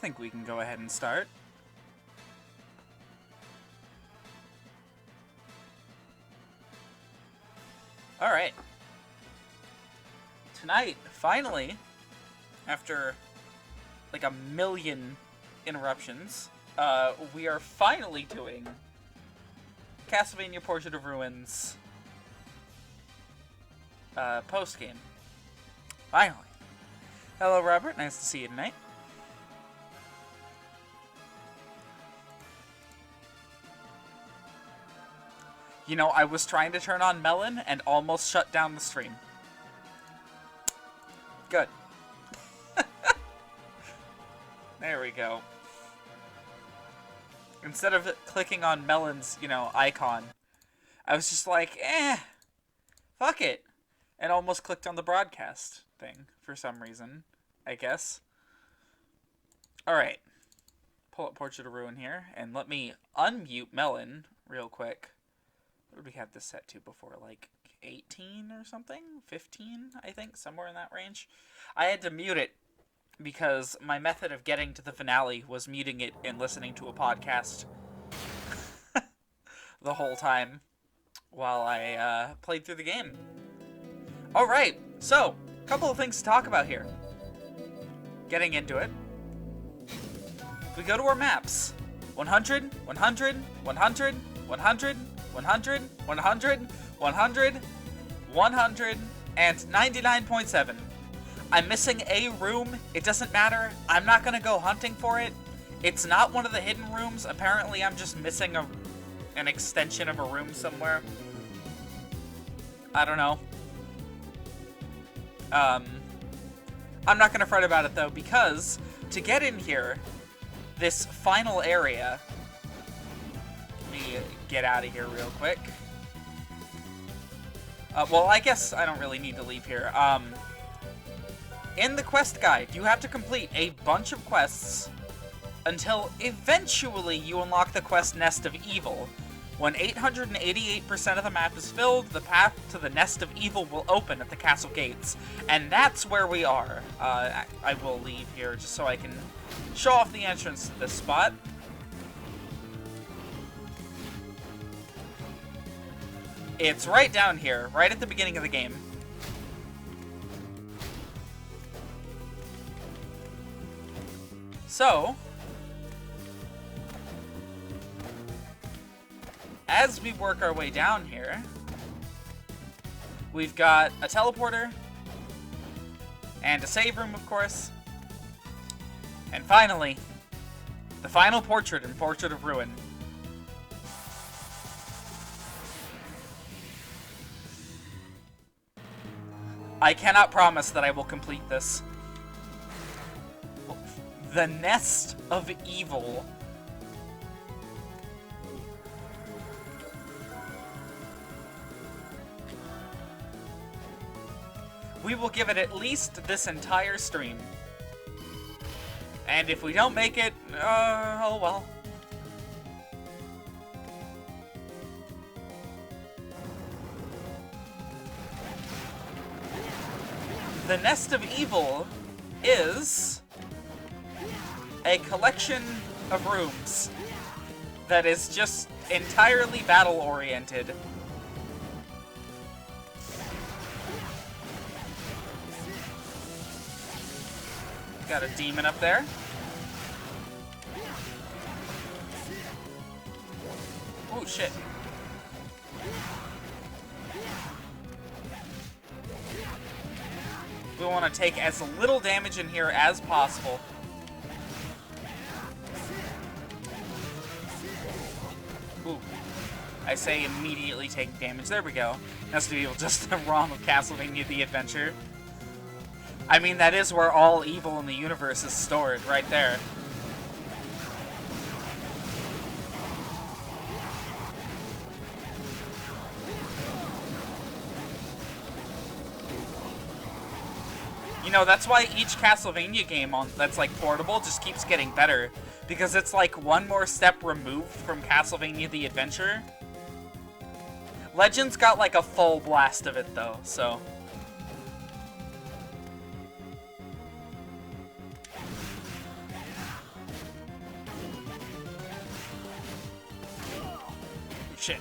think we can go ahead and start. Alright. Tonight, finally, after like a million interruptions, we are finally doing Castlevania Portrait of Ruins post-game. Finally. Hello, Robert. Nice to see you tonight. You know, I was trying to turn on Melon and almost shut down the stream. Good. There we go. Instead of clicking on Melon's, icon, I was just like, fuck it. And almost clicked on the broadcast thing for some reason, I guess. Alright. Pull up Portrait of Ruin here, and let me unmute Melon real quick. What did we have this set to before? Like 18 or something? 15, I think? Somewhere in that range. I had to mute it because my method of getting to the finale was muting it and listening to a podcast the whole time while I played through the game. Alright, so, a couple of things to talk about here. Getting into it. We go to our maps. 100, 100, 100, 100, 100, 100, 100, 100, and 99.7. I'm missing a room. It doesn't matter. I'm not going to go hunting for it. It's not one of the hidden rooms. Apparently, I'm just missing an extension of a room somewhere. I don't know. I'm not going to fret about it, though, because to get in here, this final area... Let me get out of here real quick. Well, I guess I don't really need to leave here. In the quest guide, you have to complete a bunch of quests until eventually you unlock the quest Nest of Evil. When 888% of the map is filled, the path to the Nest of Evil will open at the castle gates. And that's where we are. I will leave here just so I can show off the entrance to this spot. It's right down here, right at the beginning of the game. So, as we work our way down here, we've got a teleporter, and a save room, of course, and finally, the final portrait in Portrait of Ruin. I cannot promise that I will complete this. The Nest of Evil. We will give it at least this entire stream. And if we don't make it, oh well. The Nest of Evil is a collection of rooms that is just entirely battle-oriented. Got a demon up there. Oh, shit. We want to take as little damage in here as possible. Ooh. I say immediately take damage. There we go. Nest of Evil, just the ROM of Castlevania The Adventure. I mean, that is where all evil in the universe is stored, right there. You know, that's why each Castlevania game that's like portable just keeps getting better. Because it's like one more step removed from Castlevania The Adventure. Legends got like a full blast of it though, so... shit.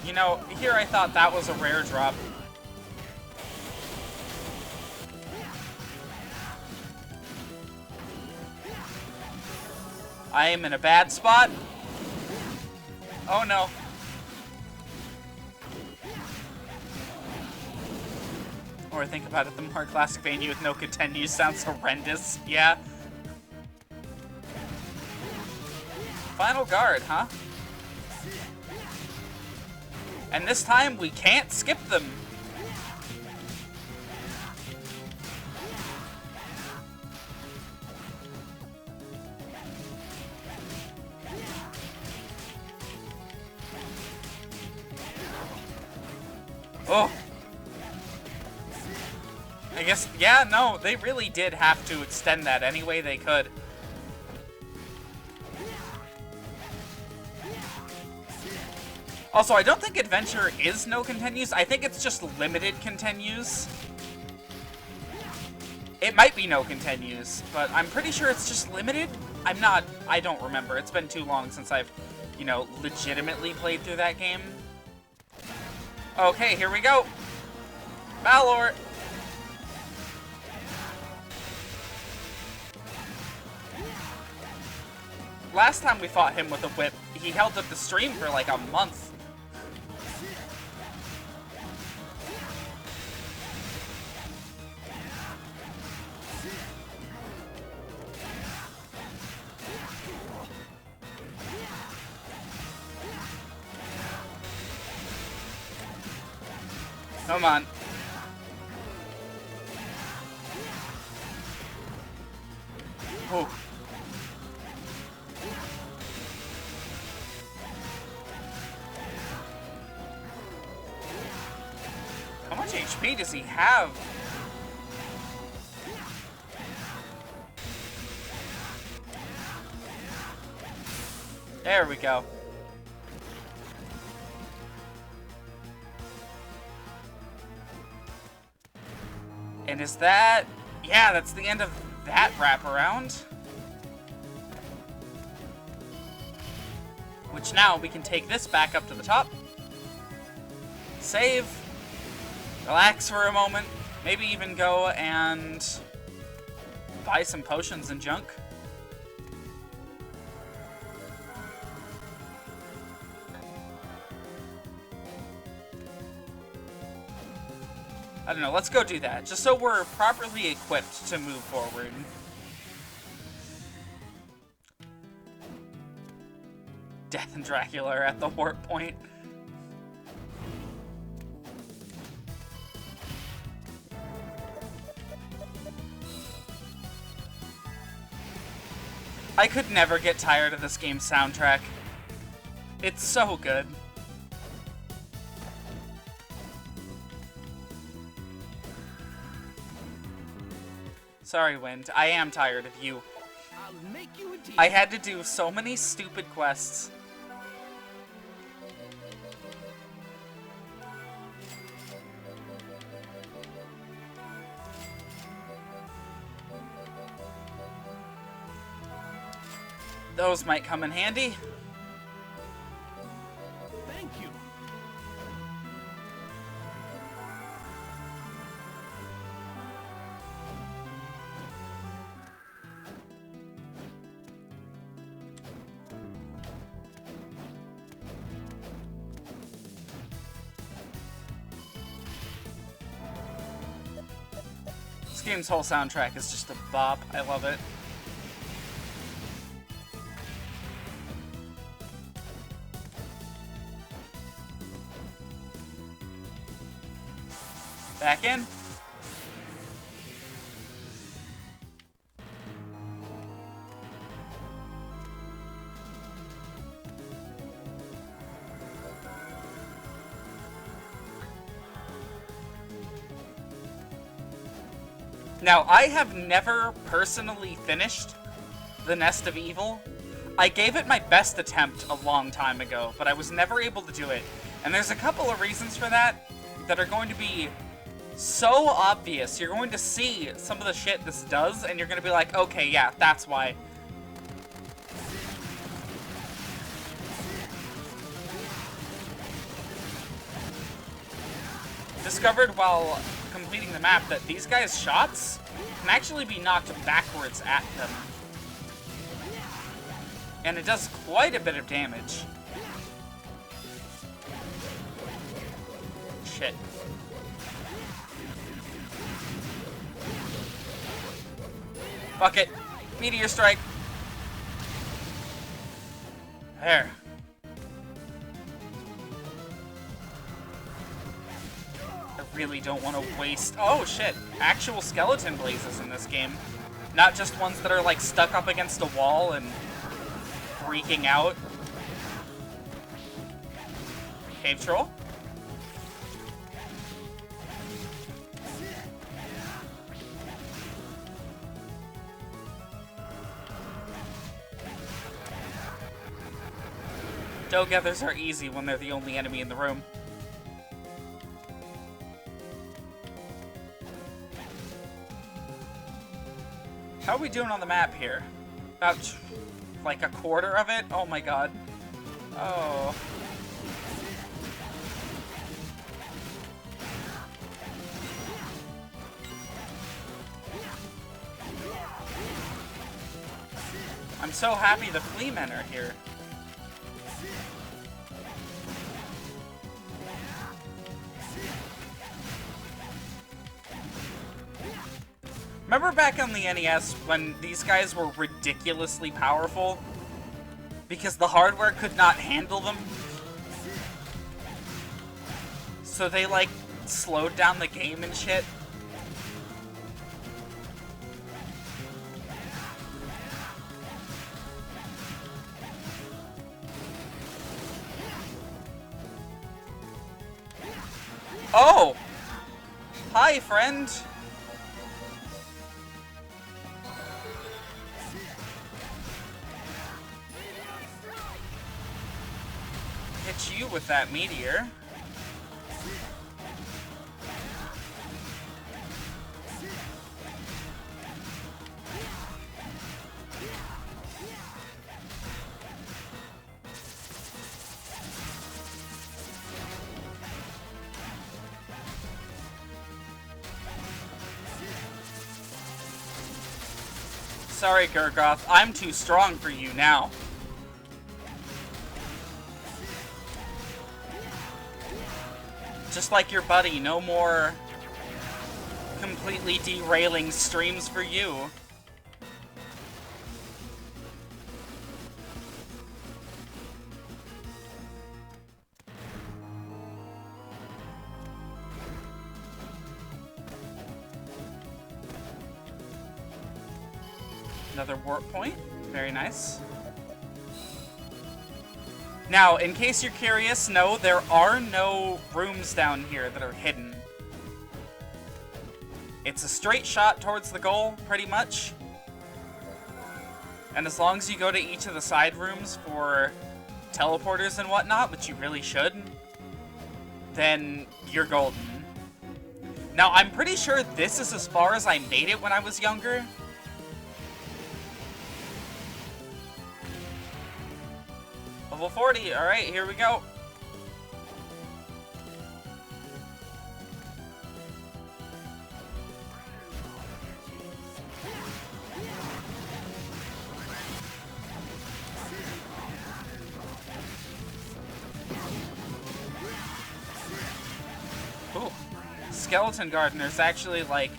You know, here I thought that was a rare drop. I am in a bad spot. Oh no. Or think about it, the more Castlevania with no continues sounds horrendous. Yeah. Final guard, huh? And this time we can't skip them. Oh. I guess, yeah, no, they really did have to extend that any way they could. Also, I don't think Adventure is no continues. I think it's just limited continues. It might be no continues, but I'm pretty sure it's just limited. I don't remember. It's been too long since I've, you know, legitimately played through that game. Okay, here we go. Valor. Last time we fought him with a whip, he held up the stream for like a month. Come on. Oh. How much HP does he have? There we go. And is that... Yeah, that's the end of that wraparound. Which now we can take this back up to the top. Save. Relax for a moment. Maybe even go and buy some potions and junk. I don't know, let's go do that, just so we're properly equipped to move forward. Death and Dracula are at the warp point. I could never get tired of this game's soundtrack. It's so good. Sorry, Wind. I am tired of you. I'll make you a deal. I had to do so many stupid quests. Those might come in handy. Thank you. This game's whole soundtrack is just a bop. I love it. Back in. Now, I have never personally finished The Nest of Evil. I gave it my best attempt a long time ago, but I was never able to do it. And there's a couple of reasons for that that are going to be so obvious. You're going to see some of the shit this does, and you're going to be like, okay, yeah, that's why. discovered while completing the map that these guys' shots can actually be knocked backwards at them. And it does quite a bit of damage. Shit. Fuck it. Meteor strike. There. I really don't want to waste... Oh, shit. Actual skeleton blazes in this game. Not just ones that are, like, stuck up against a wall and freaking out. Cave troll? Dough-gathers are easy when they're the only enemy in the room. How are we doing on the map here? About, like, a quarter of it? Oh my god. Oh. I'm so happy the flea men are here. Remember back on the NES when these guys were ridiculously powerful? Because the hardware could not handle them? So they, like, slowed down the game and shit? Oh! Hi, friend! Hit you with that meteor. Sorry, Gurgoth, I'm too strong for you now. Just like your buddy, no more completely derailing streams for you. Another warp point. Very nice. Now, in case you're curious, no, there are no rooms down here that are hidden. It's a straight shot towards the goal, pretty much. And as long as you go to each of the side rooms for teleporters and whatnot, which you really should, then you're golden. Now, I'm pretty sure this is as far as I made it when I was younger. Level 40, alright, here we go. Ooh, Skeleton Gardener's actually, like,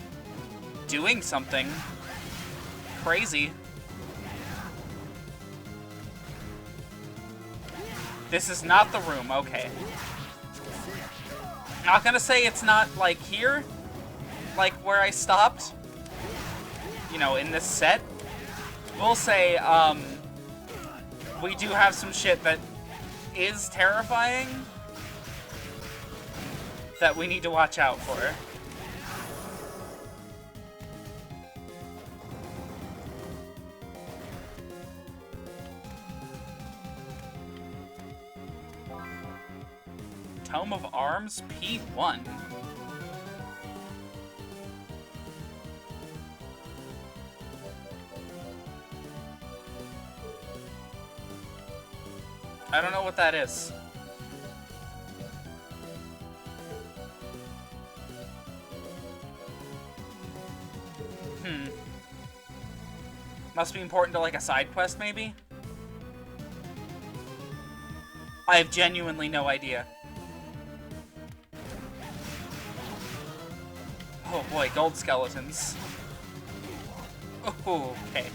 doing something crazy. This is not the room, okay. Not gonna say it's not, like, here, like, where I stopped, you know, in this set. We'll say, we do have some shit that is terrifying that we need to watch out for. Tome of Arms P1. I don't know what that is. Must be important to, like, a side quest, maybe? I have genuinely no idea. Oh boy, gold skeletons. Oh, okay.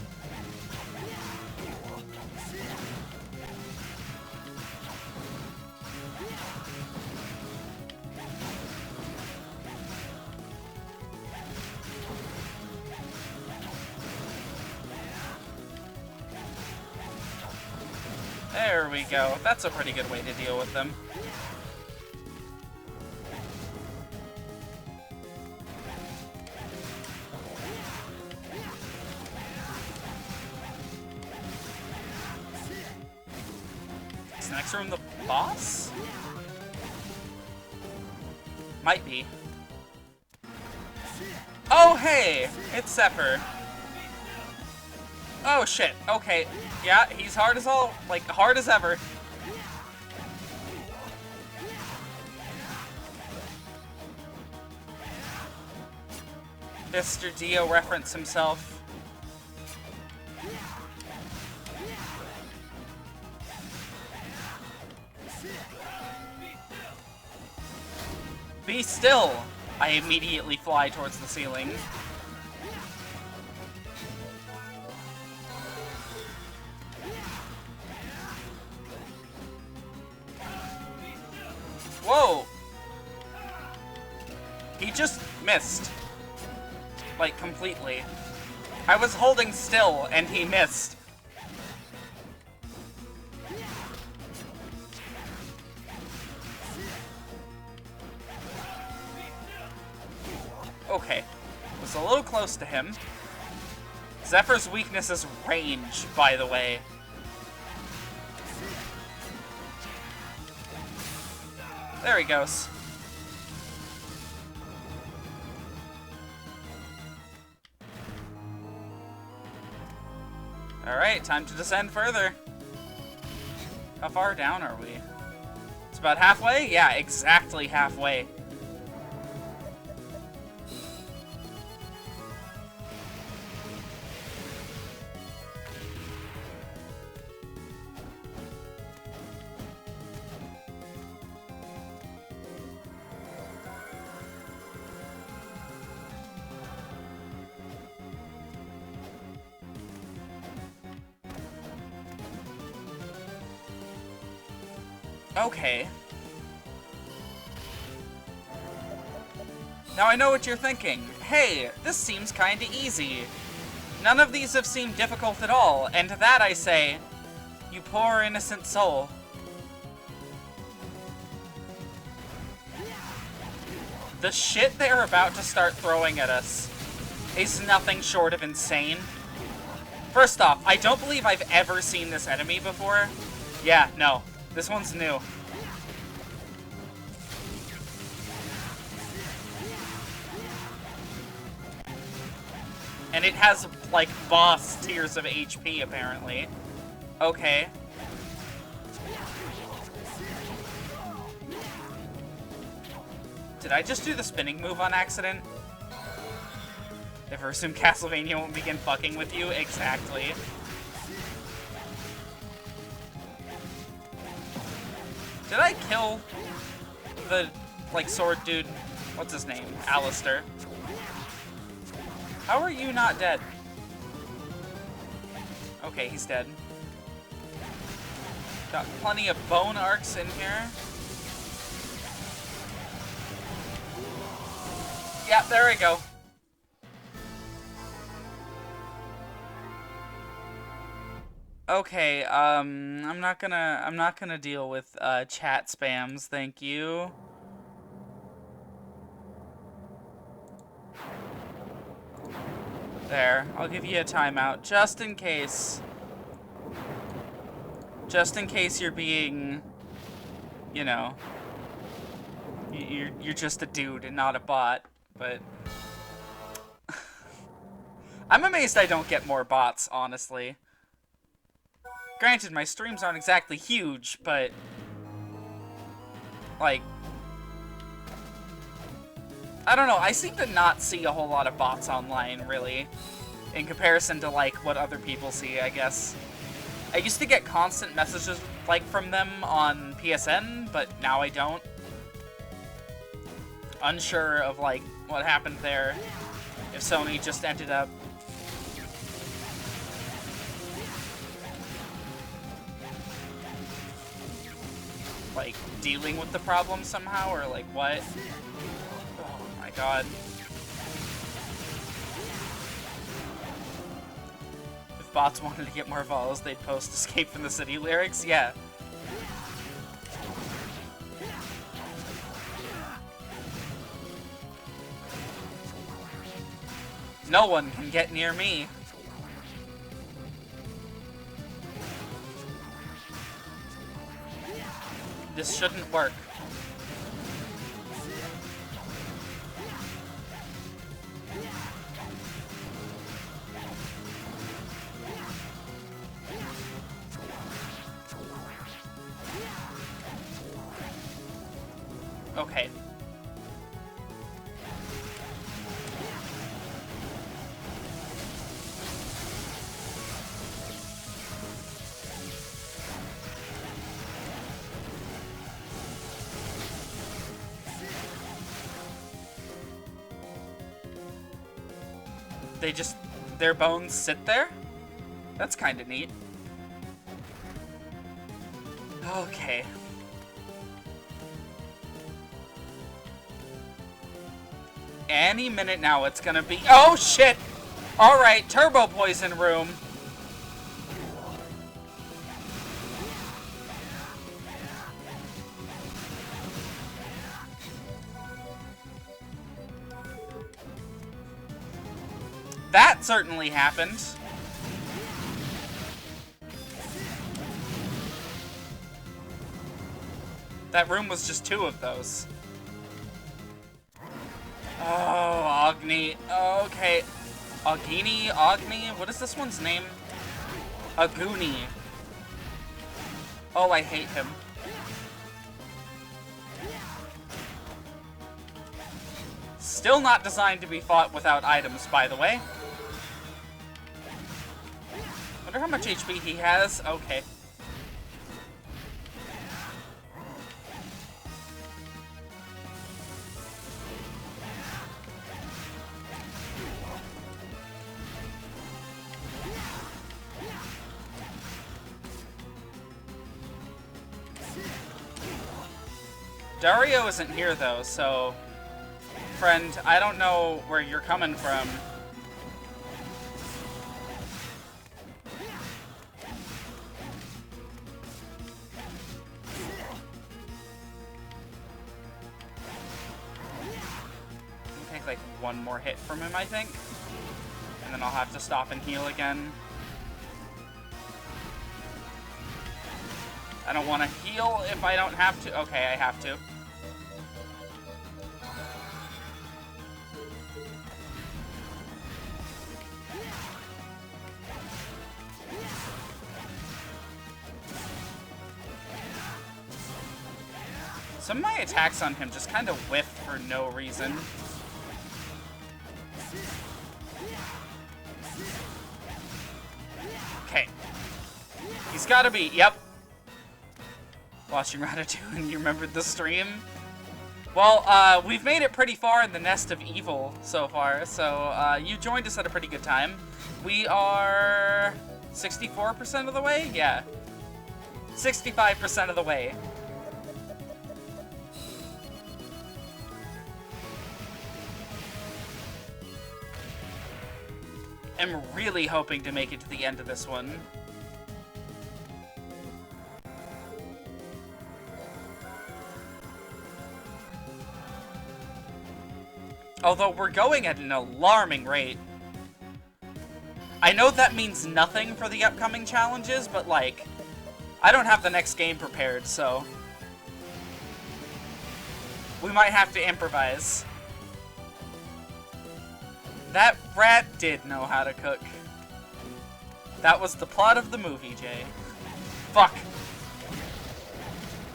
There we go. That's a pretty good way to deal with them. Is next room the boss? Might be. Oh, hey! It's Zephyr. Oh, shit. Okay. Yeah, he's hard as all... like, hard as ever. Mr. Dio reference himself. Be still! I immediately fly towards the ceiling. Whoa! He just missed. Like, completely. I was holding still, and he missed. Okay. Was a little close to him. Zephyr's weakness is range, by the way. There he goes. Alright, time to descend further. How far down are we? It's about halfway? Yeah, exactly halfway. Okay. Now I know what you're thinking. Hey, this seems kinda easy. None of these have seemed difficult at all, and to that I say, you poor innocent soul. The shit they're about to start throwing at us is nothing short of insane. First off, I don't believe I've ever seen this enemy before. Yeah, no. This one's new. And it has, like, boss tiers of HP, apparently. Okay. Did I just do the spinning move on accident? Never assume Castlevania won't begin fucking with you? Exactly. Did I kill the, like, sword dude? What's his name? Alistair. How are you not dead? Okay, he's dead. Got plenty of bone arcs in here. Yeah, there we go. Okay, I'm not gonna deal with chat spams, thank you. There, I'll give you a timeout just in case. Just in case you're being, you know, you're just a dude and not a bot, but I'm amazed I don't get more bots, honestly. Granted, my streams aren't exactly huge, but, like, I don't know, I seem to not see a whole lot of bots online, really. in comparison to, like, what other people see, I guess. I used to get constant messages, like, from them on PSN, but now I don't. Unsure of, like, what happened there. If Sony just ended up... like, dealing with the problem somehow, or, like, what? Oh my god. If bots wanted to get more follows, they'd post Escape from the City lyrics? Yeah. No one can get near me. This shouldn't work. Okay. They just, their bones sit there? That's kind of neat. Okay. Any minute now it's gonna be, oh shit! Alright, Turbo Poison Room. That certainly happened. That room was just 2 of those. Oh, Agni. Okay. Agni? Agni? What is this one's name? Aguni. Oh, I hate him. Still not designed to be fought without items, by the way. Wonder how much HP he has. Okay. Dario isn't here, though, so... Friend, I don't know where you're coming from. Take like one more hit from him, I think. And then I'll have to stop and heal again. I don't want to heal if I don't have to. Okay, I have to. Some of my attacks on him just kind of whiff for no reason. Okay. He's gotta be, yep. Watching Ratatouille, you remembered the stream? Well, we've made it pretty far in the nest of evil so far, so you joined us at a pretty good time. We are 64% of the way? Yeah. 65% of the way. I'm really hoping to make it to the end of this one. Although we're going at an alarming rate. I know that means nothing for the upcoming challenges, but like, I don't have the next game prepared, so we might have to improvise. That rat did know how to cook. That was the plot of the movie, Jay. Fuck.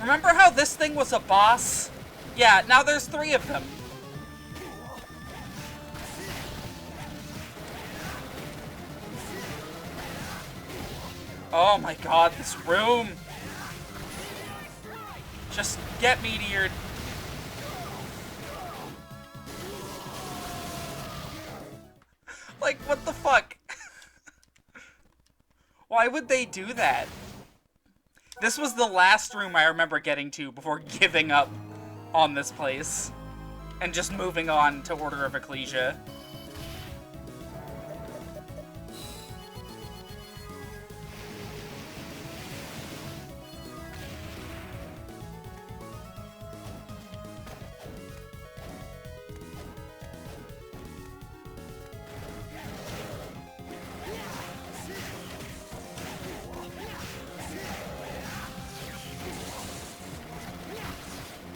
Remember how this thing was a boss? Yeah, now there's 3 of them. Oh my god, this room! Just get meteored. Like, what the fuck? Why would they do that? This was the last room I remember getting to before giving up on this place. And just moving on to Order of Ecclesia.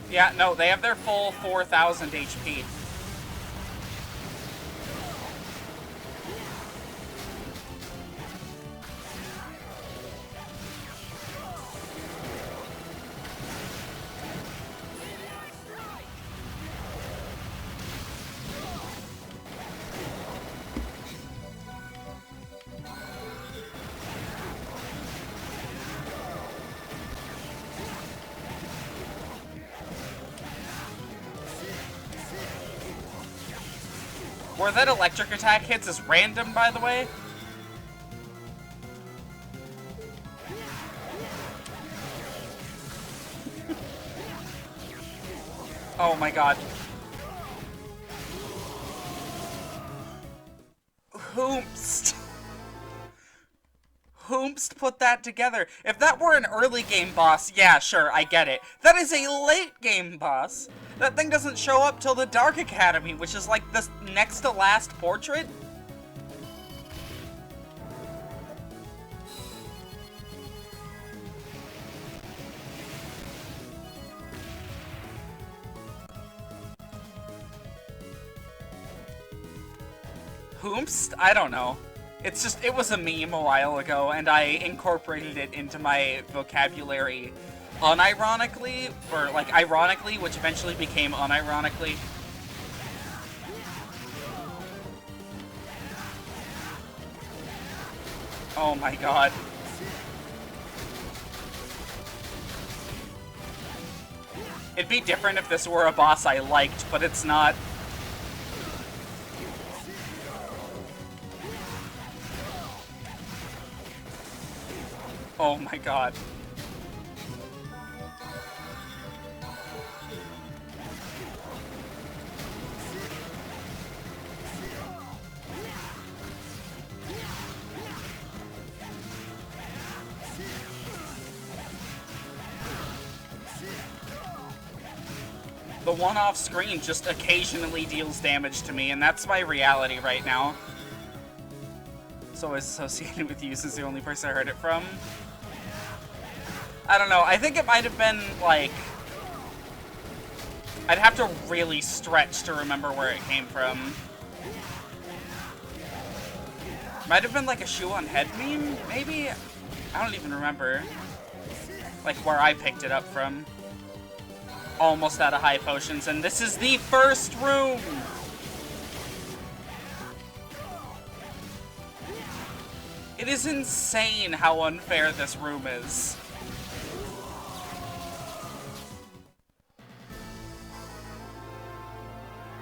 Yeah, no, they have their full 4,000 HP. Where that electric attack hits is random, by the way. Oh my god. Whomst. Whomst put that together. If that were an early game boss, yeah, sure, I get it. That is a late game boss. That thing doesn't show up till the Dark Academy, which is like the next to last portrait. Whomst? I don't know. It's just, it was a meme a while ago, and I incorporated it into my vocabulary unironically, or like ironically, which eventually became unironically. Oh my god. It'd be different if this were a boss I liked, but it's not. Oh my god. The one off screen just occasionally deals damage to me, and that's my reality right now. It's always associated with you since the only person I heard it from. I don't know, I think it might have been, like... I'd have to really stretch to remember where it came from. Might have been like a shoe on head meme, maybe? I don't even remember. Like, where I picked it up from. Almost out of high potions, and this is the first room! It is insane how unfair this room is.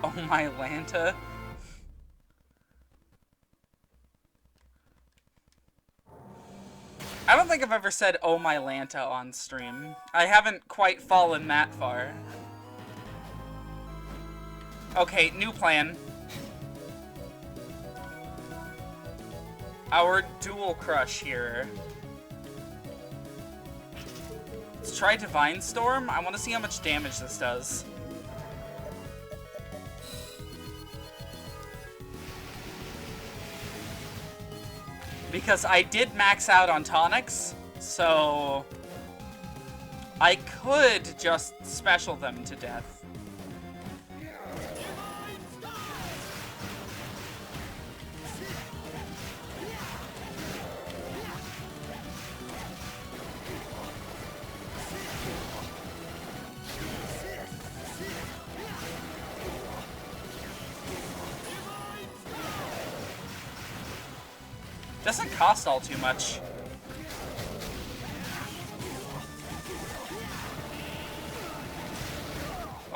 Oh my Lanta. I don't think I've ever said oh my Lanta on stream. I haven't quite fallen that far. Okay, new plan. Our dual crush here. Let's try Divine Storm. I want to see how much damage this does. Because I did max out on tonics, so I could just special them to death. Doesn't cost all too much.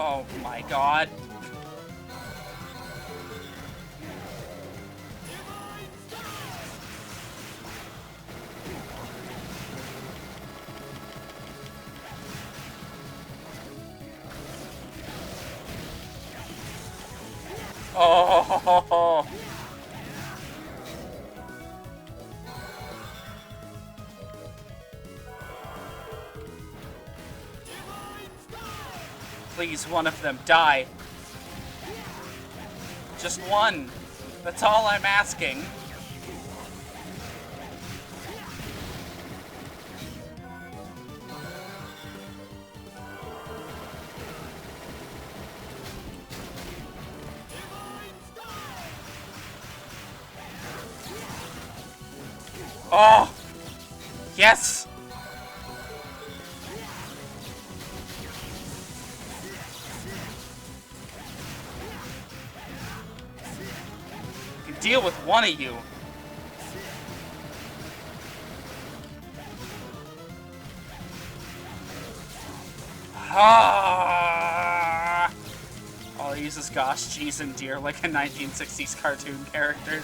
Oh my god. Oh. Please, one of them, die. Just one. That's all I'm asking. Oh! Yes! I can deal with one of you. Ah! All he uses gosh, cheese, and deer like a 1960s cartoon character.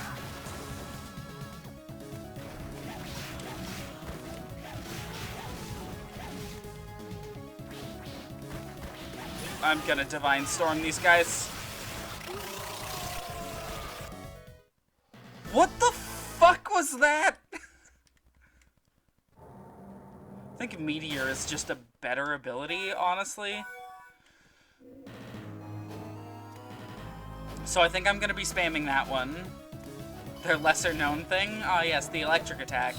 I'm gonna Divine Storm these guys. What the fuck was that? I think Meteor is just a better ability, honestly. So I think I'm gonna be spamming that one. Their lesser known thing? Ah, yes, the electric attack.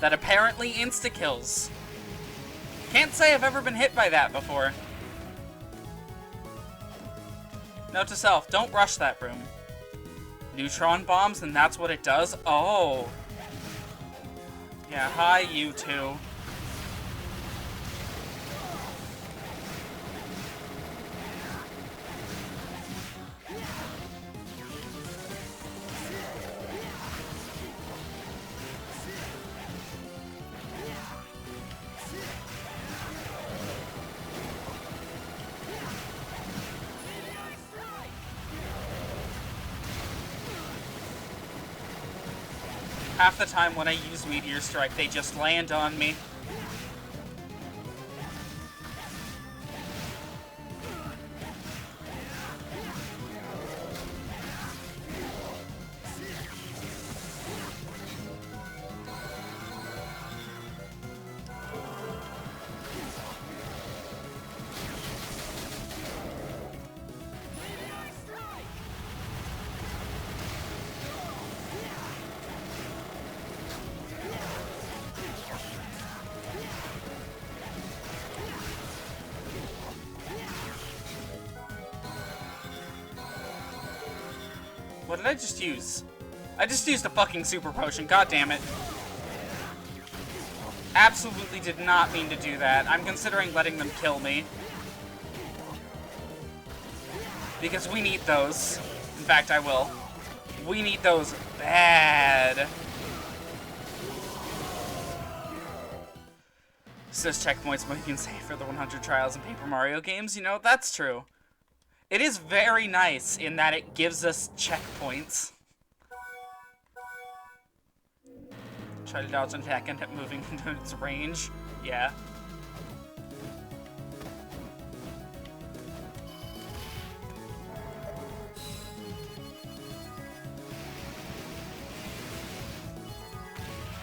That apparently insta-kills. Can't say I've ever been hit by that before. Note to self, don't rush that room. Neutron bombs, and that's what it does? Oh. Yeah, hi, you two. Half the time when I use Meteor Strike, they just land on me. What did I just use? I just used a fucking super potion, god damn it. Absolutely did not mean to do that. I'm considering letting them kill me. Because we need those. In fact, I will. We need those bad. Says checkpoints what you can say for the 100 trials in Paper Mario games. You know, that's true. It is very nice in that it gives us checkpoints. Try to dodge an attack and kept moving into its range. Yeah.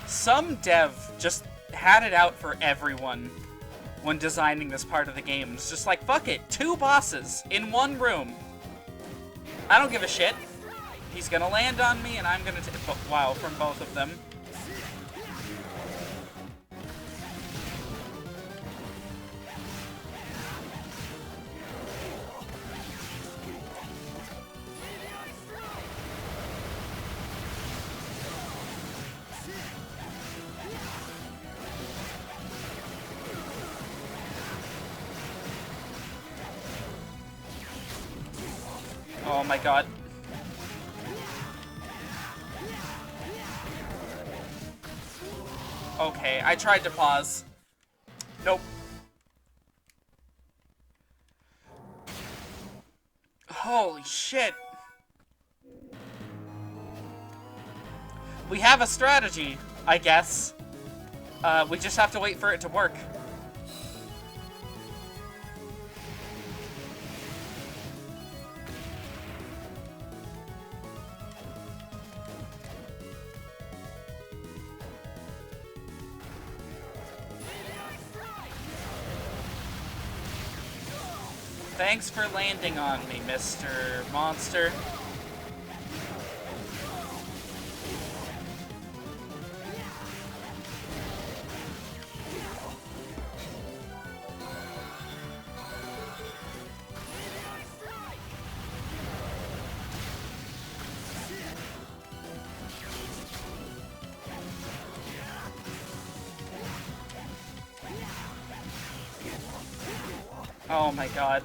Some dev just had it out for everyone when designing this part of the game. It's just like, fuck it, 2 bosses in 1 room. I don't give a shit. He's gonna land on me, and I'm gonna wow, from both of them. Oh my god. Okay, I tried to pause. Nope. Holy shit. We have a strategy, I guess. We just have to wait for it to work. Thanks for landing on me, Mr. Monster. Oh my god.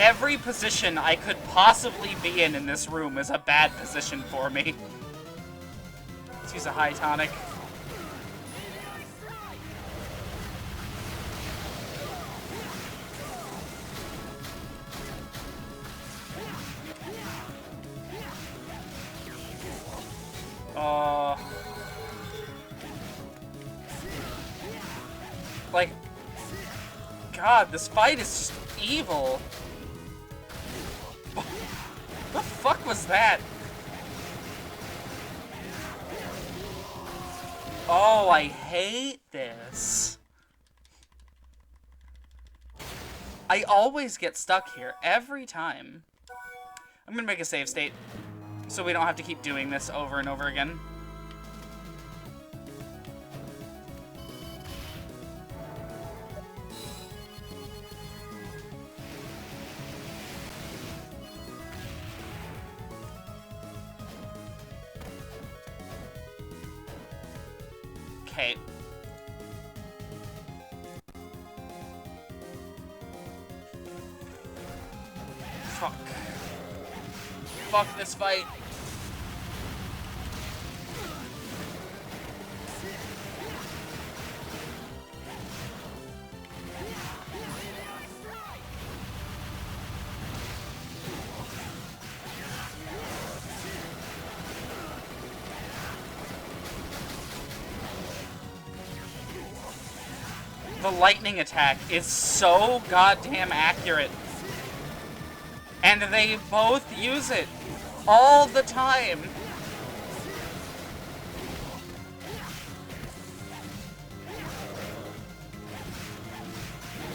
Every position I could possibly be in this room is a bad position for me. Let's use a high tonic. Like, God, this fight is just evil. What the fuck was that? Oh, I hate this. I always get stuck here, every time. I'm gonna make a save state, so we don't have to keep doing this over and over again. Okay. Fuck. Fuck this fight. The lightning attack is so goddamn accurate. And they both use it all the time.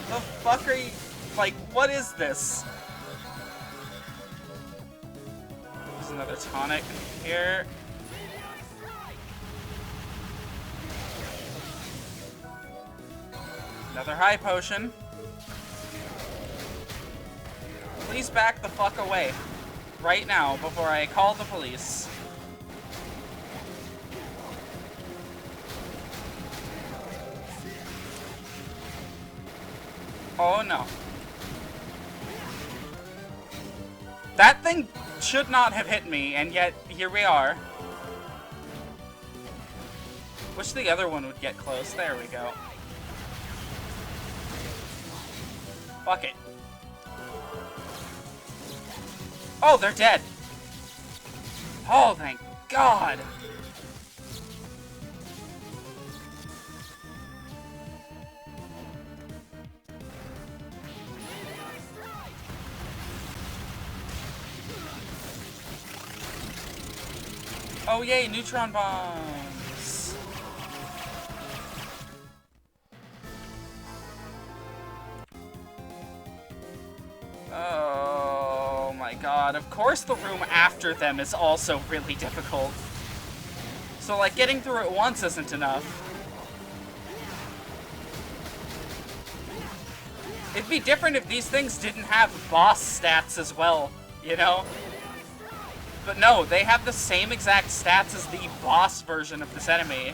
The fuck are you... Like, what is this? There's another tonic here. Another high potion. Please back the fuck away. Right now, before I call the police. Oh no. That thing should not have hit me, and yet here we are. Wish the other one would get close. There we go. Fuck it. Oh, they're dead. Oh, thank God. Oh, yay, neutron bombs. Oh my god, of course the room after them is also really difficult. So, like, getting through it once isn't enough. It'd be different if these things didn't have boss stats as well, you know? But no, they have the same exact stats as the boss version of this enemy.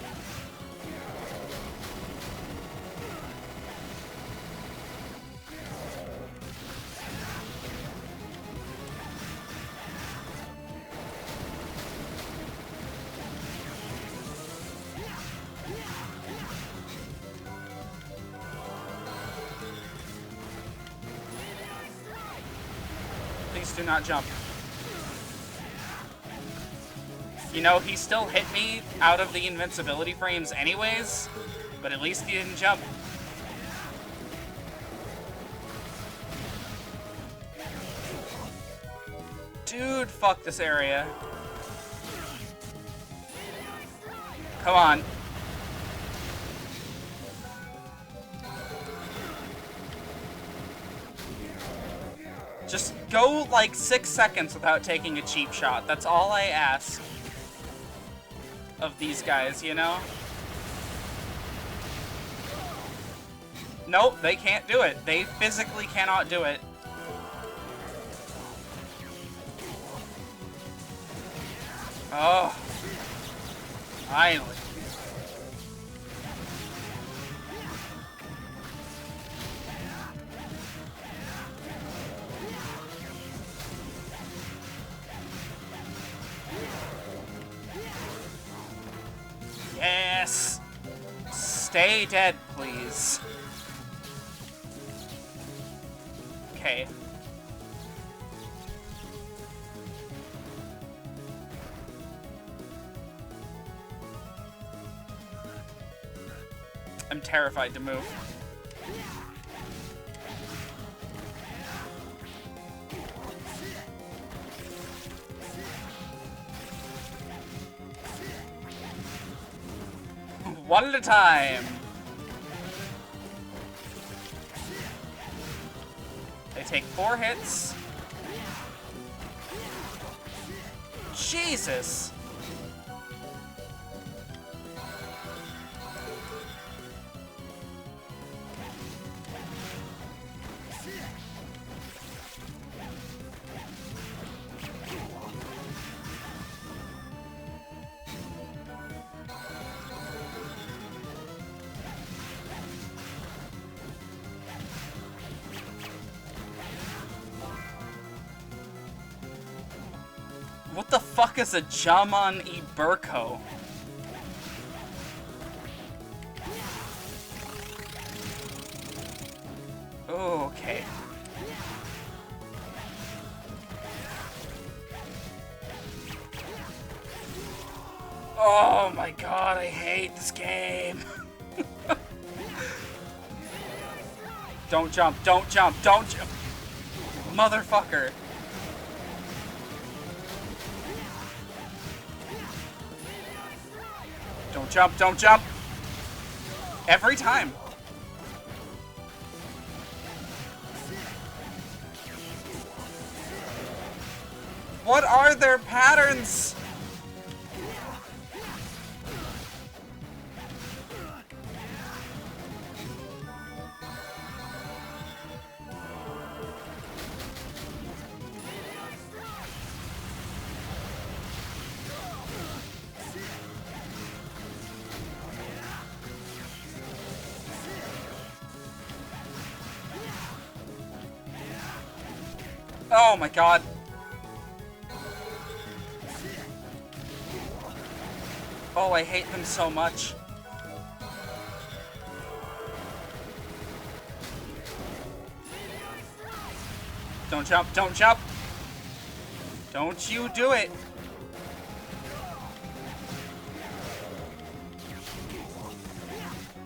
Please do not jump. You know, he still hit me out of the invincibility frames anyways, but at least he didn't jump. Dude, fuck this area. Come on. Just go like 6 seconds without taking a cheap shot. That's all I ask of these guys, you know? Nope, they can't do it. They physically cannot do it. Oh. Finally. Yes! Stay dead, please. Okay. I'm terrified to move. One at a time. They take 4 hits. Jesus. What the fuck is a Jaman Iberko? Okay. Oh my god, I hate this game. Don't jump, don't jump, don't jump. Motherfucker. Don't jump, don't jump. Every time. What are their patterns? Oh my god. Oh, I hate them so much. Don't jump, don't jump. Don't you do it.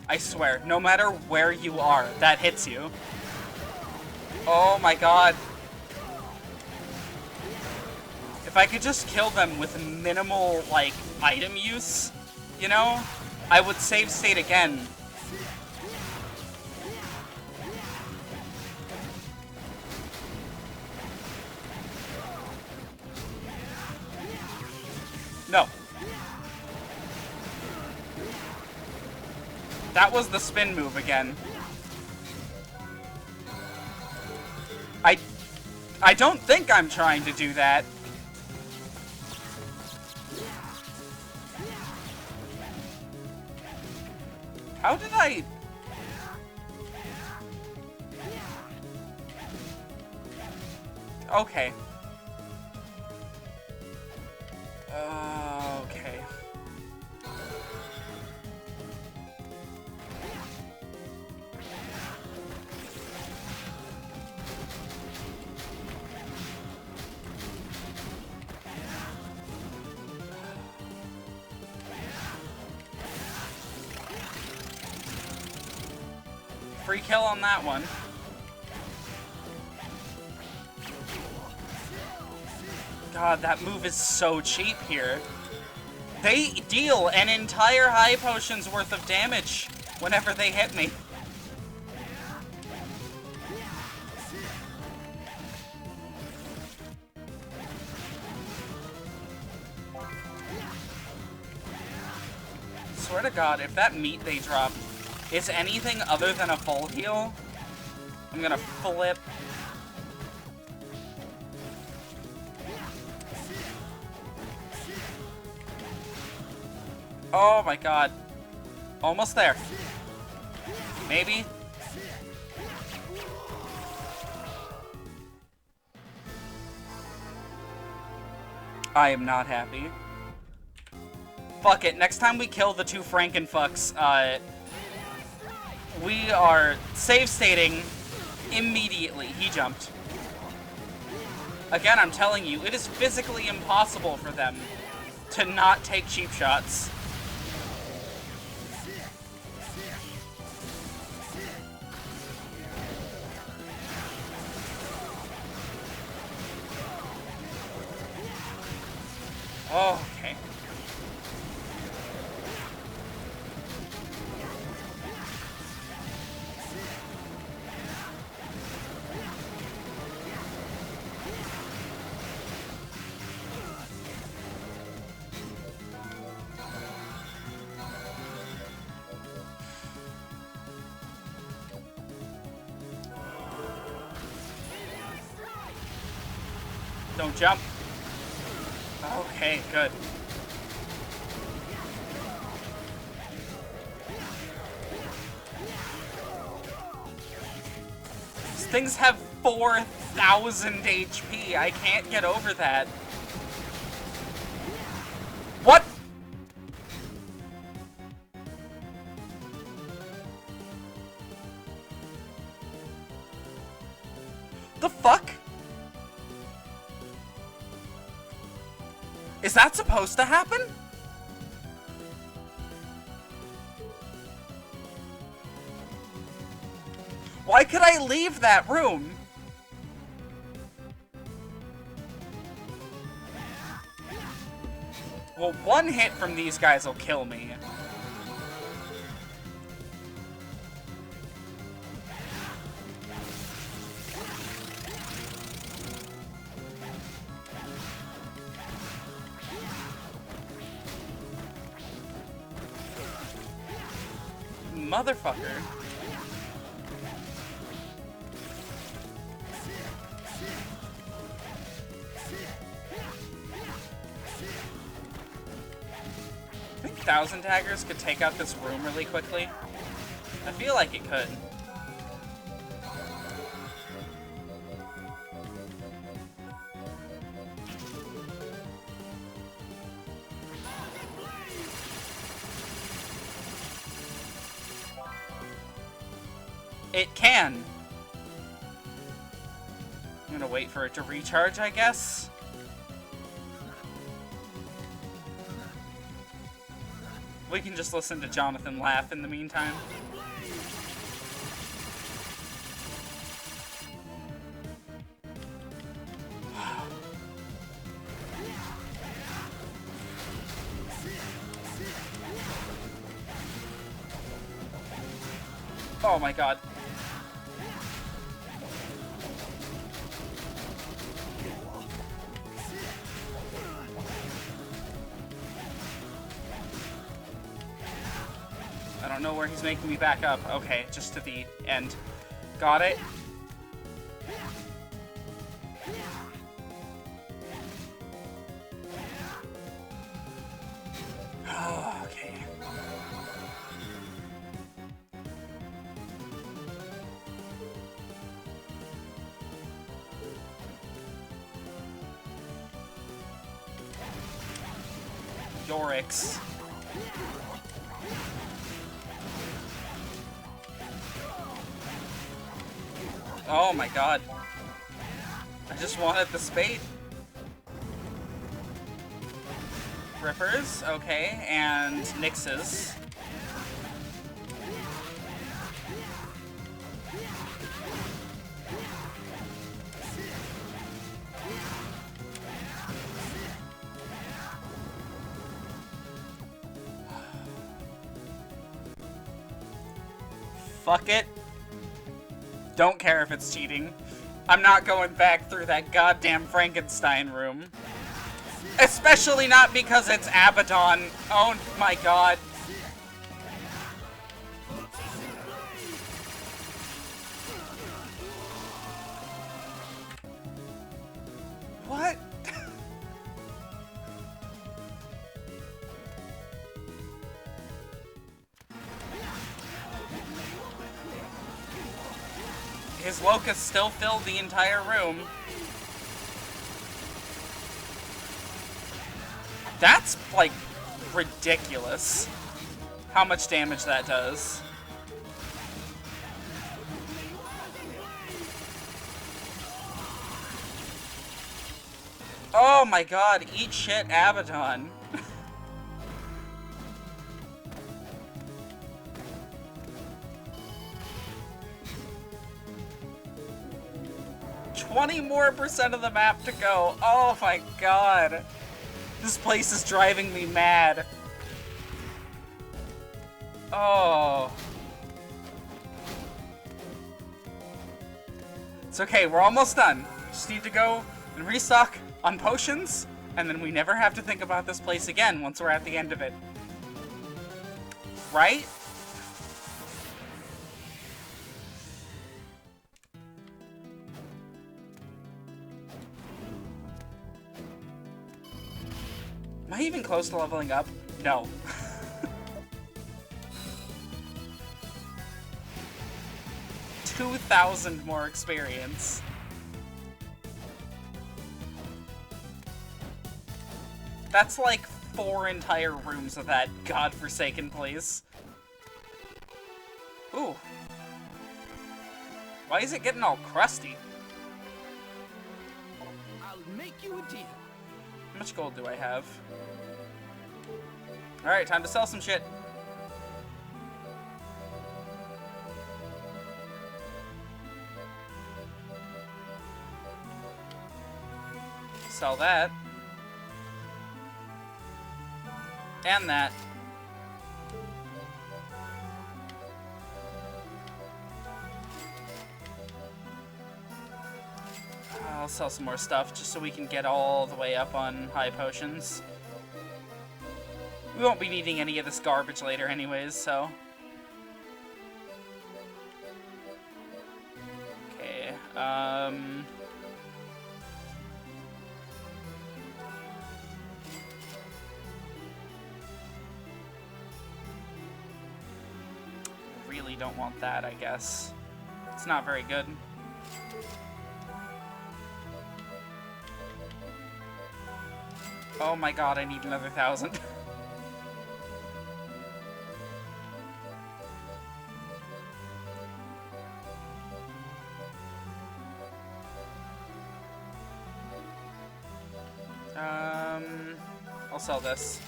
I swear, no matter where you are, that hits you. Oh my god. If I could just kill them with minimal, like, item use, you know, I would save state again. No. That was the spin move again. I don't think I'm trying to do that. How did I... Okay. Okay. Free kill on that one. God, that move is so cheap here. They deal an entire high potion's worth of damage whenever they hit me. Swear to God, if that meat they drop is anything other than a full heal, I'm gonna flip. Oh my God. Almost there. Maybe. I am not happy. Fuck it. Next time we kill the two Frankenfucks, we are save stating immediately. He jumped. Again, I'm telling you, it is physically impossible for them to not take cheap shots. Oh, okay. Don't jump. Okay, good. These things have 4,000 HP. I can't get over that. What? The fuck? Is that supposed to happen? Why could I leave that room? Well, one hit from these guys will kill me. Motherfucker. I think 1,000 daggers could take out this room really quickly. I feel like it could. It can. I'm gonna wait for it to recharge, I guess. We can just listen to Jonathan laugh in the meantime. Oh my God. I don't know where he's making me back up. Okay, just to the end. Got it. Okay. Dorix. Oh my God. I just wanted the spade. Rippers, okay, and Nixes. Fuck it. Don't care if it's cheating. I'm not going back through that goddamn Frankenstein room. Especially not because it's Abaddon. Oh my god. What? His locust still filled the entire room. That's, like, ridiculous. How much damage that does. Oh my god, eat shit, Abaddon. 20 more % of the map to go. Oh my god. This place is driving me mad. Oh. It's okay, we're almost done. Just need to go and restock on potions, and then we never have to think about this place again once we're at the end of it. Right? Am I even close to leveling up? No. $2,000 more experience. That's like 4 entire rooms of that godforsaken place. Ooh. Why is it getting all crusty? I'll make you a deal. How much gold do I have? Alright, time to sell some shit. Sell that. And that. I'll sell some more stuff just so we can get all the way up on high potions. We won't be needing any of this garbage later anyways, so... Okay, really don't want that, I guess. It's not very good. Oh my god, I need another 1,000. I'll sell this.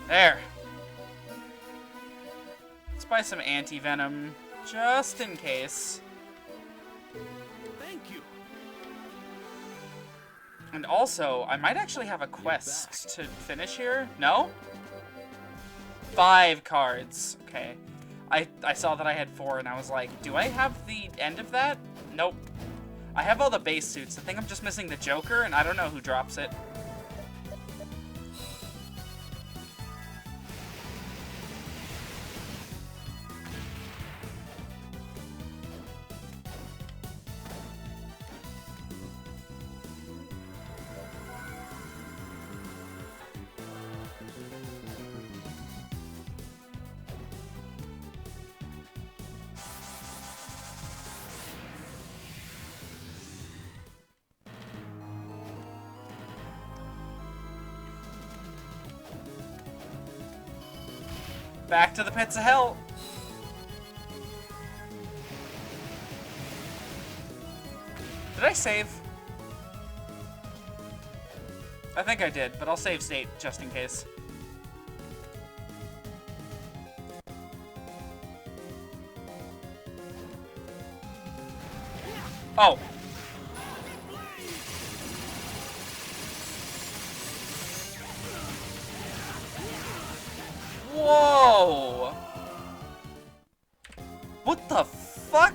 There. Let's buy some anti-venom, just in case. Thank you. And also, I might actually have a quest to finish here. No? 5 cards. Okay. I saw that I had 4, and I was like, do I have the end of that? Nope. I have all the base suits. I think I'm just missing the Joker, and I don't know who drops it. Back to the pits of hell. Did I save? I think I did, but I'll save state just in case. Oh. What the fuck?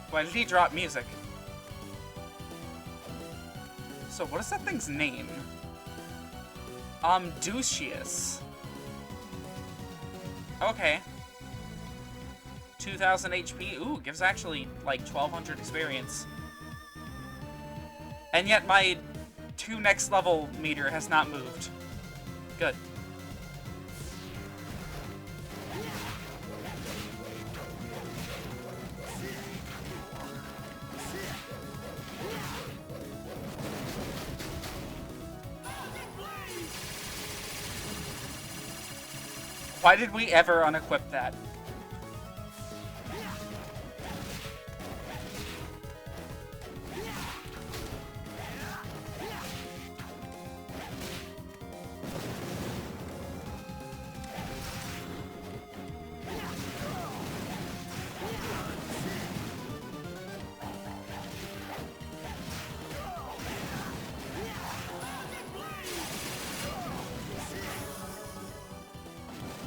Why did he drop music? So what is that thing's name? Ducius. Okay. 2000 HP. Ooh, gives actually like 1200 experience. And yet my 2 next level meter has not moved. Good. Why did we ever unequip that?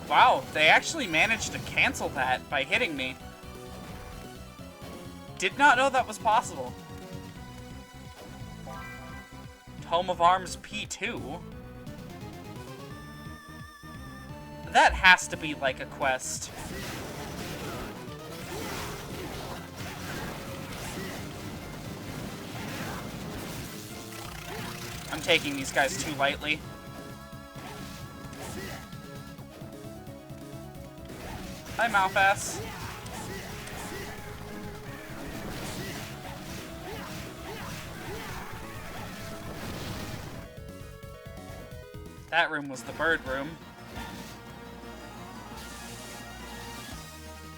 Wow, they actually managed to cancel that by hitting me. Did not know that was possible. Tome of Arms P2? That has to be like a quest. I'm taking these guys too lightly. Hi, Malfass. That room was the bird room.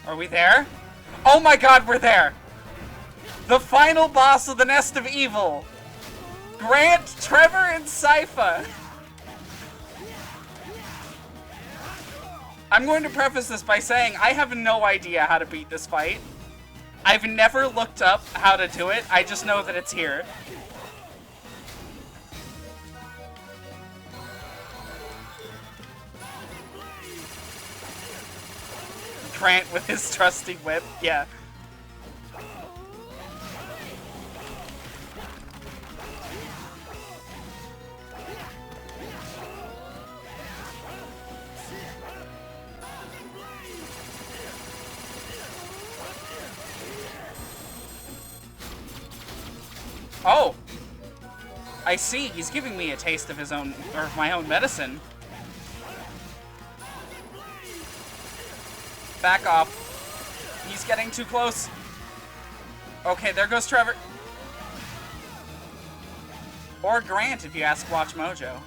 Are we there? Oh my god, we're there! The final boss of the Nest of Evil! Grant, Trevor, and Sypha! I'm going to preface this by saying I have no idea how to beat this fight. I've never looked up how to do it, I just know that it's here. Grant with his trusty whip, yeah. Oh! I see, he's giving me a taste of his own, or my own medicine. Back off. He's getting too close. Okay, there goes Trevor. Or Grant, if you ask Watch Mojo.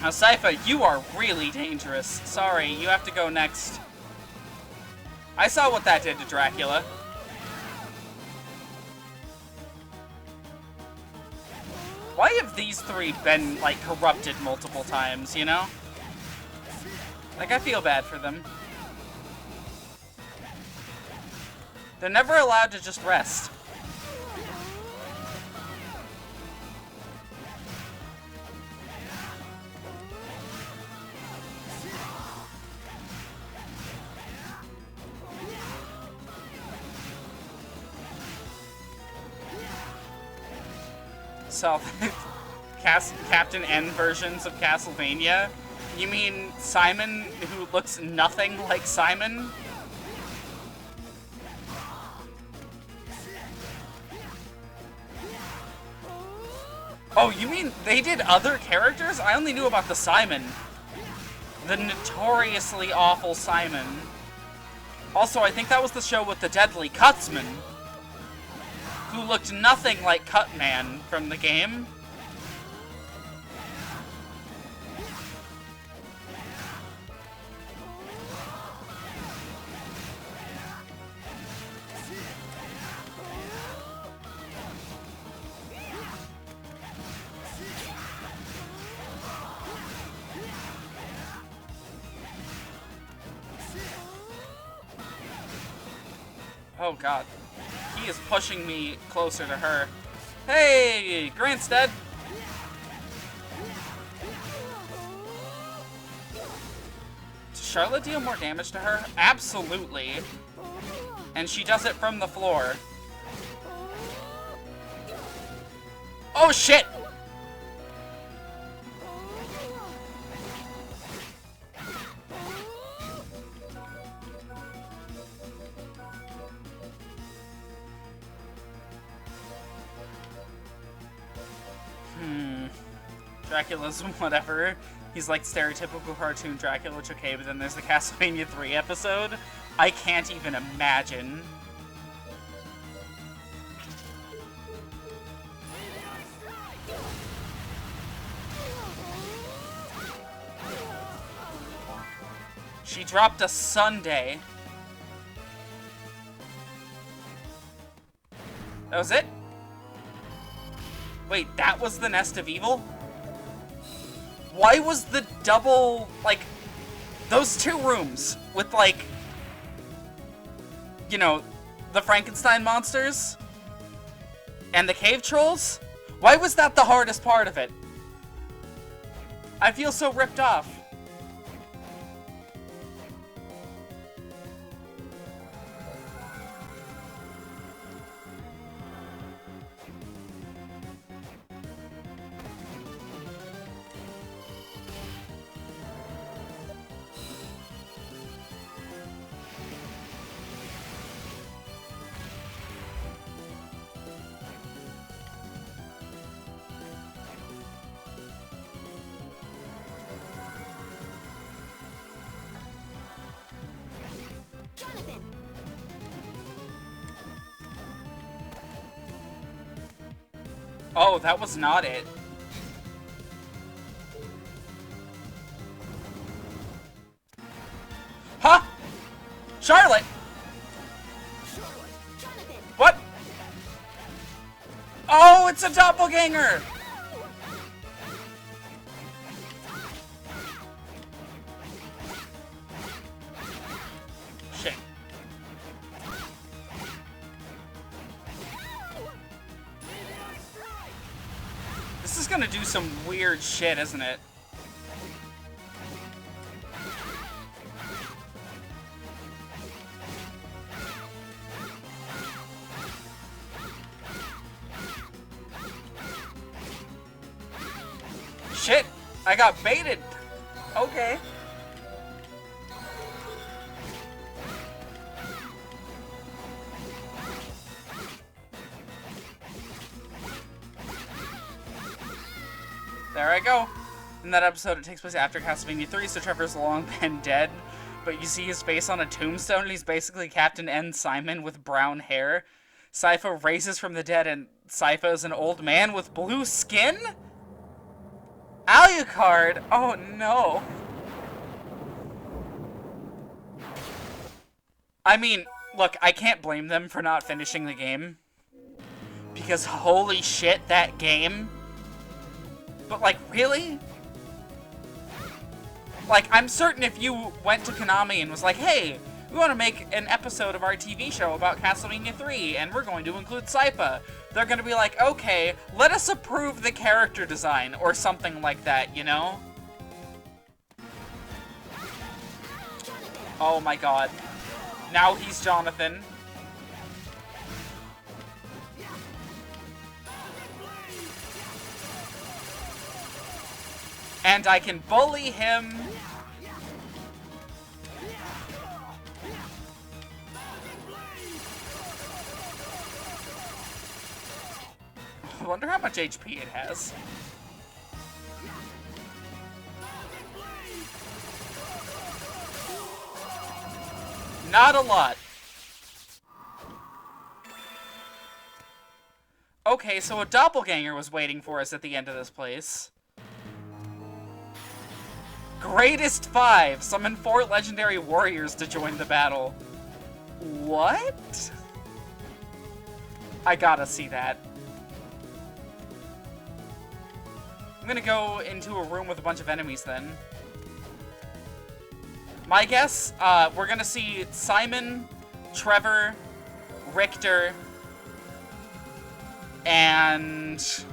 Now, Sypha, you are really dangerous. Sorry, you have to go next. I saw what that did to Dracula. Why have these three been, like, corrupted multiple times, you know? Like, I feel bad for them. They're never allowed to just rest. So, Captain N versions of Castlevania? You mean Simon, who looks nothing like Simon? Oh, you mean they did other characters? I only knew about the Simon. The notoriously awful Simon. Also, I think that was the show with the deadly Cutsman, who looked nothing like Cutman from the game. Oh god. He is pushing me closer to her. Hey, Grant's dead. Does Charlotte deal more damage to her? Absolutely. And she does it from the floor. Oh shit! Dracula's whatever. He's like stereotypical cartoon Dracula, which okay, but then there's the Castlevania 3 episode. I can't even imagine. She dropped a sundae. That was it? Wait, that was the Nest of Evil? Why was the double, like, those two rooms with, like, you know, the Frankenstein monsters and the cave trolls? Why was that the hardest part of it? I feel so ripped off. Oh, that was not it. Huh? Charlotte! What? Oh, it's a doppelganger! Shit. This is gonna do some weird shit, isn't it? Shit! I got baited! Okay. There I go. In that episode, it takes place after Castlevania 3, so Trevor's long been dead. But you see his face on a tombstone, and he's basically Captain N. Simon with brown hair. Sypha raises from the dead, and Sypha is an old man with blue skin? Alucard? Oh no. I mean, look, I can't blame them for not finishing the game. Because holy shit, that game. But like, really? Like, I'm certain if you went to Konami and was like, hey, we want to make an episode of our TV show about Castlevania 3, and we're going to include Sypha, they're going to be like, okay, let us approve the character design, or something like that, you know? Oh my god. Now he's Jonathan. And I can bully him. I wonder how much HP it has. Not a lot. Okay, so a doppelganger was waiting for us at the end of this place. Greatest 5! Summon 4 legendary warriors to join the battle. What? I gotta see that. I'm gonna go into a room with a bunch of enemies then. My guess, we're gonna see Simon, Trevor, Richter, and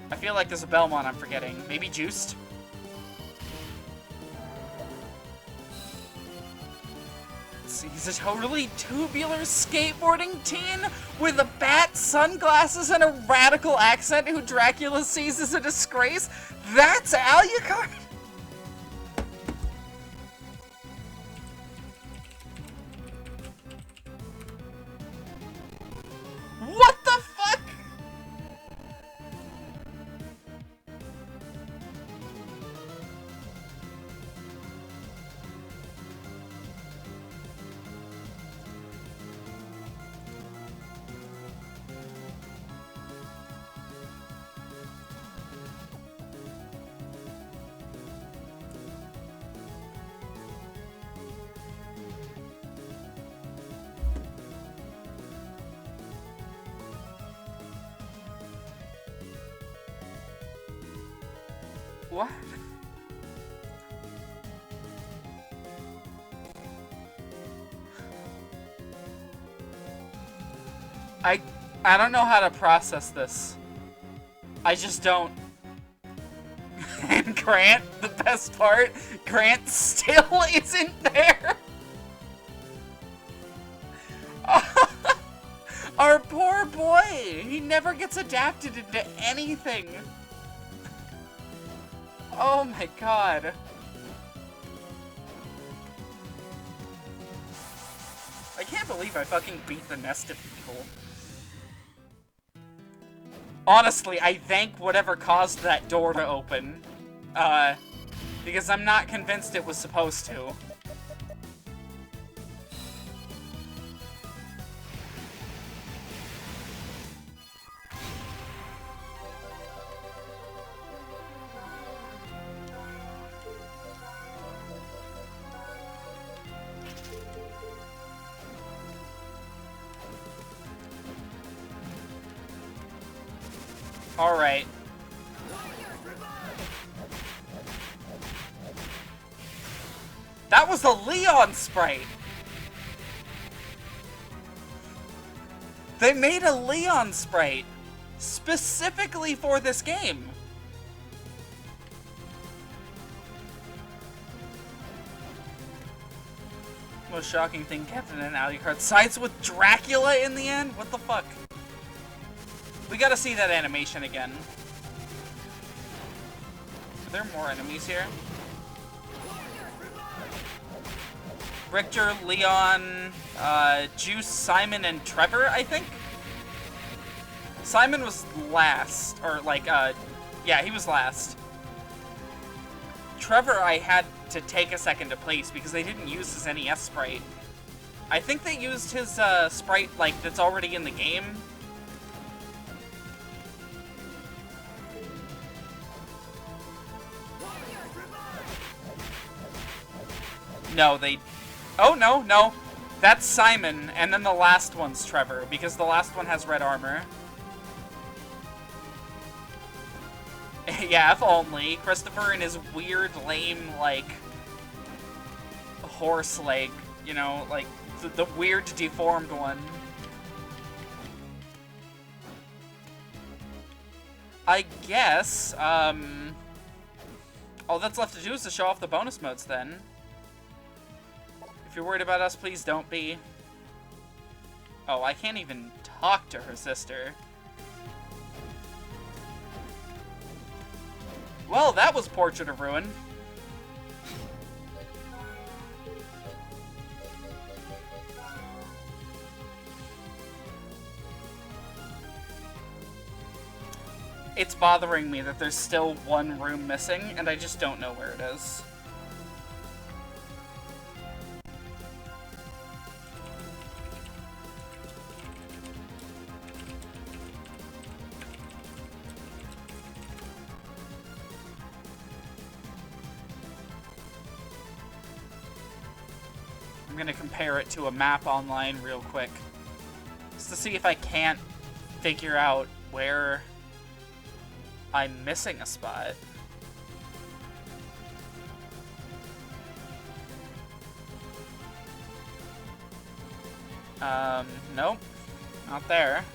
I feel like there's a Belmont I'm forgetting. Maybe Juiced? Let's see, he's a totally tubular skateboarding teen with a bat, sunglasses, and a radical accent who Dracula sees as a disgrace? That's Alucard? What the fuck? What? I don't know how to process this. I just don't. And Grant, the best part, Grant still isn't there. Our poor boy. He never gets adapted into anything. Oh my god. I can't believe I fucking beat the nest of people. Honestly, I thank whatever caused that door to open. Because I'm not convinced it was supposed to. Alright. That was a Leon sprite! They made a Leon sprite specifically for this game. Most shocking thing, Captain and Alucard sides with Dracula in the end? What the fuck? We gotta see that animation again. Are there more enemies here? Richter, Leon, Juice, Simon, and Trevor, I think? Simon was last, or like, yeah, he was last. Trevor I had to take a second to place because they didn't use his NES sprite. I think they used his, sprite, like, that's already in the game. No, they... Oh, no. That's Simon, and then the last one's Trevor, because the last one has red armor. Yeah, if only. Christopher and his weird, lame, like... horse leg, you know, like, the weird, deformed one. I guess, all that's left to do is to show off the bonus modes, then. If you're worried about us, please don't be. Oh, I can't even talk to her sister. Well, that was Portrait of Ruin. It's bothering me that there's still one room missing, and I just don't know where it is. I'm gonna compare it to a map online real quick, just to see if I can't figure out where I'm missing a spot. Nope. Not there.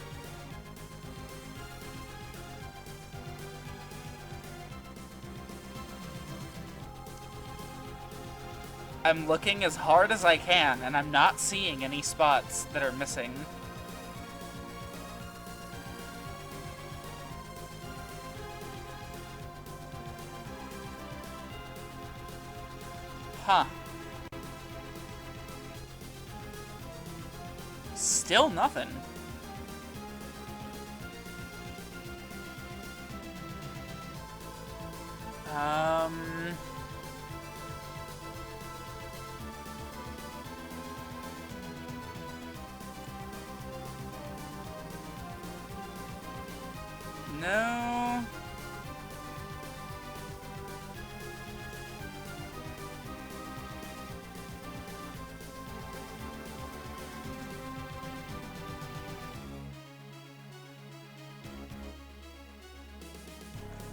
I'm looking as hard as I can, and I'm not seeing any spots that are missing. Huh. Still nothing. No.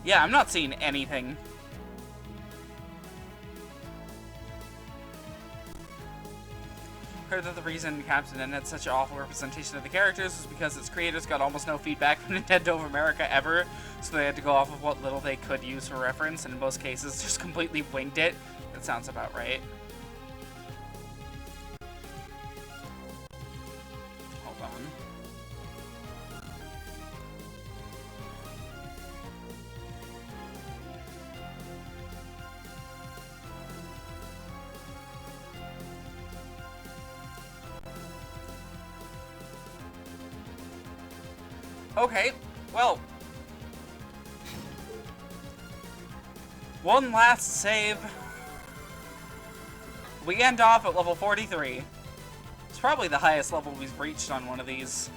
Yeah, I'm not seeing anything. Heard that the reason Captain N had such an awful representation of the characters was because its creators got almost no feedback from Nintendo of America ever, so they had to go off of what little they could use for reference, and in most cases just completely winged it. That sounds about right. Hold on. Okay, well. One last save. We end off at level 43. It's probably the highest level we've reached on one of these.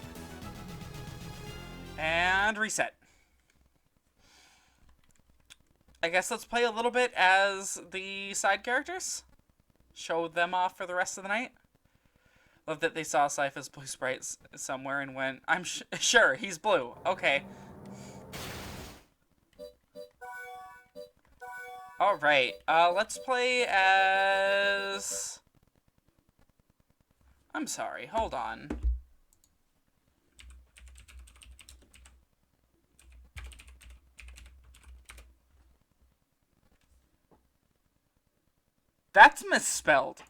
And reset. I guess let's play a little bit as the side characters. Show them off for the rest of the night. Love that they saw Sypha's blue sprites somewhere and went, I'm sure, he's blue. Okay. Alright, let's play as... I'm sorry, hold on. That's misspelled.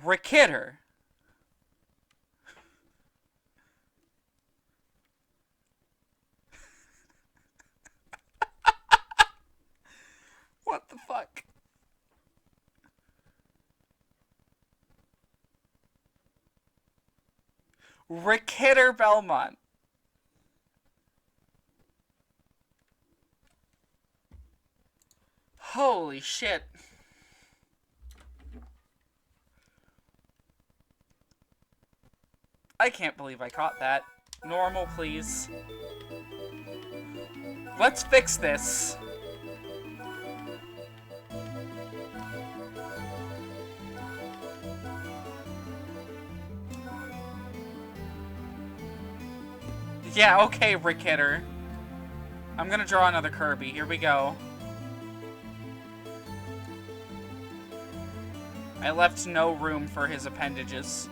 Rickidder. What the fuck? Rickidder Belmont. Holy shit. I can't believe I caught that. Normal, please. Let's fix this. Yeah, okay, Rickidder. I'm gonna draw another Kirby. Here we go. I left no room for his appendages.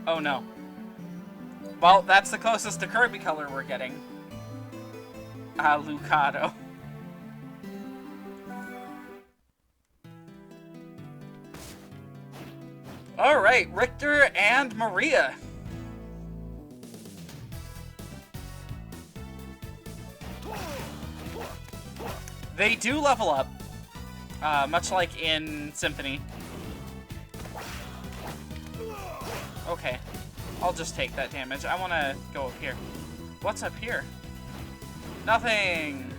Oh no. Well, that's the closest to Kirby color we're getting. Lucado. Alright, Richter and Maria. They do level up, much like in Symphony. Okay, I'll just take that damage. I want to go up here. What's up here? Nothing!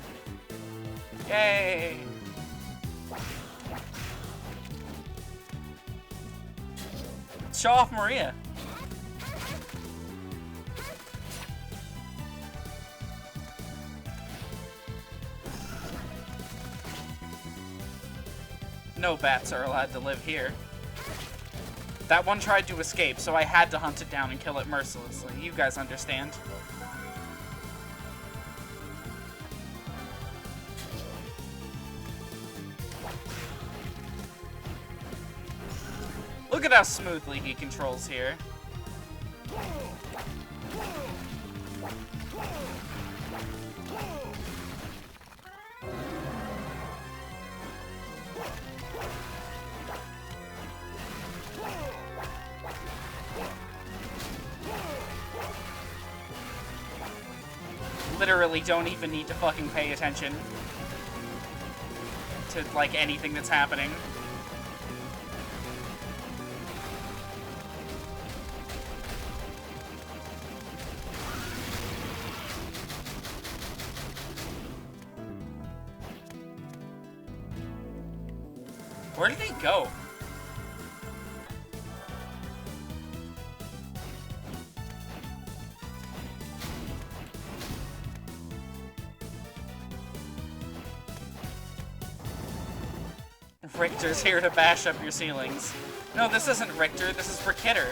Yay! Show off Maria. No bats are allowed to live here. That one tried to escape, so I had to hunt it down and kill it mercilessly. You guys understand. Look at how smoothly he controls here. Literally don't even need to fucking pay attention to, like, anything that's happening. Where did he go? Richter's here to bash up your ceilings. No, this isn't Richter, this is for Kidder.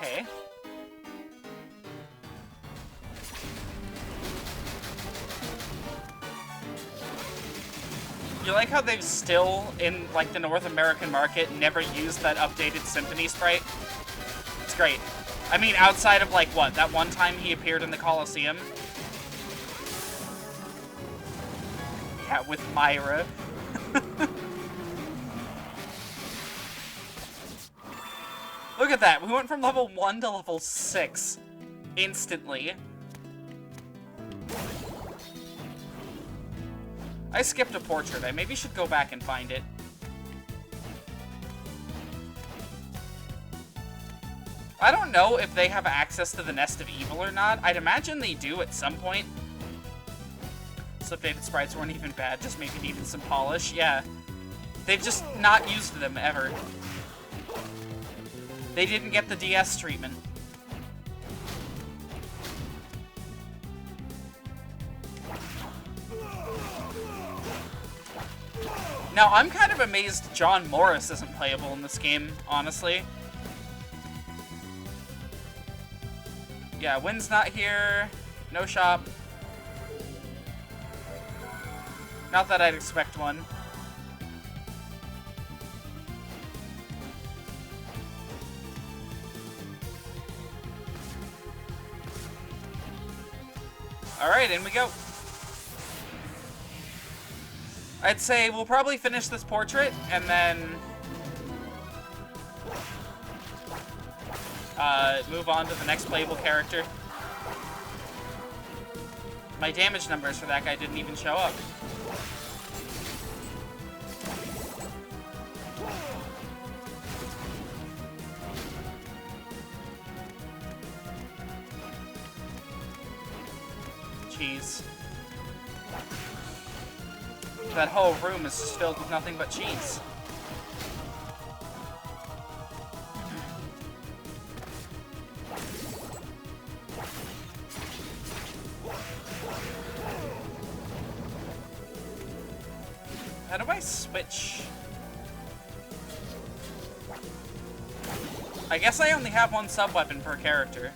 Okay. You like how they've still, in like the North American market, never used that updated Symphony sprite? It's great. I mean, outside of like what, that one time he appeared in the Coliseum? Yeah, with Myra. Look at that, we went from level 1 to level 6 instantly. I skipped a portrait. I maybe should go back and find it. I don't know if they have access to the Nest of Evil or not. I'd imagine they do at some point. So updated sprites weren't even bad, just maybe needed some polish. Yeah. They've just not used them ever. They didn't get the DS treatment. Now, I'm kind of amazed John Morris isn't playable in this game, honestly. Yeah, Wynn's not here. No shop. Not that I'd expect one. Alright, in we go. I'd say we'll probably finish this portrait, and then move on to the next playable character. My damage numbers for that guy didn't even show up. Cheese. That whole room is just filled with nothing but cheese. How do I switch? I guess I only have one sub-weapon per character.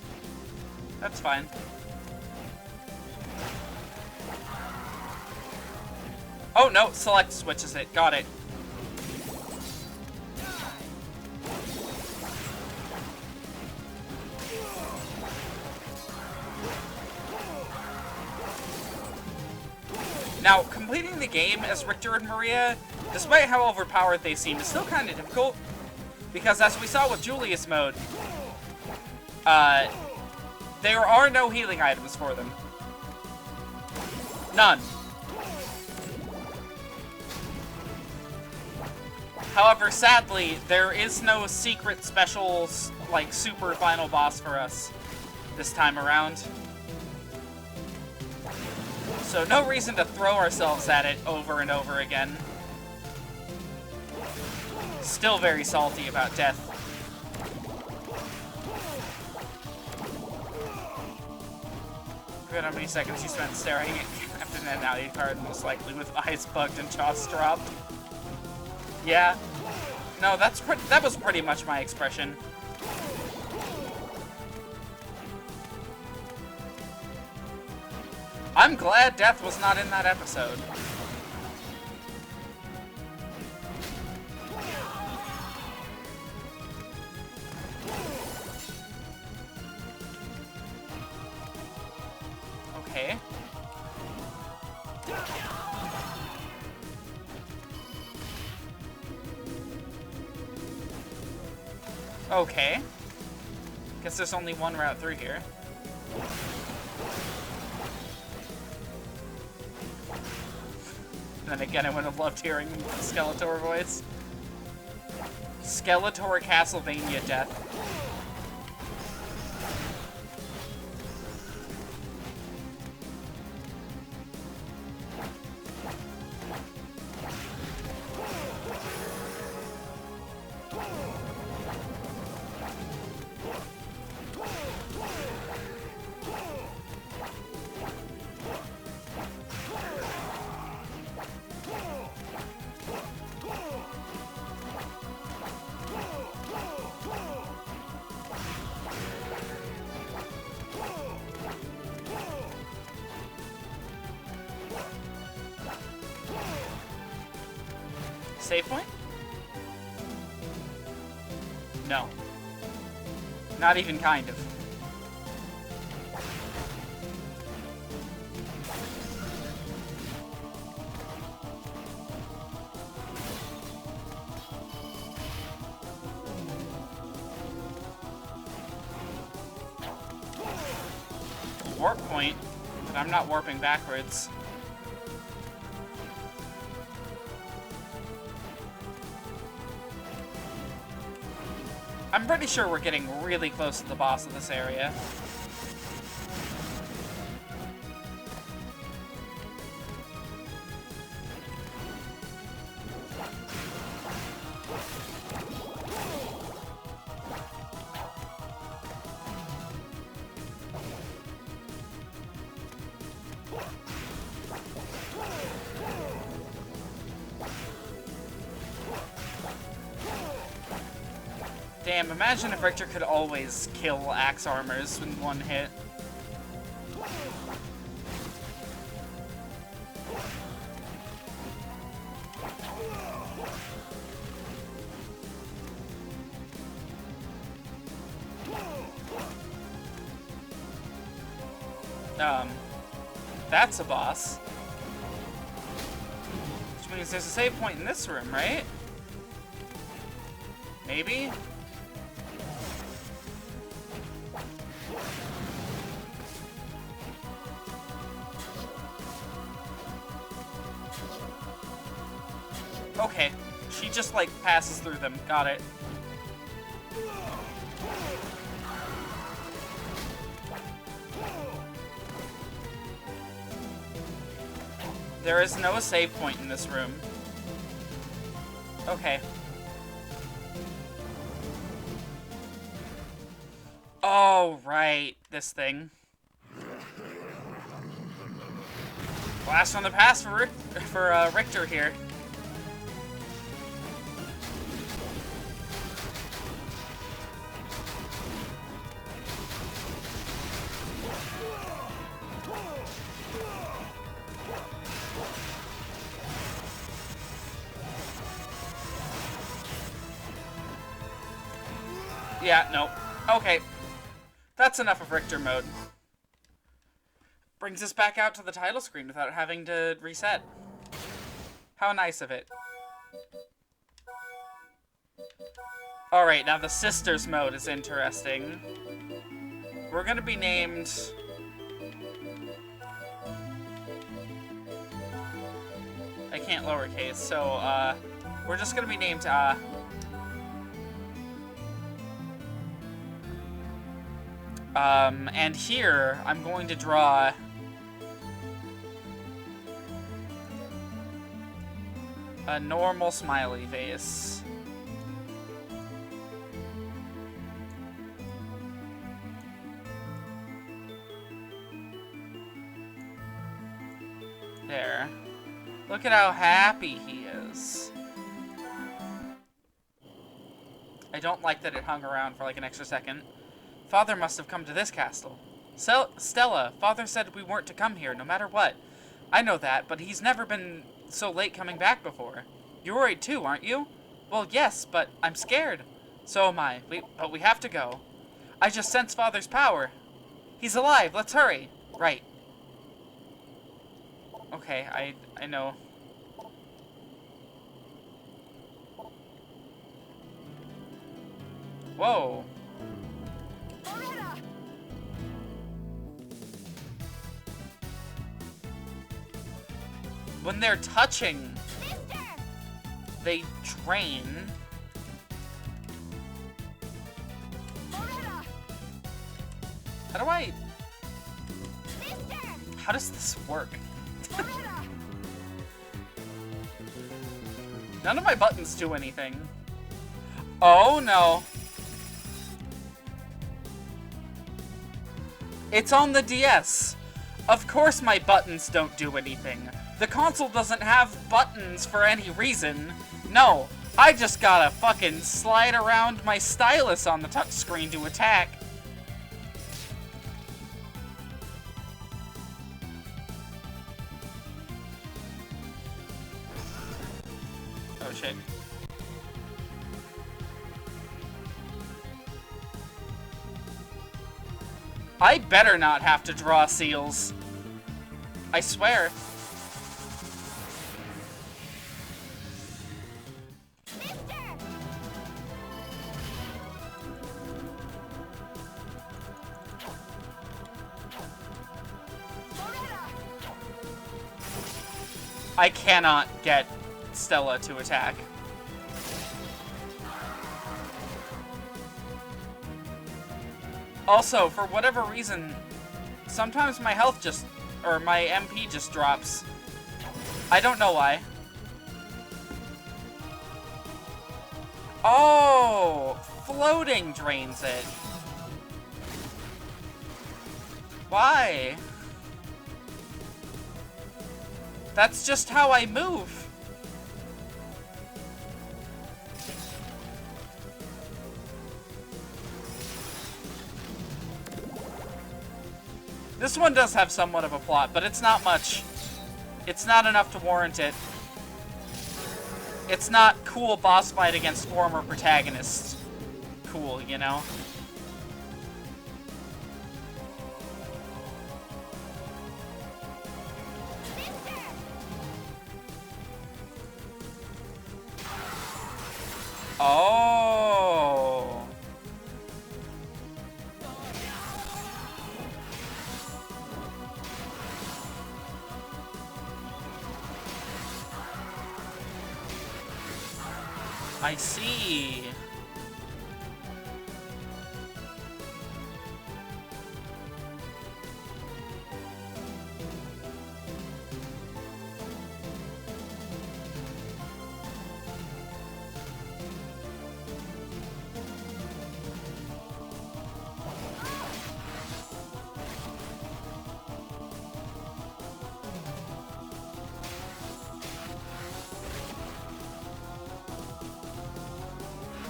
That's fine. Oh, no, select switches it. Got it. Now, completing the game as Richter and Maria, despite how overpowered they seem, is still kind of difficult. Because as we saw with Julius mode, there are no healing items for them. None. However, sadly, there is no secret special, like, super final boss for us this time around. So no reason to throw ourselves at it over and over again. Still very salty about death. Forget how many seconds you spent staring at Captain and Audi card, most likely with eyes bugged and jaws dropped. Yeah. No, that was pretty much my expression. I'm glad death was not in that episode. Okay. Okay. Guess there's only one route through here. And then again, I would have loved hearing the Skeletor voice. Skeletor Castlevania death. Save point? No. Not even kind of. Warp point, but I'm not warping backwards. I'm pretty sure we're getting really close to the boss of this area. Damn, imagine if Richter could always kill axe armors in one hit. That's a boss. Which means there's a save point in this room, right? Maybe? Okay, she just, like, passes through them. Got it. There is no save point in this room. Okay. Oh, right. This thing. Blast from the past for Richter here. Yeah, no. Okay. That's enough of Richter mode. Brings us back out to the title screen without having to reset. How nice of it. Alright, now the Sisters mode is interesting. We're gonna be named... can't lowercase, so, we're just gonna be named, and here, I'm going to draw... a normal smiley face. There. Look at how happy he is. I don't like that it hung around for like an extra second. Father must have come to this castle. Stella, Father said we weren't to come here no matter what. I know that, but he's never been so late coming back before. You're worried too, aren't you? Well, yes, but I'm scared. So am I. But we have to go. I just sense Father's power. He's alive. Let's hurry. Right. Okay, I know. Whoa. When they're touching, they drain. How do I... How does this work? None of my buttons do anything. Oh no. It's on the DS. Of course my buttons don't do anything. The console doesn't have buttons for any reason. No, I just gotta fucking slide around my stylus on the touchscreen to attack. Oh shit. I better not have to draw seals. I swear. I cannot get Stella to attack. Also, for whatever reason, sometimes my health just, or my MP just drops. I don't know why. Oh, floating drains it. Why? That's just how I move. This one does have somewhat of a plot, but it's not much. It's not enough to warrant it. It's not cool boss fight against former protagonists. Cool, you know? Oh. I see.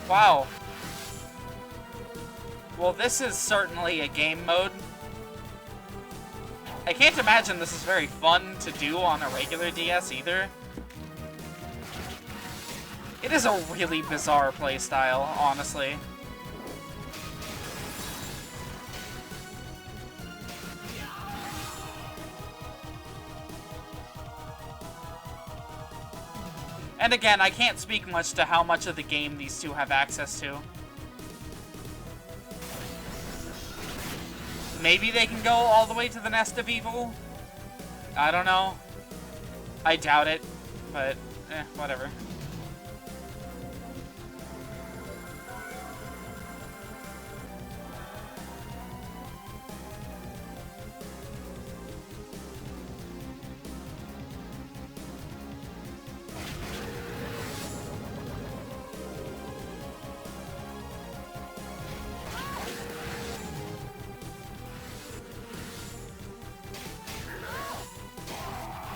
Wow. Well, this is certainly a game mode. I can't imagine this is very fun to do on a regular DS either. It is a really bizarre playstyle, honestly. And again, I can't speak much to how much of the game these two have access to. Maybe they can go all the way to the Nest of Evil? I don't know. I doubt it. but, whatever.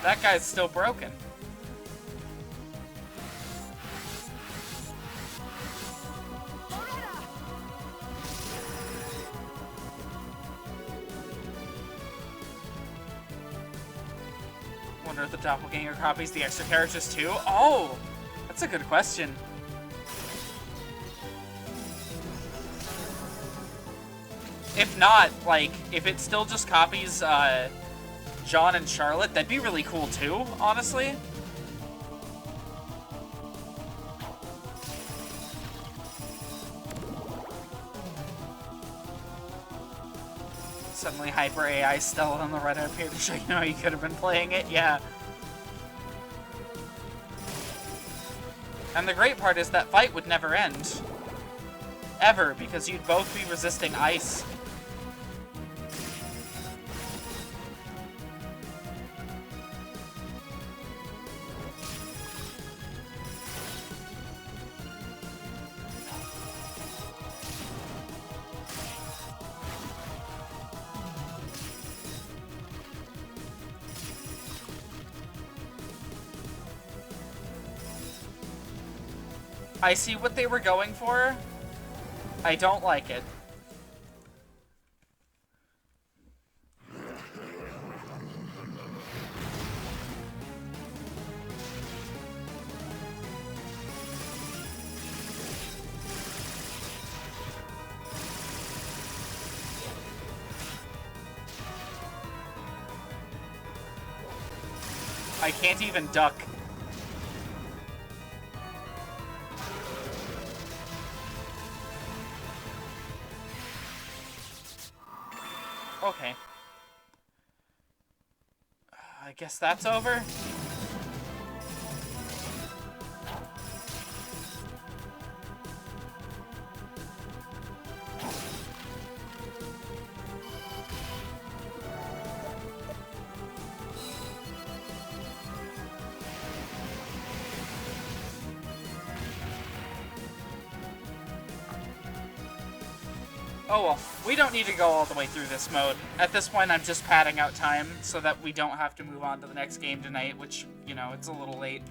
That guy's still broken. Wonder if the doppelganger copies the extra characters too? Oh! That's a good question. If not, like, if it still just copies, John and Charlotte, that'd be really cool too, honestly. Suddenly Hyper AI Stella on the Reddit appeared to show you how you could have been playing it, yeah. And the great part is that fight would never end. Ever, because you'd both be resisting ice. I see what they were going for. I don't like it. I can't even duck. Okay. I guess that's over. Oh well, we don't need to go all the way through this mode. At this point, I'm just padding out time so that we don't have to move on to the next game tonight, which, you know, it's a little late.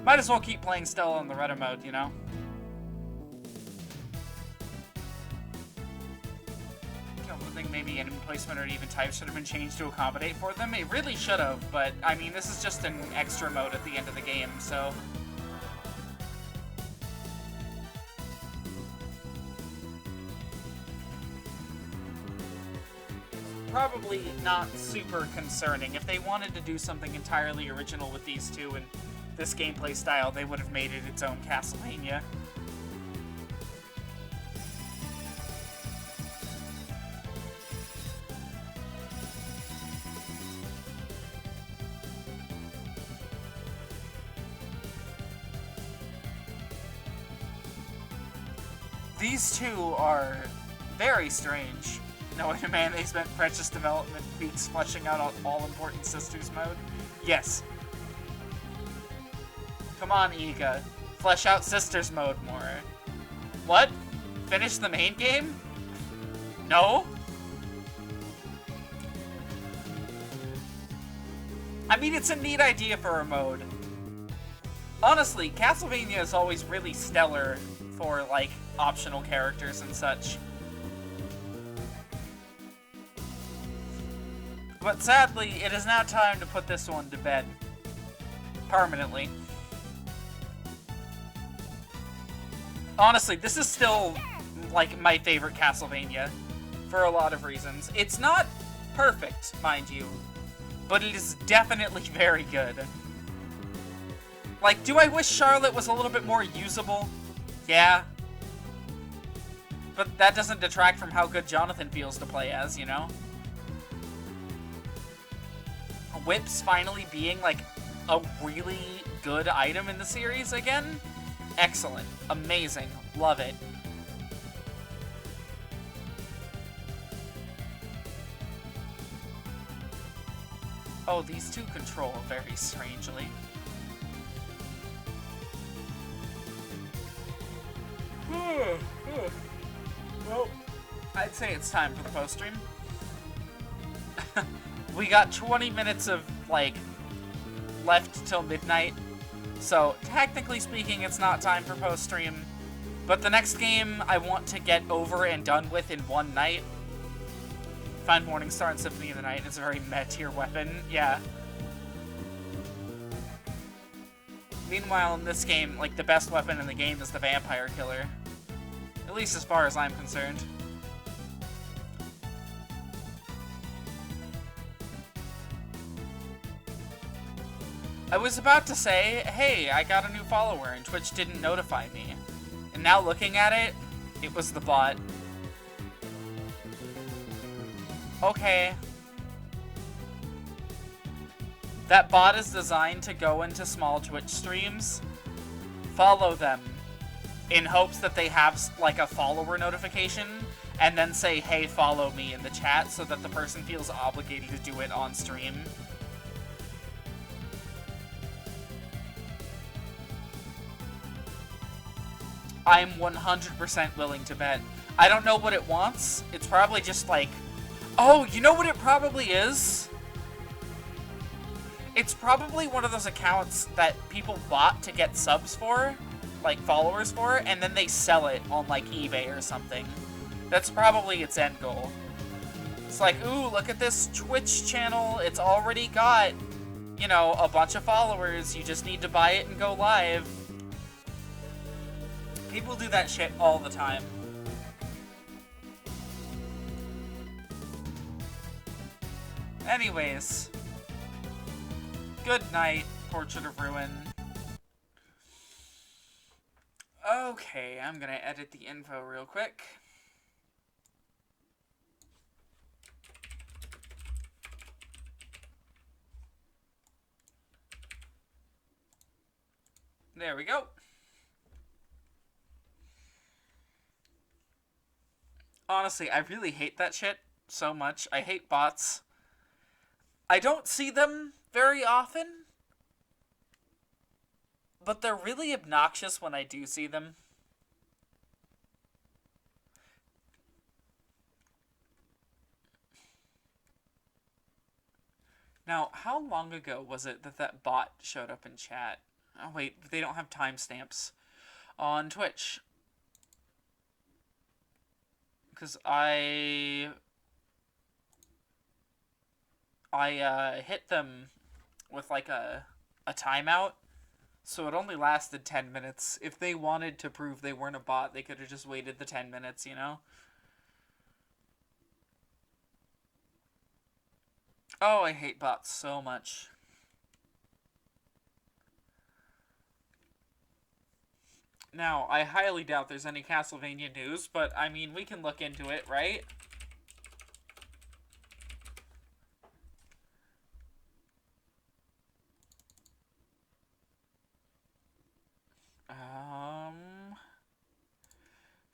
Might as well keep playing Stella in the Retta mode, you know? I think maybe enemy placement or even types should have been changed to accommodate for them. It really should have, but, I mean, this is just an extra mode at the end of the game, so... Probably not super concerning. If they wanted to do something entirely original with these two and this gameplay style, they would have made it its own Castlevania. These two are very strange. Knowing a man they spent precious development weeks fleshing out all-important Sisters mode? Yes. Come on, Iga. Flesh out Sisters mode more. What? Finish the main game? No? I mean, it's a neat idea for a mode. Honestly, Castlevania is always really stellar for, like, optional characters and such. But sadly, it is now time to put this one to bed. Permanently. Honestly, this is still, like, my favorite Castlevania. For a lot of reasons. It's not perfect, mind you. But it is definitely very good. Like, do I wish Charlotte was a little bit more usable? Yeah. But that doesn't detract from how good Jonathan feels to play as, you know? Whips finally being, like, a really good item in the series again. Excellent. Amazing. Love it. Oh, these two control very strangely. Well, I'd say it's time for the post-stream. We got 20 minutes of, like, left till midnight. So, technically speaking, it's not time for post-stream. But the next game I want to get over and done with in one night. Find Morningstar and Symphony of the Night is a very meh-tier weapon. Yeah. Meanwhile, in this game, like, the best weapon in the game is the Vampire Killer. At least as far as I'm concerned. I was about to say, hey, I got a new follower and Twitch didn't notify me. And now looking at it, it was the bot. Okay. That bot is designed to go into small Twitch streams, follow them, in hopes that they have, like, a follower notification, and then say, hey, follow me in the chat, so that the person feels obligated to do it on stream. I'm 100% willing to bet. I don't know what it wants. It's probably just like... Oh, you know what it probably is? It's probably one of those accounts that people bought to get subs for, like followers for, and then they sell it on like eBay or something. That's probably its end goal. It's like, ooh, look at this Twitch channel. It's already got, you know, a bunch of followers. You just need to buy it and go live. People do that shit all the time. Anyways. Good night, Portrait of Ruin. Okay, I'm gonna edit the info real quick. There we go. Honestly, I really hate that shit so much. I hate bots. I don't see them very often, but they're really obnoxious when I do see them. Now, how long ago was it that that bot showed up in chat? Oh wait, they don't have timestamps on Twitch. Because I hit them with like a timeout, so it only lasted 10 minutes. If they wanted to prove they weren't a bot, they could have just waited the 10 minutes, you know? Oh, I hate bots so much. Now, I highly doubt there's any Castlevania news, but I mean, we can look into it, right?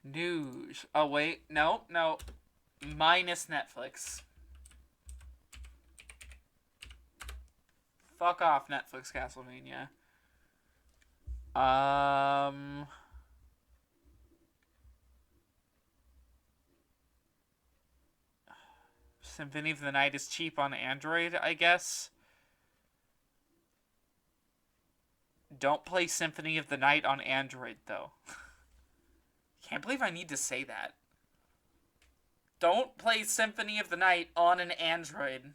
News. Oh, wait. No, no. Minus Netflix. Fuck off, Netflix Castlevania. Symphony of the Night is cheap on Android, I guess. Don't play Symphony of the Night on Android, though. Can't believe I need to say that. Don't play Symphony of the Night on an Android.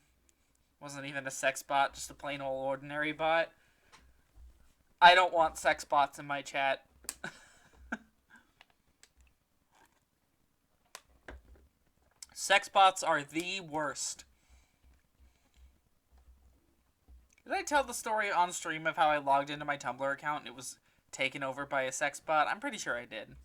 Wasn't even a sex bot, just a plain old ordinary bot. I don't want sex bots in my chat. Sex bots are the worst. Did I tell the story on stream of how I logged into my Tumblr account and it was taken over by a sex bot? I'm pretty sure I did.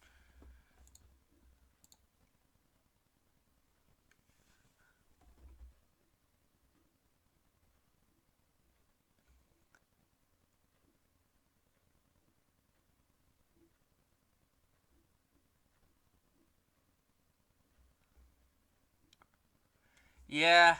Yeah.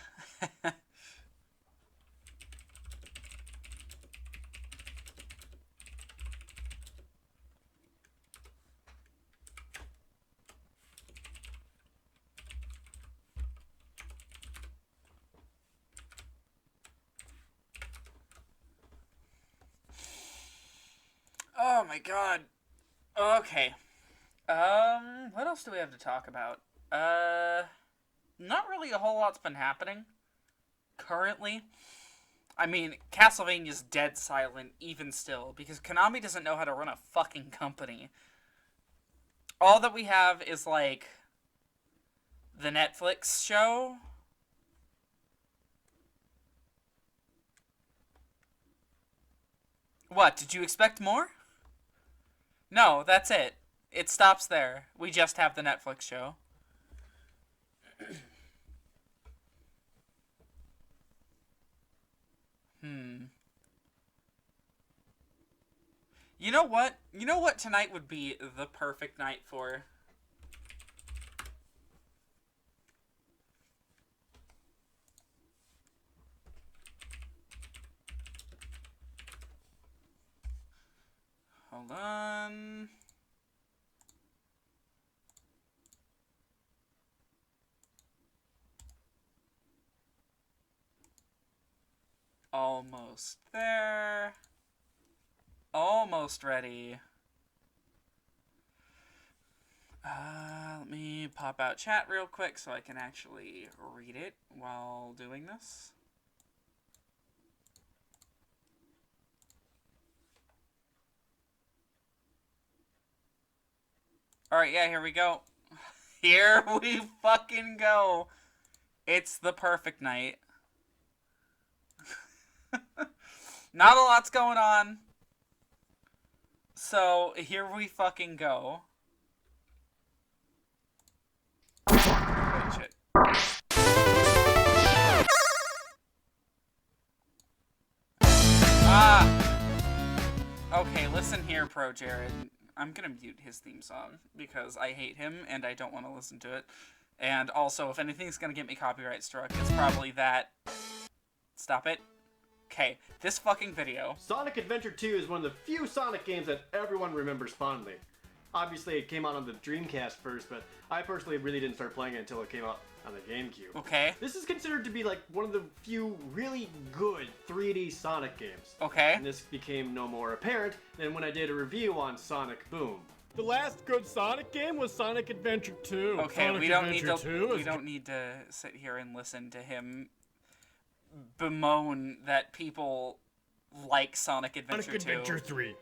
Oh my god. Okay. What else do we have to talk about? Not really a whole lot's been happening currently. I mean, Castlevania's dead silent even still because Konami doesn't know how to run a fucking company. All that we have is like the Netflix show. What, did you expect more? No, that's it. It stops there. We just have the Netflix show. You know what? You know what tonight would be the perfect night for? Hold on. Almost there. Almost ready. Let me pop out chat real quick so I can actually read it while doing this. Alright, yeah, here we go. Here we fucking go. It's the perfect night. Not a lot's going on. So, here we fucking go. Wait, shit. Okay, listen here, ProJared. I'm gonna mute his theme song because I hate him and I don't want to listen to it. And also, if anything's gonna get me copyright struck, it's probably that. Stop it. Okay, this fucking video. Sonic Adventure 2 is one of the few Sonic games that everyone remembers fondly. Obviously, it came out on the Dreamcast first, but I personally really didn't start playing it until it came out on the GameCube. Okay. This is considered to be like one of the few really good 3D Sonic games. Okay. And this became no more apparent than when I did a review on Sonic Boom. The last good Sonic game was Sonic Adventure 2. Okay, Sonic we don't need to sit here and listen to him bemoan that people like Sonic Adventure 2. Sonic Adventure 3.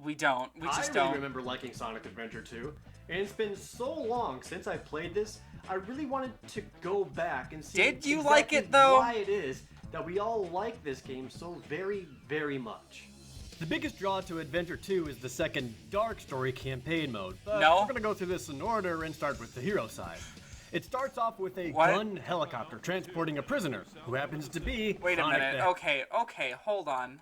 We don't. We just I don't. really remember liking Sonic Adventure 2, and it's been so long since I played this, I really wanted to go back and see Did you exactly like it, though? why it is that we all like this game so very, very much. The biggest draw to Adventure 2 is the second Dark Story campaign mode, but No. we're gonna go through this in order and start with the hero side. It starts off with a What? gun helicopter transporting a prisoner, who happens to be Wait a Sonic minute. the Okay, hold on.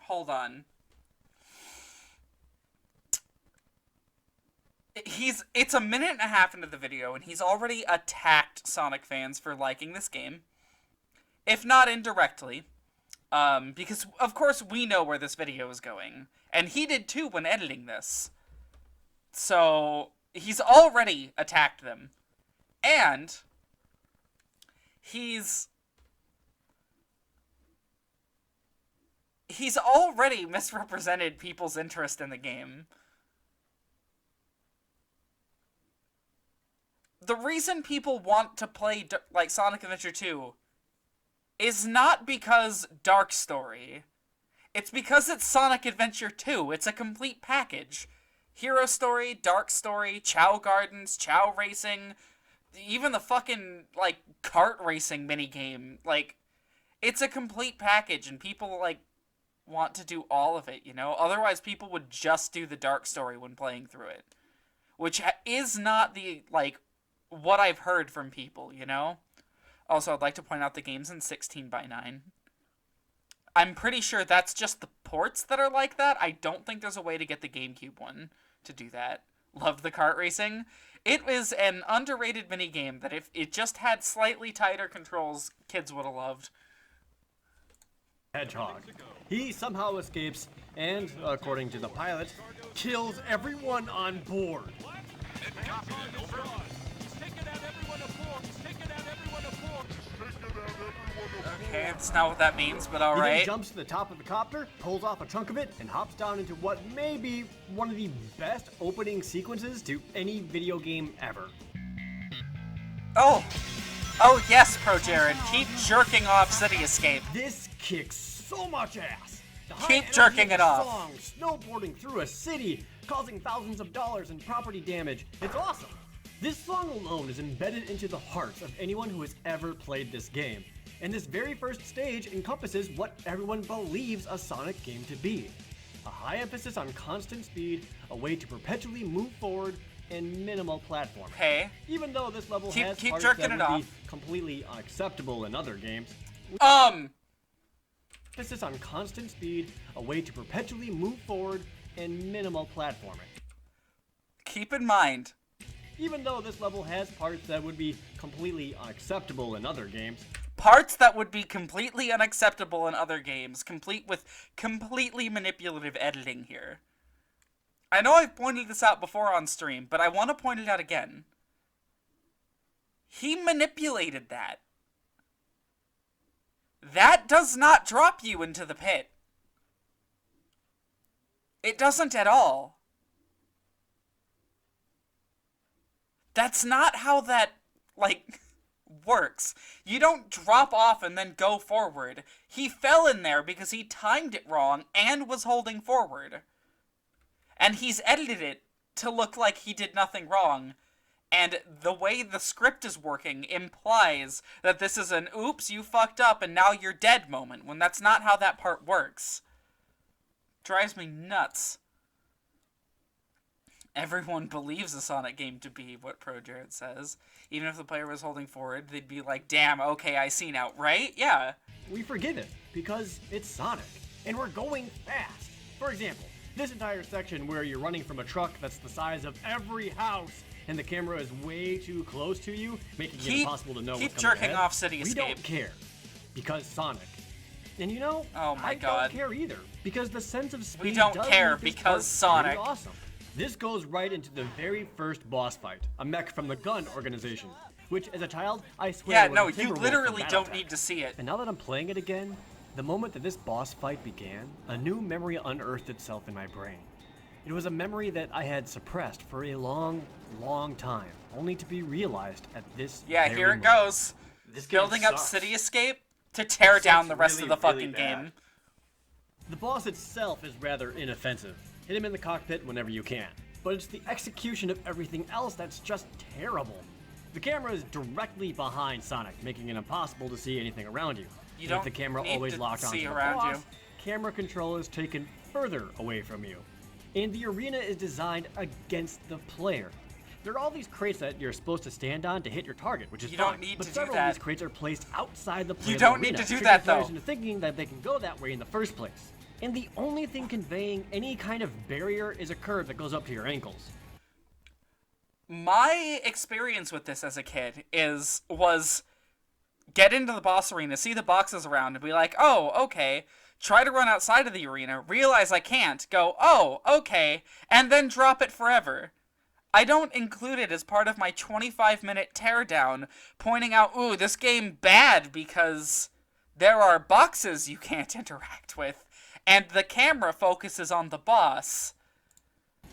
It's a minute and a half into the video, and he's already attacked Sonic fans for liking this game. If not indirectly. Because, of course, we know where this video is going. And he did too when editing this. So, he's already attacked them. And he's already misrepresented people's interest in the game. The reason people want to play like Sonic Adventure 2 is not because Dark Story. It's because it's Sonic Adventure 2. It's a complete package. Hero Story, Dark Story, Chow Gardens, Chow Racing, even the fucking, like, kart racing minigame. Like, it's a complete package, and people, like, want to do all of it, you know? Otherwise, people would just do the Dark Story when playing through it. Which is not the, like, what I've heard from people, you know? Also, I'd like to point out the game's in 16:9. I'm pretty sure that's just the ports that are like that. I don't think there's a way to get the GameCube one to do that. Loved the kart racing. It was an underrated minigame that if it just had slightly tighter controls, kids would have loved. Hedgehog. He somehow escapes and, according to the pilot, kills everyone on board. Okay, that's not what that means, but He then alright. jumps to the top of the copter, pulls off a chunk of it, and hops down into what may be one of the best opening sequences to any video game ever. Oh! Oh yes, ProJared, keep jerking off City Escape. This kicks so much ass. The high Keep energy jerking of it the off. Song, snowboarding through a city, causing thousands of dollars in property damage. It's awesome. This song alone is embedded into the hearts of anyone who has ever played this game. And this very first stage encompasses what everyone believes a Sonic game to be. A high emphasis on constant speed, a way to perpetually move forward, and minimal platforming. Okay. Even though this level has keep parts jerking that it would be off. completely unacceptable in other games, emphasis on constant speed, a way to perpetually move forward, and minimal platforming. Keep in mind, Even though this level has parts that would be completely unacceptable in other games, parts that would be completely unacceptable in other games, complete with completely manipulative editing here. I know I've pointed this out before on stream, but I want to point it out again. He manipulated that. That does not drop you into the pit. It doesn't at all. That's not how that, works. You don't drop off and then go forward. He fell in there because he timed it wrong and was holding forward. And he's edited it to look like he did nothing wrong. And the way the script is working implies that this is an oops, you fucked up and now you're dead moment, when that's not how that part works. Drives me nuts. Everyone believes a Sonic game to be what ProJared says. Even if the player was holding forward, they'd be like, damn, okay, I see now, right? Yeah. we forgive it because it's Sonic, and we're going fast. For example, this entire section where you're running from a truck that's the size of every house, and the camera is way too close to you, making it impossible to know what's coming jerking ahead. off City We Escape. don't care, because Sonic. And Oh my I God. don't care either, because the sense of speed We don't does care make this because part Sonic. pretty awesome. This goes right into the very first boss fight, a mech from the Gun organization, which as a child, I swear Yeah, was no, a you Timberwolf literally from don't Battletech. need to see it. And now that I'm playing it again, the moment that this boss fight began, a new memory unearthed itself in my brain. It was a memory that I had suppressed for a long, long time, only to be realized at this Yeah, very here it moment. goes. This game Building up sucks. City Escape to tear It down sucks the rest really, of the really fucking bad. game. The boss itself is rather inoffensive. Hit him in the cockpit whenever you can. But it's the execution of everything else that's just terrible. The camera is directly behind Sonic, making it impossible to see anything around you. You And don't with the camera need always to locked see onto the around boss, you. camera control is taken further away from you. And the arena is designed against the player. There are all these crates that you're supposed to stand on to hit your target, which is You fine. don't need but to do several that. of these crates are placed outside the player's don't need arena, to do tricking that, players though. into thinking that they can go that way in the first place. And the only thing conveying any kind of barrier is a curve that goes up to your ankles. My experience with this as a kid was get into the boss arena, see the boxes around, and be like, oh, okay. Try to run outside of the arena, realize I can't, go, oh, okay, and then drop it forever. I don't include it as part of my 25-minute teardown, pointing out, ooh, this game bad because there are boxes you can't interact with, and the camera focuses on the boss.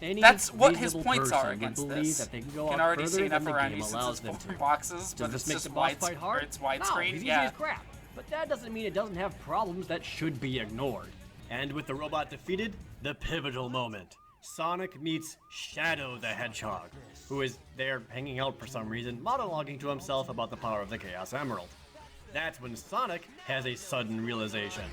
Any That's what his reasonable points person are would against believe this. that they can go You can out already further see than enough the around game you since allows it's them four to. boxes, Does but this it's make just the boss fight hard? it's No, widescreen, he's yeah. easy as crap. But that doesn't mean it doesn't have problems that should be ignored. And with the robot defeated, the pivotal moment. Sonic meets Shadow the Hedgehog, who is there hanging out for some reason, monologuing to himself about the power of the Chaos Emerald. That's when Sonic has a sudden realization.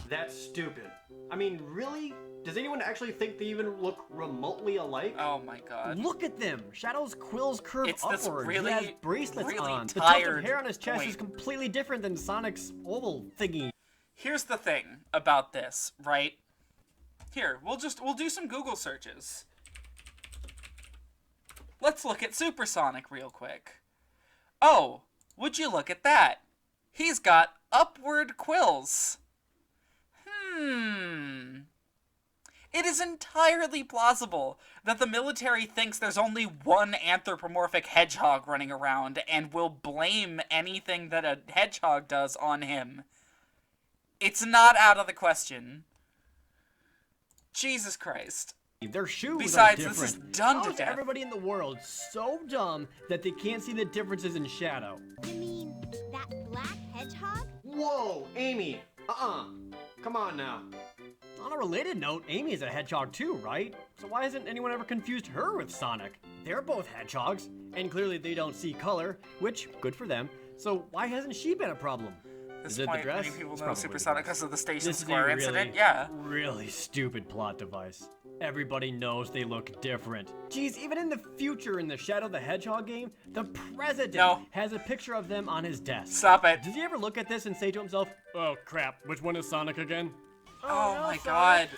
That's stupid. I mean, really? Does anyone actually think they even look remotely alike? Oh my god. Look at them! Shadow's quills curve It's this upward. really, he has bracelets really on. The tuft of tired hair on his chest point. is completely different than Sonic's oval thingy. Here's the thing about this, right? Here, we'll do some Google searches. Let's look at Supersonic real quick. Oh, would you look at that? He's got upward quills. It is entirely plausible that the military thinks there's only one anthropomorphic hedgehog running around and will blame anything that a hedgehog does on him. It's not out of the question. Jesus Christ. Their shoes Besides, are this different. is done How to is death. everybody in the world so dumb that they can't see the differences in shadow? You mean that black hedgehog? Whoa, Amy! Come on now. On a related note, Amy is a hedgehog too, right? So why hasn't anyone ever confused her with Sonic? They're both hedgehogs, and clearly they don't see color, which, good for them. So why hasn't she been a problem? At Is this it point, the dress? many people It's know probably Supersonic the dress. because of the Station This is a Square really, incident. Yeah. really stupid plot device. Everybody knows they look different. Geez, even in the future in the Shadow the Hedgehog game, the president has a picture of them on his desk. Stop it. Does he ever look at this and say to himself, Oh crap, which one is Sonic again? Oh no, my Sonic. god.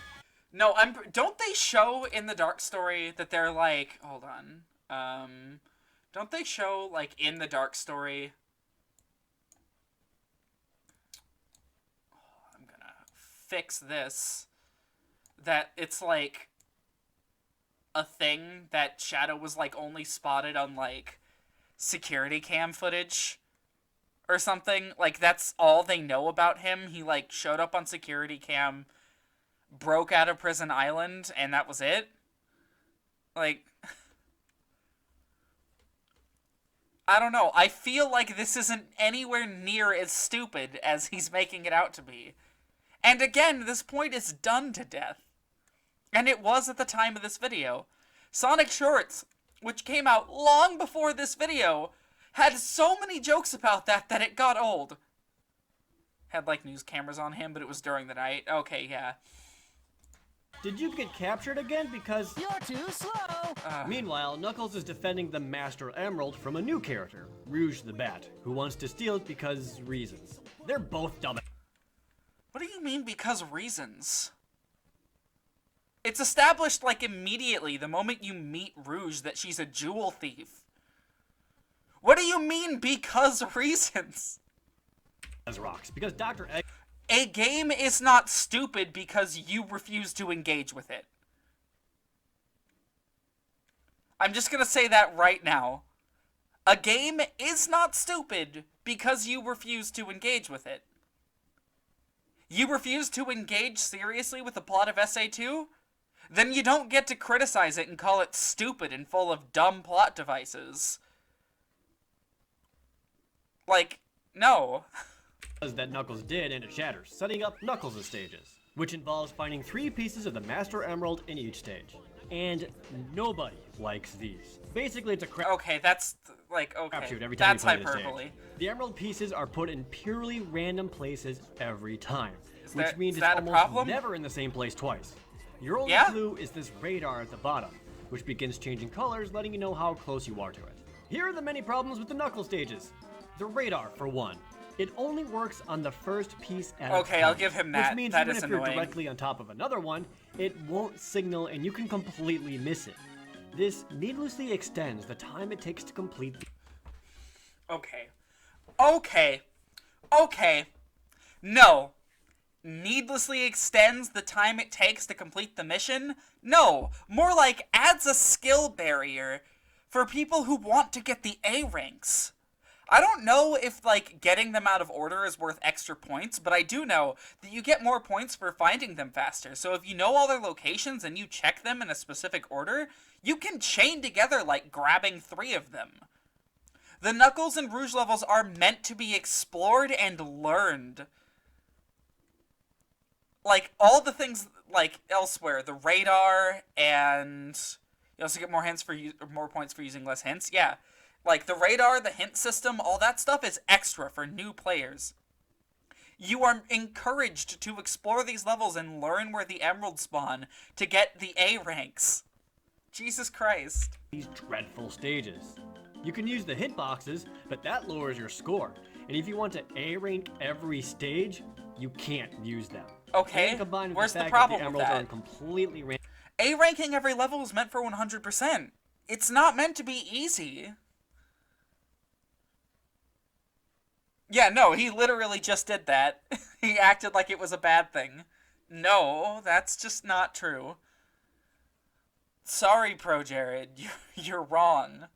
No, don't they show in the Dark Story that they're like, hold on. Don't they show like in the Dark Story? Oh, I'm gonna fix this. That it's like a thing that Shadow was like only spotted on like security cam footage or something. Like that's all they know about him. He like showed up on security cam, broke out of Prison Island, and that was it. Like, I don't know. I feel like this isn't anywhere near as stupid as he's making it out to be. And again, this point is done to death. And it was at the time of this video. Sonic Shorts, which came out long before this video, had so many jokes about that it got old. Had, like, news cameras on him, but it was during the night. Okay, yeah. did you get captured again because... You're too slow. Meanwhile, Knuckles is defending the Master Emerald from a new character, Rouge the Bat, who wants to steal it because reasons. They're both dumb. What do you mean, because reasons? It's established, like, immediately, the moment you meet Rouge, that she's a jewel thief. What do you mean, because reasons? As rocks, because Dr. Egg... A game is not stupid because you refuse to engage with it. I'm just gonna say that right now. A game is not stupid because you refuse to engage with it. You refuse to engage seriously with the plot of SA2? Then you don't get to criticize it and call it stupid and full of dumb plot devices. Like, no. that Knuckles did, and it shatters, setting up Knuckles' stages, which involves finding 3 pieces of the Master Emerald in each stage. And nobody likes these. Basically, it's a crap Okay, that's, like, okay. shoot every time That's you play this hyperbole. stage. The emerald pieces are put in purely random places every time, which that- means is it's that a almost problem? never in the same place twice. Your only Yeah? clue is this radar at the bottom, which begins changing colors, letting you know how close you are to it. Here are the many problems with the Knuckles stages. The radar, for one. It only works on the first piece at a time. Okay, I'll give him that. Which means That even is if you're annoying. directly on top of another one, it won't signal and you can completely miss it. This needlessly extends the time it takes to complete the Okay. No. Needlessly extends the time it takes to complete the mission? No. More like adds a skill barrier for people who want to get the A ranks. I don't know if, like, getting them out of order is worth extra points, but I do know that you get more points for finding them faster. So if you know all their locations and you check them in a specific order, you can chain together, like, grabbing 3 of them. The Knuckles and Rouge levels are meant to be explored and learned. Like, all the things, like, elsewhere, the radar, and you also get more points for using less hints. Yeah. Like, the radar, the hint system, all that stuff is extra for new players. You are encouraged to explore these levels and learn where the emeralds spawn to get the A ranks. Jesus Christ. these dreadful stages. You can use the hit boxes, but that lowers your score. And if you want to A rank every stage, you can't use them. Okay, And combined with where's the the fact problem that the with emeralds that? are completely random. A ranking every level is meant for 100%. It's not meant to be easy. Yeah, no, he literally just did that. He acted like it was a bad thing. No, that's just not true. Sorry, ProJared, you're wrong.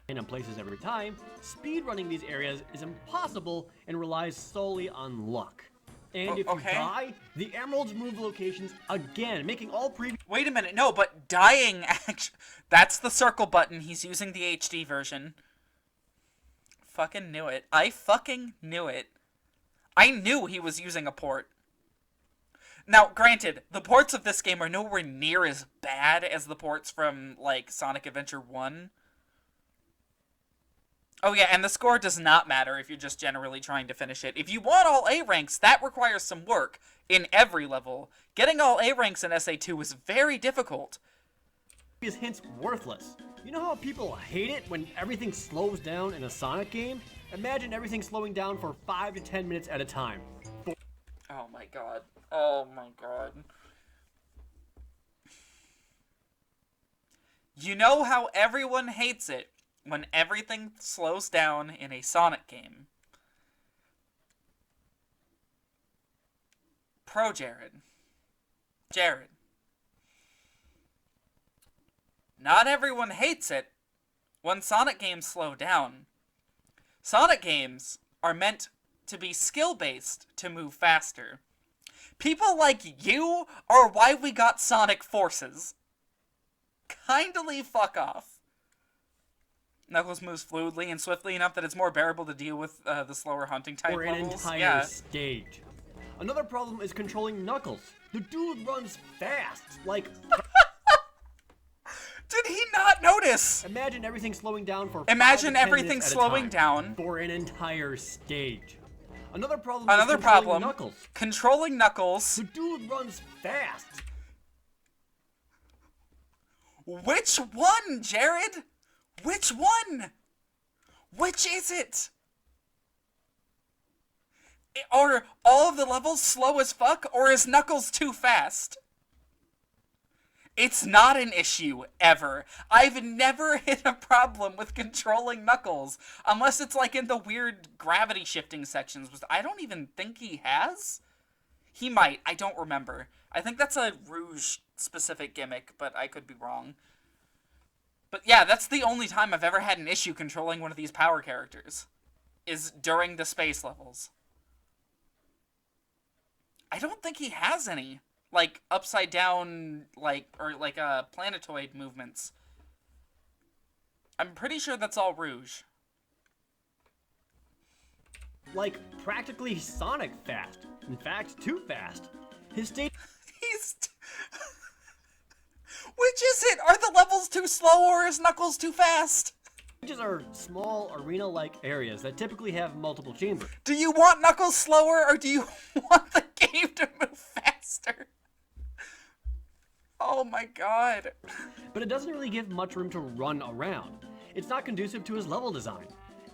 Random places every time, speedrunning these areas is impossible and relies solely on luck. And if you die, the emeralds move locations again, making all previous... Wait a minute, no, but dying actually... That's the circle button. He's using the HD version. Fucking knew it. I fucking knew it. I knew he was using a port. Now, granted, the ports of this game are nowhere near as bad as the ports from, like, Sonic Adventure 1. Oh yeah, and the score does not matter if you're just generally trying to finish it. If you want all A ranks, that requires some work in every level. Getting all A ranks in SA2 is very difficult. His hints worthless. You know how people hate it when everything slows down in a Sonic game? Imagine everything slowing down for 5 to 10 minutes at a time. Oh my god. Oh my god. You know how everyone hates it when everything slows down in a Sonic game. ProJared. Jared. Not everyone hates it when Sonic games slow down. Sonic games are meant to be skill-based to move faster. People like you are why we got Sonic Forces. Kindly fuck off. Knuckles moves fluidly and swiftly enough that it's more bearable to deal with the slower hunting type or levels. An entire stage. Another problem is controlling Knuckles. The dude runs fast, like... Did he not notice? Imagine everything slowing down for Imagine everything slowing down for an entire stage. Another problem is Knuckles. Controlling Knuckles. The dude runs fast. Which one, Jared? Which one? Which is it? Are all of the levels slow as fuck, or is Knuckles too fast? It's not an issue, ever. I've never hit a problem with controlling Knuckles, unless it's like in the weird gravity shifting sections, which I don't even think he has? He might, I don't remember. I think that's a Rouge-specific gimmick, but I could be wrong. But yeah, that's the only time I've ever had an issue controlling one of these power characters, is during the space levels. I don't think he has any. Like, upside down, planetoid movements. I'm pretty sure that's all Rouge. Like, practically Sonic fast. In fact, too fast. His stage... Which is it? Are the levels too slow, or is Knuckles too fast? Stages are small, arena-like areas that typically have multiple chambers. Do you want Knuckles slower, or do you want the game to move faster? Oh my god. But it doesn't really give much room to run around. It's not conducive to his level design.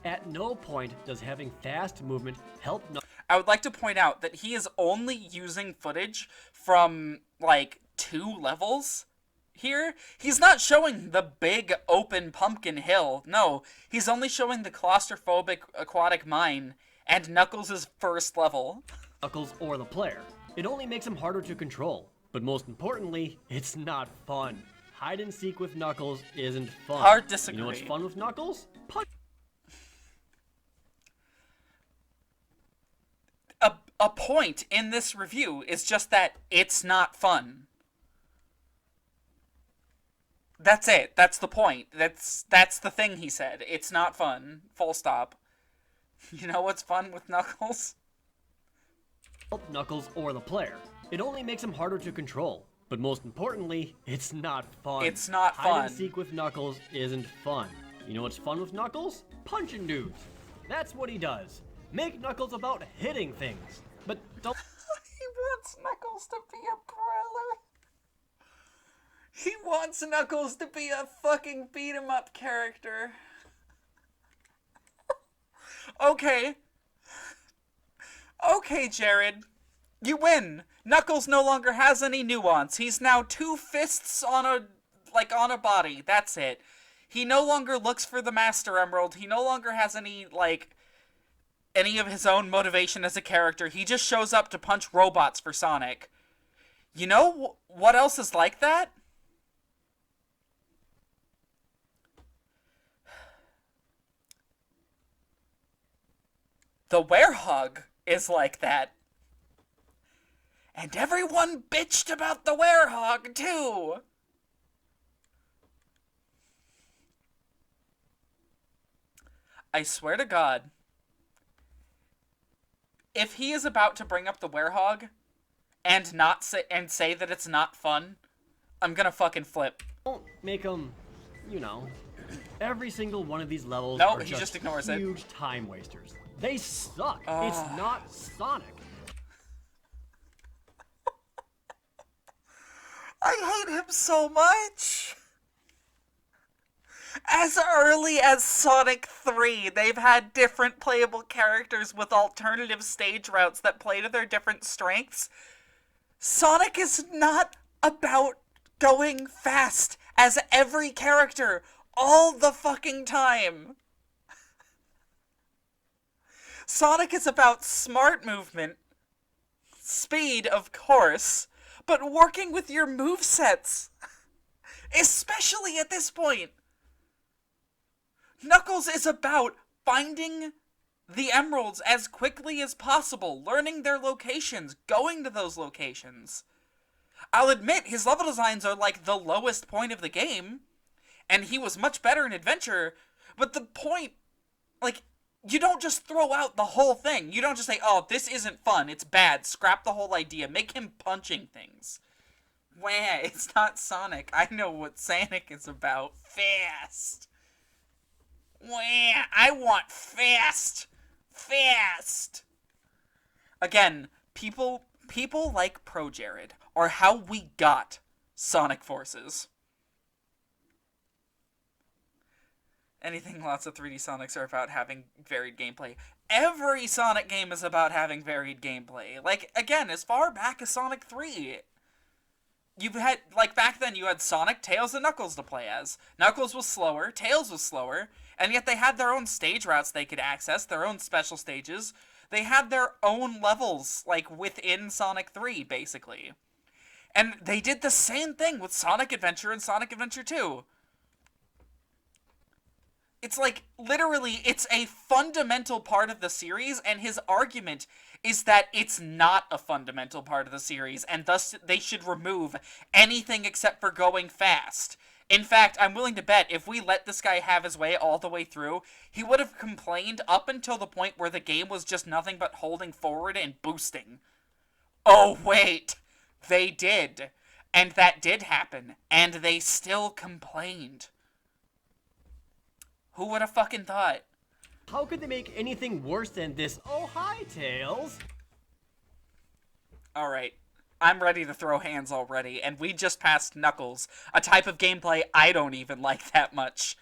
At no point does having fast movement help I would like to point out that he is only using footage from, like, 2 levels here. He's not showing the big open pumpkin hill. No, he's only showing the claustrophobic aquatic mine and Knuckles' first level. Knuckles or the player. It only makes him harder to control. But most importantly, it's not fun. Hide and seek with Knuckles isn't fun. Hard disagree. You know what's fun with Knuckles? Punch. A point in this review is just that it's not fun. That's it. That's the point. That's the thing he said. It's not fun. Full stop. You know what's fun with Knuckles? Help Knuckles or the player. It only makes him harder to control. But most importantly, it's not fun. It's not fun. Hide and seek with Knuckles isn't fun. You know what's fun with Knuckles? Punching dudes. That's what he does. Make Knuckles about hitting things. But don't... He wants Knuckles to be a brawler. He wants Knuckles to be a fucking beat-em-up character. Okay. Okay, Jared. You win. Knuckles no longer has any nuance. He's now 2 fists on a body. That's it. He no longer looks for the Master Emerald. He no longer has any of his own motivation as a character. He just shows up to punch robots for Sonic. You know what else is like that? The Werehog is like that. And everyone bitched about the Werehog, too. I swear to God, if he is about to bring up the Werehog and not say that it's not fun, I'm gonna fucking flip. Don't make them, every single one of these levels No, are he just ignores it. huge time wasters. They suck. It's not Sonic. I hate him so much. As early as Sonic 3, they've had different playable characters with alternative stage routes that play to their different strengths. Sonic is not about going fast as every character all the fucking time. Sonic is about smart movement, speed, of course, but working with your movesets. Especially at this point. Knuckles is about finding the emeralds as quickly as possible, learning their locations, going to those locations. I'll admit, his level designs are like the lowest point of the game, and he was much better in Adventure, but the point, you don't just throw out the whole thing. You don't just say, oh, this isn't fun, it's bad, scrap the whole idea, make him punching things. Wah, it's not Sonic. I know what Sonic is about. Fast. Wah, I want fast. Fast. Again, people like ProJared are how we got Sonic Forces. Anything lots of 3D Sonics are about having varied gameplay. Every Sonic game is about having varied gameplay. Again, as far back as Sonic 3. You've had, back then you had Sonic, Tails, and Knuckles to play as. Knuckles was slower, Tails was slower, and yet they had their own stage routes they could access, their own special stages. They had their own levels, within Sonic 3, basically. And they did the same thing with Sonic Adventure and Sonic Adventure 2. It's literally, it's a fundamental part of the series, and his argument is that it's not a fundamental part of the series, and thus they should remove anything except for going fast. In fact, I'm willing to bet if we let this guy have his way all the way through, he would have complained up until the point where the game was just nothing but holding forward and boosting. Oh, wait. They did. And that did happen. And they still complained. Who would have fucking thought? How could they make anything worse than this? Oh, hi, Tails. Alright. I'm ready to throw hands already, and we just passed Knuckles, a type of gameplay I don't even like that much.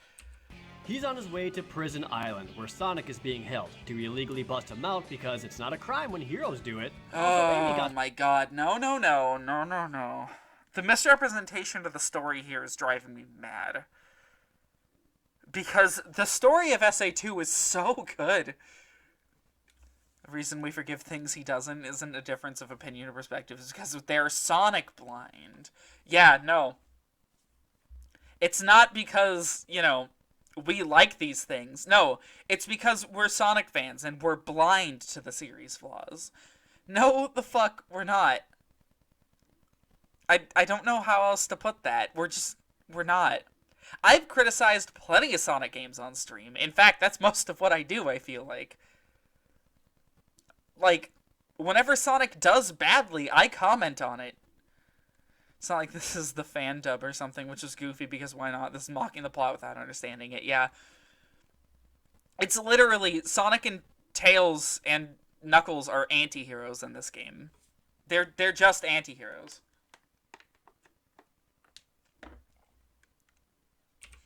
He's on his way to Prison Island, where Sonic is being held, to illegally bust him out because it's not a crime when heroes do it. Oh my god, no. The misrepresentation of the story here is driving me mad. Because the story of SA2 is so good. The reason we forgive things he doesn't isn't a difference of opinion or perspective. It's because they're Sonic blind. Yeah, no. It's not because, we like these things. No, it's because we're Sonic fans and we're blind to the series flaws. No, the fuck, we're not. I don't know how else to put that. We're not. I've criticized plenty of Sonic games on stream. In fact, that's most of what I do, I feel like. Whenever Sonic does badly, I comment on it. It's not like this is the fan dub or something, which is goofy because why not? This is mocking the plot without understanding it, yeah. It's literally Sonic and Tails and Knuckles are anti-heroes in this game. They're just anti-heroes.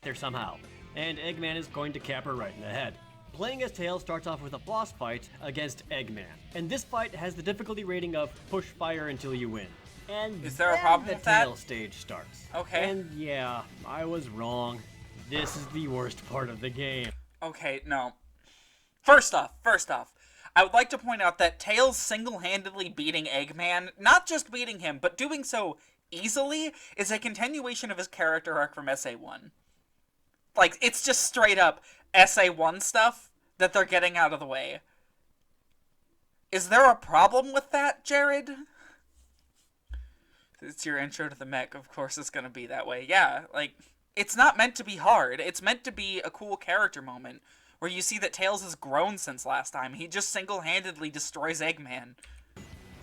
There somehow, and Eggman is going to cap her right in the head. Playing as Tails starts off with a boss fight against Eggman, and this fight has the difficulty rating of push fire until you win. And is there a problem the with that? Tails stage starts. Okay. And yeah, I was wrong. this is the worst part of the game. Okay, no. First off, I would like to point out that Tails single-handedly beating Eggman, not just beating him, but doing so easily, is a continuation of his character arc from SA1. Like, it's just straight up SA1 stuff that they're getting out of the way. Is there a problem with that, Jared? It's your intro to the mech, of course it's gonna be that way. Yeah, like, it's not meant to be hard. It's meant to be a cool character moment, where you see that Tails has grown since last time. He just single-handedly destroys Eggman.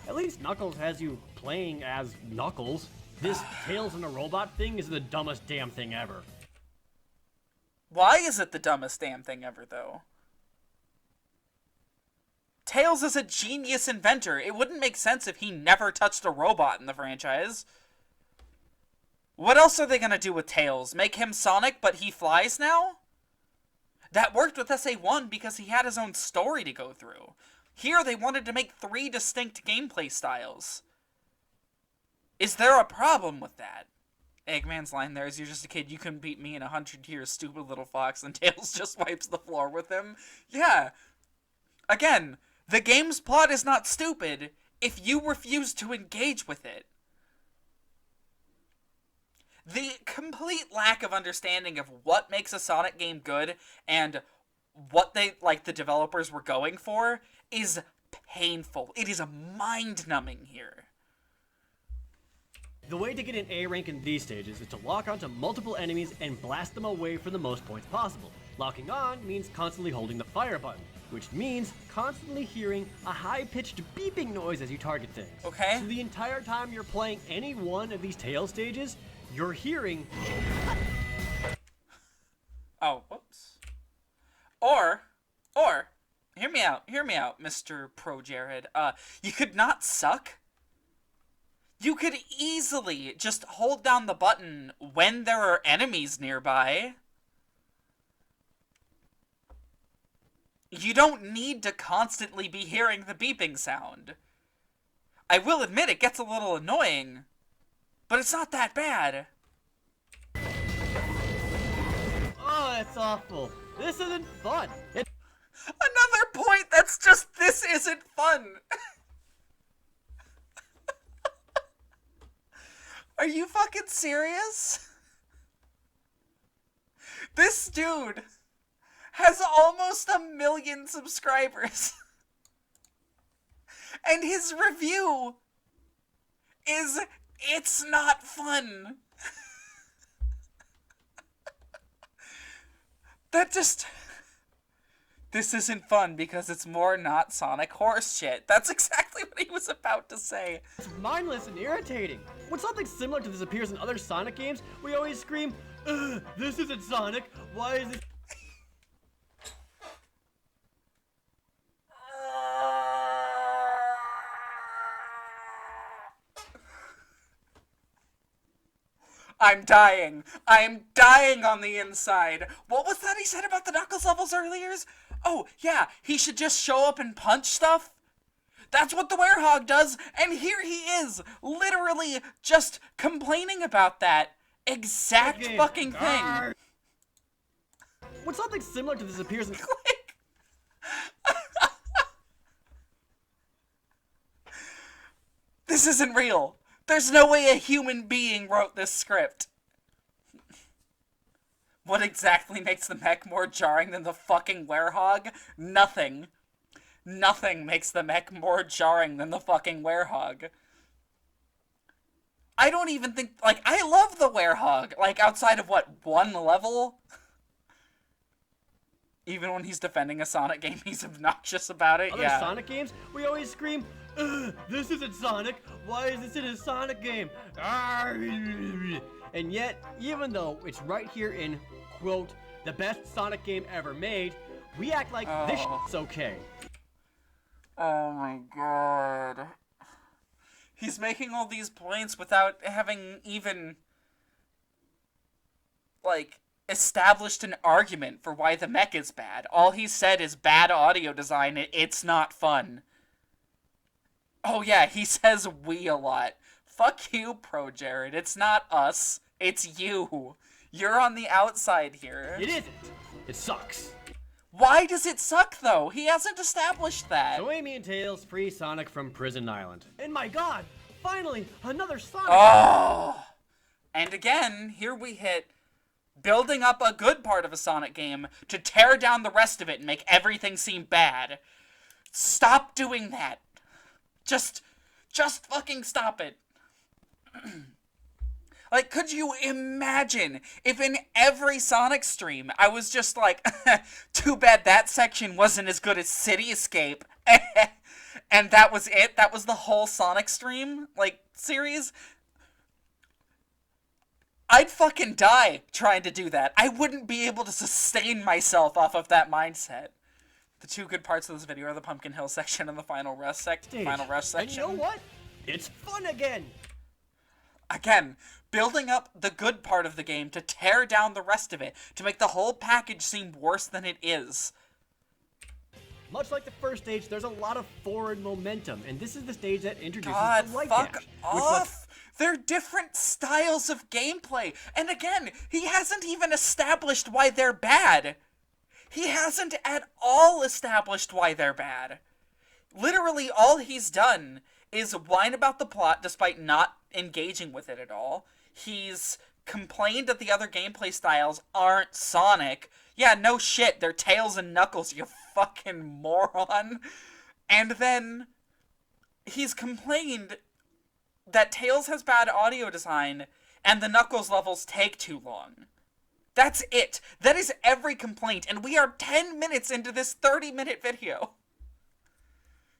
At least Knuckles has you playing as Knuckles. This Tails and a robot thing is the dumbest damn thing ever. Why is it the dumbest damn thing ever, though? Tails is a genius inventor. It wouldn't make sense if he never touched a robot in the franchise. What else are they gonna do with Tails? Make him Sonic, but he flies now? That worked with SA1 because he had his own story to go through. Here, they wanted to make 3 distinct gameplay styles. Is there a problem with that? Eggman's line there is, "You're just a kid, you couldn't beat me in 100 years, stupid little fox," and Tails just wipes the floor with him. Yeah. Again, the game's plot is not stupid if you refuse to engage with it. The complete lack of understanding of what makes a Sonic game good and what the developers were going for is painful. It is mind-numbing here. The way to get an A rank in these stages is to lock onto multiple enemies and blast them away for the most points possible. Locking on means constantly holding the fire button, which means constantly hearing a high-pitched beeping noise as you target things. Okay. So the entire time you're playing any one of these Tails stages, you're hearing... Oh, whoops. Or, hear me out, Mr. ProJared. You could not suck. You could easily just hold down the button when there are enemies nearby. You don't need to constantly be hearing the beeping sound. I will admit it gets a little annoying, but it's not that bad. Oh, that's awful. This isn't fun. Another point that's just, this isn't fun. Are you fucking serious? This dude has almost 1 million subscribers. And his review is, "It's not fun." That just... This isn't fun because it's more not Sonic horse shit. That's exactly what he was about to say. It's mindless and irritating. When something similar to this appears in other Sonic games, we always scream, "Ugh, this isn't Sonic. Why is this?" I'm dying. I'm dying on the inside. What was that he said about the Knuckles levels earlier? Oh, yeah, he should just show up and punch stuff. That's what the Werehog does, and here he is, literally just complaining about that exact fucking thing. When something similar to this appears in... Like... This isn't real. There's no way a human being wrote this script. What exactly makes the mech more jarring than the fucking Werehog? Nothing. Nothing makes the mech more jarring than the fucking Werehog. I don't even think, like, I love the Werehog, like, outside of, what, 1 level? Even when he's defending a Sonic game, he's obnoxious about it, Other yeah. Sonic games, we always scream, "Ugh, this isn't Sonic. Why is this in a Sonic game?" And yet, even though it's right here in, quote, the best Sonic game ever made, we act like this shit's okay. Oh my god. He's making all these points without having even, like, established an argument for why the mech is bad. All he said is bad audio design, it's not fun. Oh yeah, he says we a lot. Fuck you, ProJared. It's not us. It's you. You're on the outside here. It isn't. It sucks. Why does it suck, though? He hasn't established that. So Amy and Tails free Sonic from Prison Island. And my god, finally, another Sonic! Oh! And again, here we hit building up a good part of a Sonic game to tear down the rest of it and make everything seem bad. Stop doing that. Just fucking stop it. Like, could you imagine if in every Sonic stream I was just like, too bad that section wasn't as good as City Escape. And that was it? That was the whole Sonic stream? Like, series? I'd fucking die trying to do that. I wouldn't be able to sustain myself off of that mindset. The two good parts of this video are the Pumpkin Hill section and the Final Rush section. And you know what? It's fun again! Again, building up the good part of the game to tear down the rest of it, to make the whole package seem worse than it is. Much like the first stage, there's a lot of forward momentum, and this is the stage that introduces God, the light fuck dash. off! They're different styles of gameplay, and again, he hasn't even established why they're bad. He hasn't at all established why they're bad. Literally, all he's done is whine about the plot despite not engaging with it at all. He's complained that the other gameplay styles aren't Sonic. Yeah, no shit, they're Tails and Knuckles, you fucking moron. And then he's complained that Tails has bad audio design and the Knuckles levels take too long. That's it. That is every complaint, and we are 10 minutes into this 30-minute video.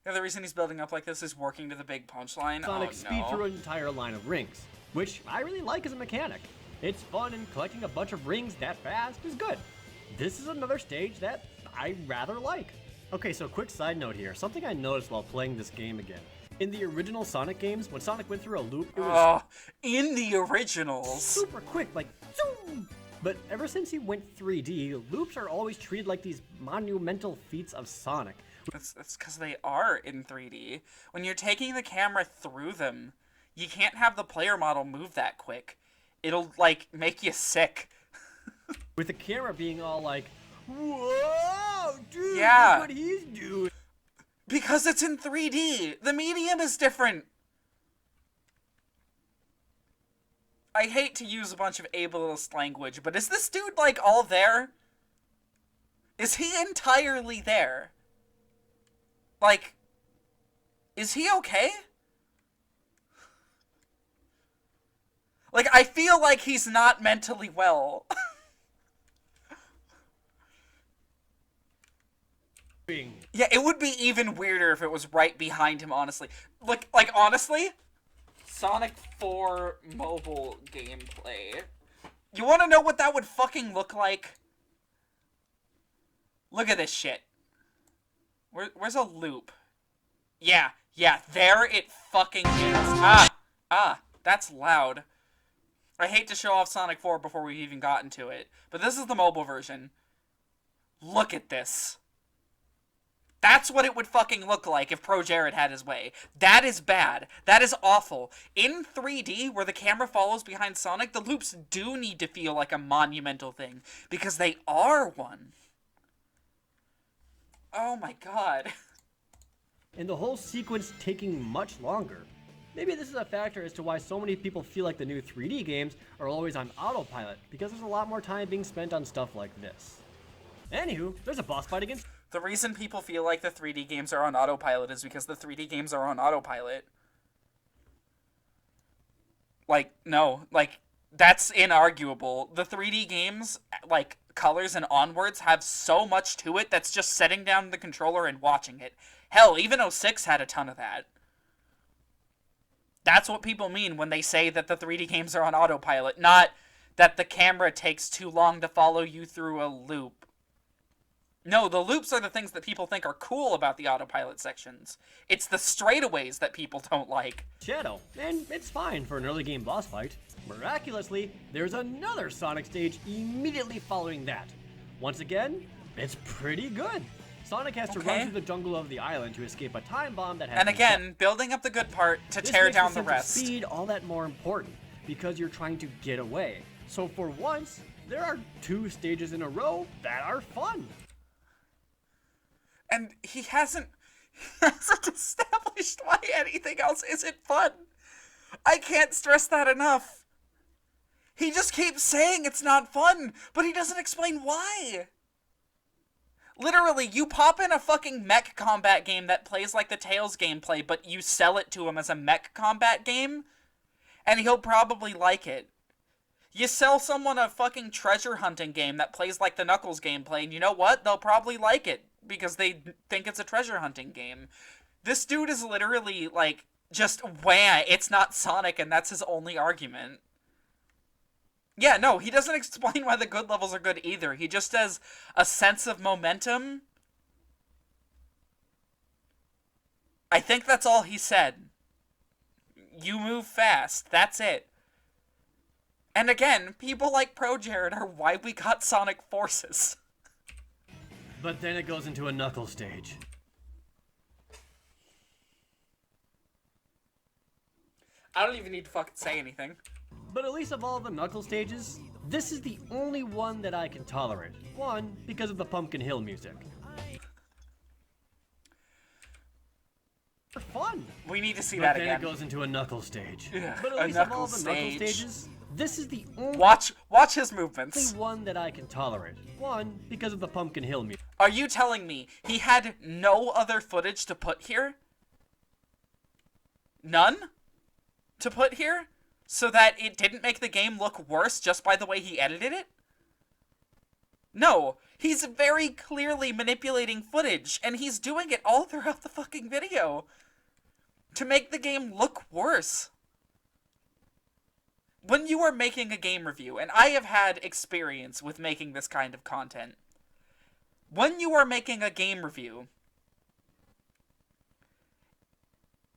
The other reason he's building up like this is working to the big punchline. Sonic speed through an entire line of rings, which I really like as a mechanic. It's fun, and collecting a bunch of rings that fast is good. This is another stage that I rather like. Okay, so quick side note here. Something I noticed while playing this game again. In the original Sonic games, when Sonic went through a loop, it was in the originals. super quick, like zoom! But ever since he went 3D, loops are always treated like these monumental feats of Sonic. That's because they are in 3D. When you're taking the camera through them, you can't have the player model move that quick. It'll, like, make you sick. With the camera being all like, whoa, dude, yeah. Look what he's doing. Because it's in 3D. The medium is different. I hate to use a bunch of ableist language, but is this dude, like, all there? Is he entirely there? Like, is he okay? Like, I feel like he's not mentally well. Yeah, it would be even weirder if it was right behind him, honestly. Like honestly, Sonic 4 mobile gameplay. You want to know what that would fucking look like? Look at this shit. Where's a loop? Yeah, there it fucking is. That's loud. I hate to show off Sonic 4 before we've even gotten to it, but this is the mobile version. Look at this. That's what it would fucking look like if ProJared had his way. That is bad. That is awful. In 3D, where the camera follows behind Sonic, the loops do need to feel like a monumental thing, because they are one. Oh my god. And the whole sequence taking much longer. Maybe this is a factor as to why so many people feel like the new 3D games are always on autopilot, because there's a lot more time being spent on stuff like this. Anywho, there's a boss fight against... The reason people feel like the 3D games are on autopilot is because the 3D games are on autopilot. Like, no, like, that's inarguable. The 3D games, like, Colors and onwards, have so much to it that's just setting down the controller and watching it. Hell, even 06 had a ton of that. That's what people mean when they say that the 3D games are on autopilot, not that the camera takes too long to follow you through a loop. No, the loops are the things that people think are cool about the autopilot sections. It's the straightaways that people don't like. Shadow, and it's fine for an early game boss fight. Miraculously, there's another Sonic stage immediately following that. Once again, it's pretty good. Sonic has to run through the jungle of the island to escape a time bomb that has... And again, building up the good part to tear down the rest. This makes the sense of speed all that more important, because you're trying to get away. So for once, there are 2 stages in a row that are fun. And he hasn't established why anything else isn't fun. I can't stress that enough. He just keeps saying it's not fun, but he doesn't explain why. Literally, you pop in a fucking mech combat game that plays like the Tales gameplay, but you sell it to him as a mech combat game, and he'll probably like it. You sell someone a fucking treasure hunting game that plays like the Knuckles gameplay, and you know what? They'll probably like it, because they think it's a treasure hunting game. This dude is literally, like, just, wah, it's not Sonic, and that's his only argument. Yeah, no, he doesn't explain why the good levels are good either. He just has a sense of momentum. I think that's all he said. You move fast. That's it. And again, people like ProJared are why we got Sonic Forces. But then it goes into a Knuckles stage. I don't even need to fucking say anything. But at least of all the Knuckles stages, this is the only one that I can tolerate. One, because of the Pumpkin Hill music. For fun. We need to see But that then again. it goes into a Knuckles stage. Ugh, But a at least of all Knuckles the Knuckles stage. stages, this is the only Watch his movements. one that I can tolerate. One, because of the Pumpkin Hill music. Are you telling me he had no other footage to put here? None? To put here? So that it didn't make the game look worse just by the way he edited it? No, he's very clearly manipulating footage, and he's doing it all throughout the fucking video to make the game look worse. When you are making a game review, and I have had experience with making this kind of content, when you are making a game review,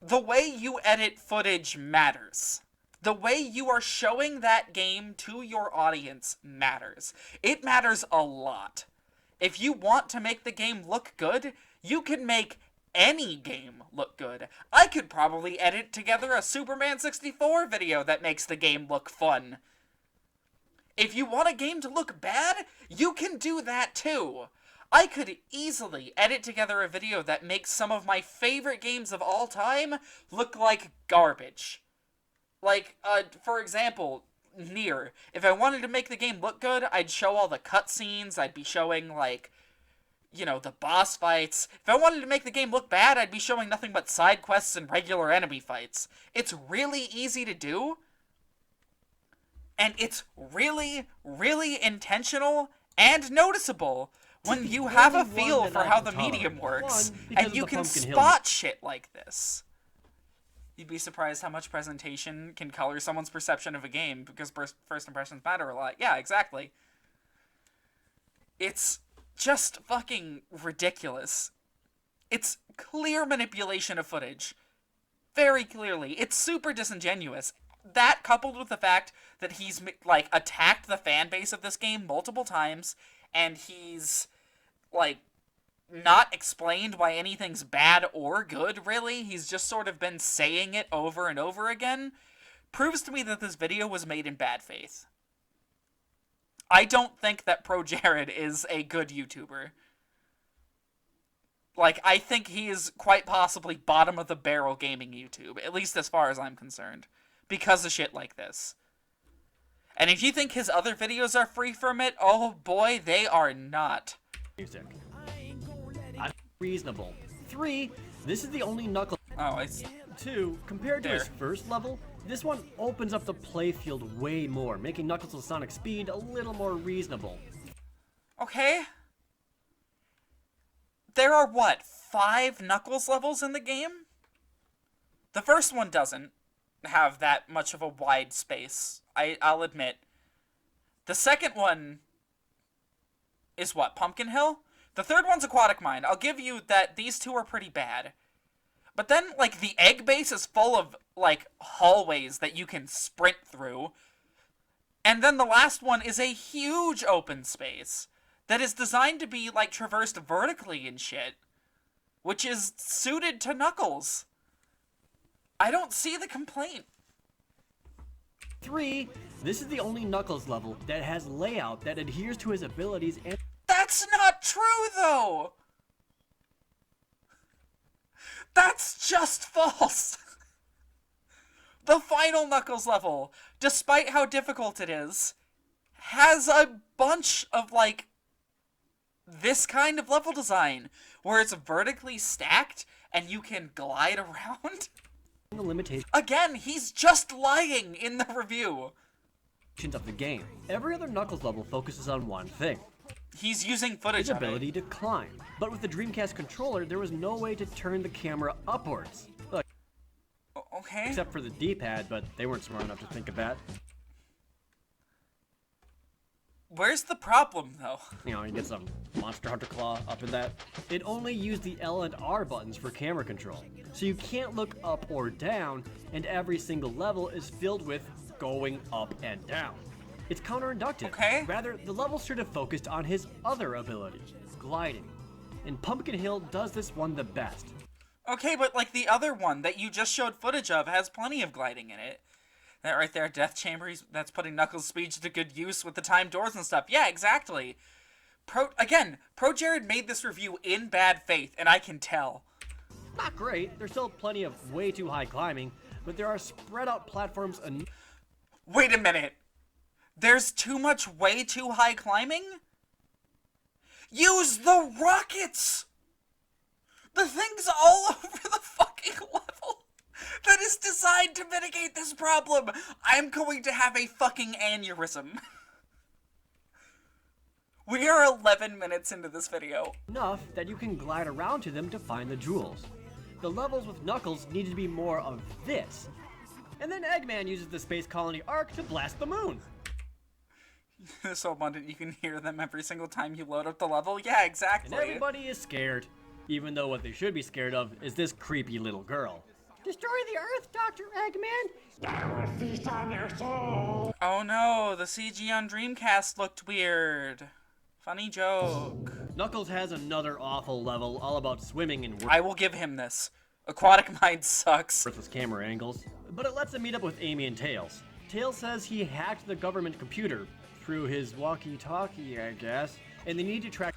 the way you edit footage matters. The way you are showing that game to your audience matters. It matters a lot. If you want to make the game look good, you can make any game look good. I could probably edit together a Superman 64 video that makes the game look fun. If you want a game to look bad, you can do that too. I could easily edit together a video that makes some of my favorite games of all time look like garbage. Like, for example, Nier. If I wanted to make the game look good, I'd show all the cutscenes, I'd be showing, like, you know, the boss fights. If I wanted to make the game look bad, I'd be showing nothing but side quests and regular enemy fights. It's really easy to do, and it's really, really intentional and noticeable when you have a feel for how the medium works, and you can spot shit like this. You'd be surprised how much presentation can color someone's perception of a game, because first impressions matter a lot. Yeah, exactly. It's just fucking ridiculous. It's clear manipulation of footage. Very clearly. It's super disingenuous. That, coupled with the fact that he's, like, attacked the fan base of this game multiple times, and he's, like, not explained why anything's bad or good, really. He's just sort of been saying it over and over again. Proves to me that this video was made in bad faith. I don't think that ProJared is a good YouTuber. Like, I think he is quite possibly bottom of the barrel gaming YouTube, at least as far as I'm concerned, because of shit like this. And if you think his other videos are free from it, oh boy, they are not. Music. Reasonable. 3, this is the only Knuckles. Oh, it's... 2, compared to his first level, this one opens up the playfield way more, making Knuckles' Sonic speed a little more reasonable. Okay. There are, what, 5 Knuckles levels in the game? The first one doesn't have that much of a wide space, I'll admit. The second one is what, Pumpkin Hill? The third one's Aquatic Mine. I'll give you that these two are pretty bad. But then, like, the egg base is full of, like, hallways that you can sprint through. And then the last one is a huge open space that is designed to be, like, traversed vertically and shit, which is suited to Knuckles. I don't see the complaint. 3, This is the only Knuckles level that has layout that adheres to his abilities and That's not true, though! That's just false! The final Knuckles level, despite how difficult it is, has a bunch of, like, this kind of level design, where it's vertically stacked and you can glide around. the limitations Again, he's just lying in the review. of the game. Every other Knuckles level focuses on one thing. He's using footage His of ability it. to climb. But with the Dreamcast controller, there was no way to turn the camera upwards. Look, Okay. except for the D-pad, but they weren't smart enough to think of that. Where's the problem, though? You know, you get some Monster Hunter Claw up in that. It only used the L and R buttons for camera control. So you can't look up or down, and every single level is filled with going up and down. It's counterintuitive. Okay. Rather, the levels should have focused on his other ability, gliding. And Pumpkin Hill does this one the best. Okay, but like the other one that you just showed footage of has plenty of gliding in it. That right there, Death Chamber, that's putting Knuckles' speed to good use with the timed doors and stuff. Yeah, exactly. ProJared made this review in bad faith, and I can tell. Not great, there's still plenty of way too high climbing, but there are spread out platforms and Wait a minute. There's too much way too high climbing? Use the rockets! The thing's all over the fucking level that is designed to mitigate this problem. I'm going to have a fucking aneurysm. We are 11 minutes into this video. enough that you can glide around to them to find the jewels. The levels with Knuckles need to be more of this. And then Eggman uses the Space Colony Arc to blast the moon. They're so abundant you can hear them every single time you load up the level. Yeah, exactly. And everybody is scared. Even though what they should be scared of is this creepy little girl. Destroy the Earth, Dr. Eggman! Oh no, the CG on Dreamcast looked weird. Funny joke. Knuckles has another awful level all about swimming in I will give him this. Aquatic Mind sucks. worthless camera angles, but it lets him meet up with Amy and Tails. Tails says he hacked the government computer through his walkie-talkie, I guess, and they need to track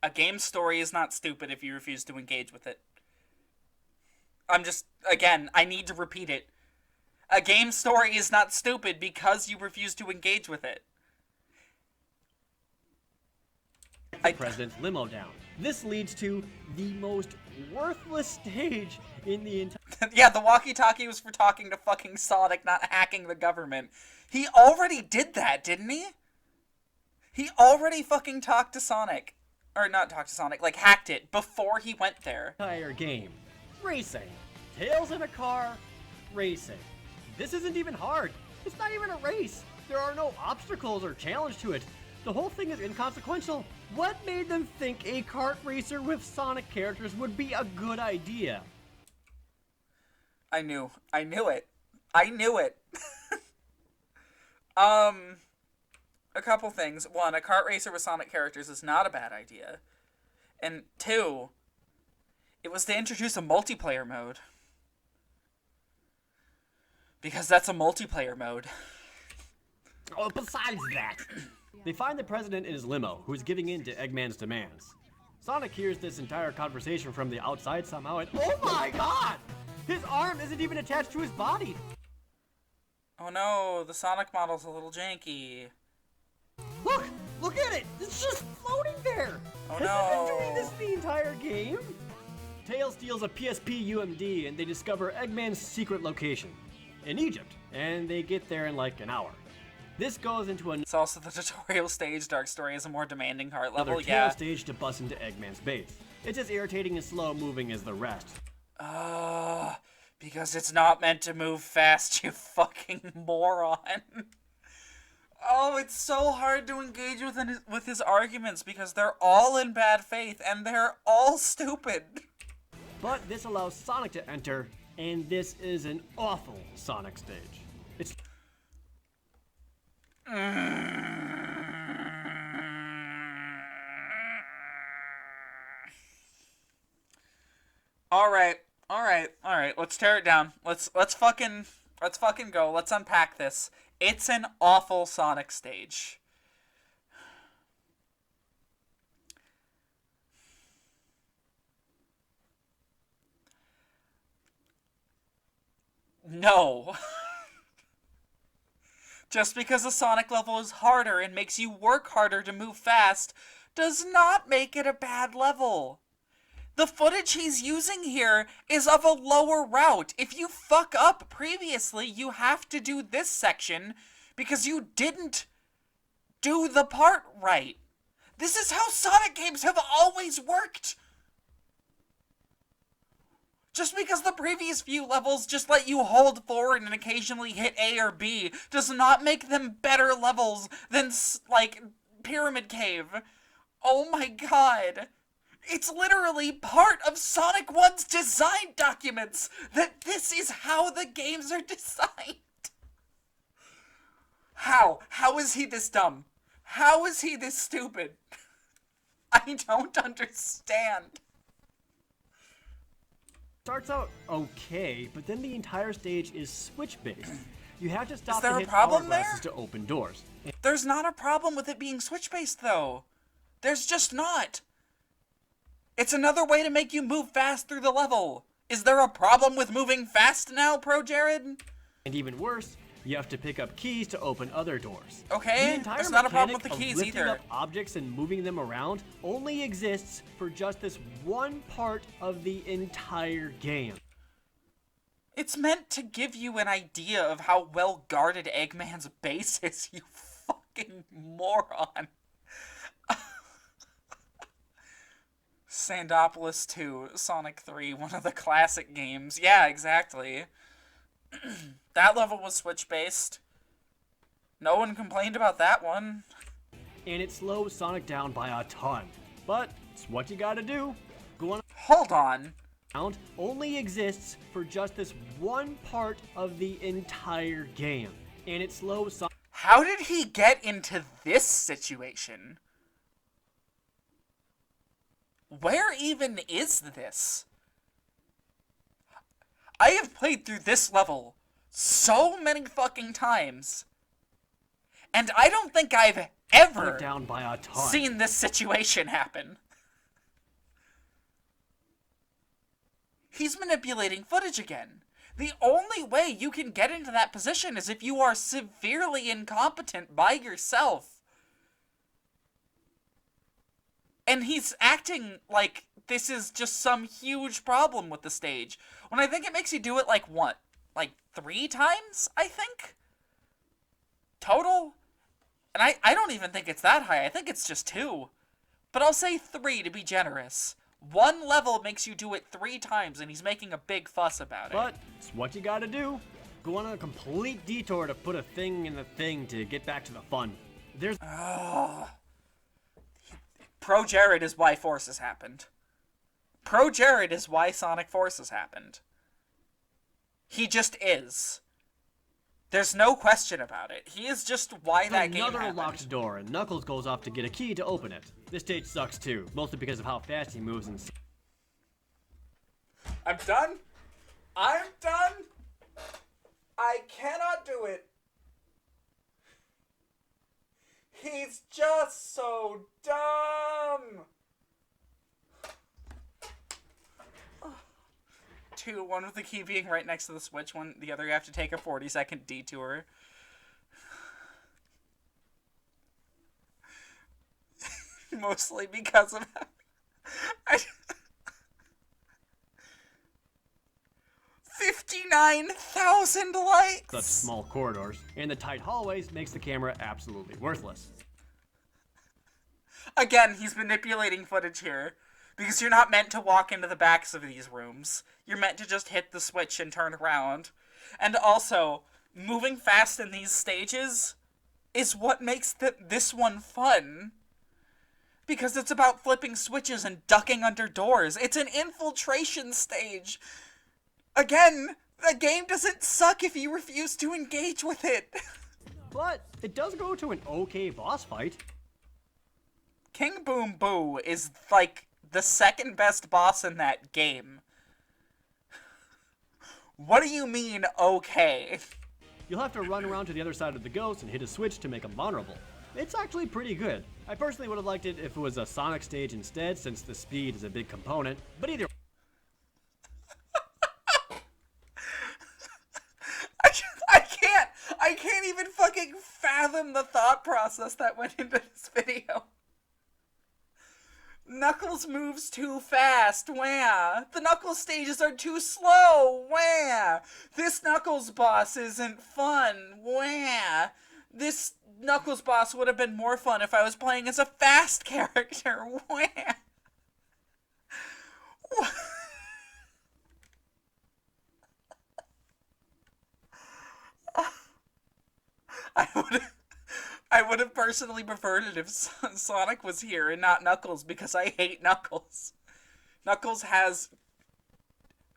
A game story is not stupid if you refuse to engage with it. I'm just, again, I need to repeat it. A game story is not stupid because you refuse to engage with it. the president's limo down. This leads to the most worthless stage in the entire Yeah, the walkie-talkie was for talking to fucking Sonic, not hacking the government. He already did that, didn't he? He already fucking talked to Sonic. Or not talked to Sonic, like hacked it before he went there. game. Racing. Tails in a car, racing. This isn't even hard. It's not even a race. There are no obstacles or challenge to it. The whole thing is inconsequential. What made them think a kart racer with Sonic characters would be a good idea? I knew it. I knew it. A couple things. One, a kart racer with Sonic characters is not a bad idea. And two, it was to introduce a multiplayer mode. Because that's a multiplayer mode. Oh, besides that, they find the president in his limo, who is giving in to Eggman's demands. Sonic hears this entire conversation from the outside somehow, and oh my god! His arm isn't even attached to his body! Oh no, the Sonic model's a little janky. Look! Look at it! It's just floating there! Oh Has it no. been doing this the entire game? Tails steals a PSP UMD and they discover Eggman's secret location in Egypt, and they get there in like an hour. This goes into It's also the tutorial stage. Dark Story is a more demanding heart another level, tail yeah. stage to bust into Eggman's base. It's as irritating and slow moving as the rest. Because it's not meant to move fast, you fucking moron. Oh, it's so hard to engage with his arguments because they're all in bad faith and they're all stupid. But this allows Sonic to enter, and this is an awful Sonic stage. It's Alright, All right. Let's tear it down. Let's fucking go. Let's unpack this. It's an awful Sonic stage. No. Just because a Sonic level is harder and makes you work harder to move fast does not make it a bad level. The footage he's using here is of a lower route. If you fuck up previously, you have to do this section because you didn't do the part right. This is how Sonic games have always worked. Just because the previous few levels just let you hold forward and occasionally hit A or B does not make them better levels than, like, Pyramid Cave. Oh my god. It's literally part of Sonic 1's design documents that this is how the games are designed. How? How is he this dumb? How is he this stupid? I don't understand. Starts out okay, but then the entire stage is switch-based. You have to stop Is there to a hit problem hour glasses there? to open doors. There's not a problem with it being switch-based, though. There's just not. It's another way to make you move fast through the level. Is there a problem with moving fast now, ProJared? And even worse, you have to pick up keys to open other doors. Okay, The entire there's not a problem with mechanic the keys of lifting either. up objects and moving them around only exists for just this one part of the entire game. It's meant to give you an idea of how well guarded Eggman's base is, you fucking moron. Sandopolis 2, Sonic 3, one of the classic games. Yeah, exactly. That level was switch-based. No one complained about that one. And it slows Sonic down by a ton. But it's what you gotta do. Going Hold on. around only exists for just this one part of the entire game. And it slows Sonic. How did he get into this situation? Where even is this? I have played through this level so many fucking times, and I don't think I've ever down by a ton. seen this situation happen. He's manipulating footage again. The only way you can get into that position is if you are severely incompetent by yourself. And he's acting like this is just some huge problem with the stage. When I think it makes you do it like what? Like 3 times, I think? Total? And I don't even think it's that high. I think it's just 2. But I'll say 3 to be generous. One level makes you do it 3 times, and he's making a big fuss about it. But it's what you gotta do. Go on a complete detour to put a thing in the thing to get back to the fun. There's ProJared is why Forces happened. ProJared is why Sonic Forces happened. He just is. There's no question about it. He is just why that game another happened. locked door, and Knuckles goes off to get a key to open it. This stage sucks too, mostly because of how fast he moves and. I'm done. I'm done. I cannot do it. He's just so dumb. 2, one with the key being right next to the switch, one the other you have to take a 40-second detour. Mostly because of I 59,000 likes! Such small corridors, and the tight hallways makes the camera absolutely worthless. Again, he's manipulating footage here. Because you're not meant to walk into the backs of these rooms. You're meant to just hit the switch and turn around. And also, moving fast in these stages is what makes this one fun. Because it's about flipping switches and ducking under doors. It's an infiltration stage. Again, the game doesn't suck if you refuse to engage with it. But it does go to an okay boss fight. King Boom Boo is, like, the second best boss in that game. What do you mean, okay? You'll have to run around to the other side of the ghost and hit a switch to make them vulnerable. It's actually pretty good. I personally would have liked it if it was a Sonic stage instead, since the speed is a big component, but either I can't even fucking fathom the thought process that went into this video. Knuckles moves too fast, wah. The Knuckles stages are too slow, wah. This Knuckles boss isn't fun, wah. This Knuckles boss would have been more fun if I was playing as a fast character, wah. I would have personally preferred it if Sonic was here and not Knuckles, because I hate Knuckles. Knuckles has...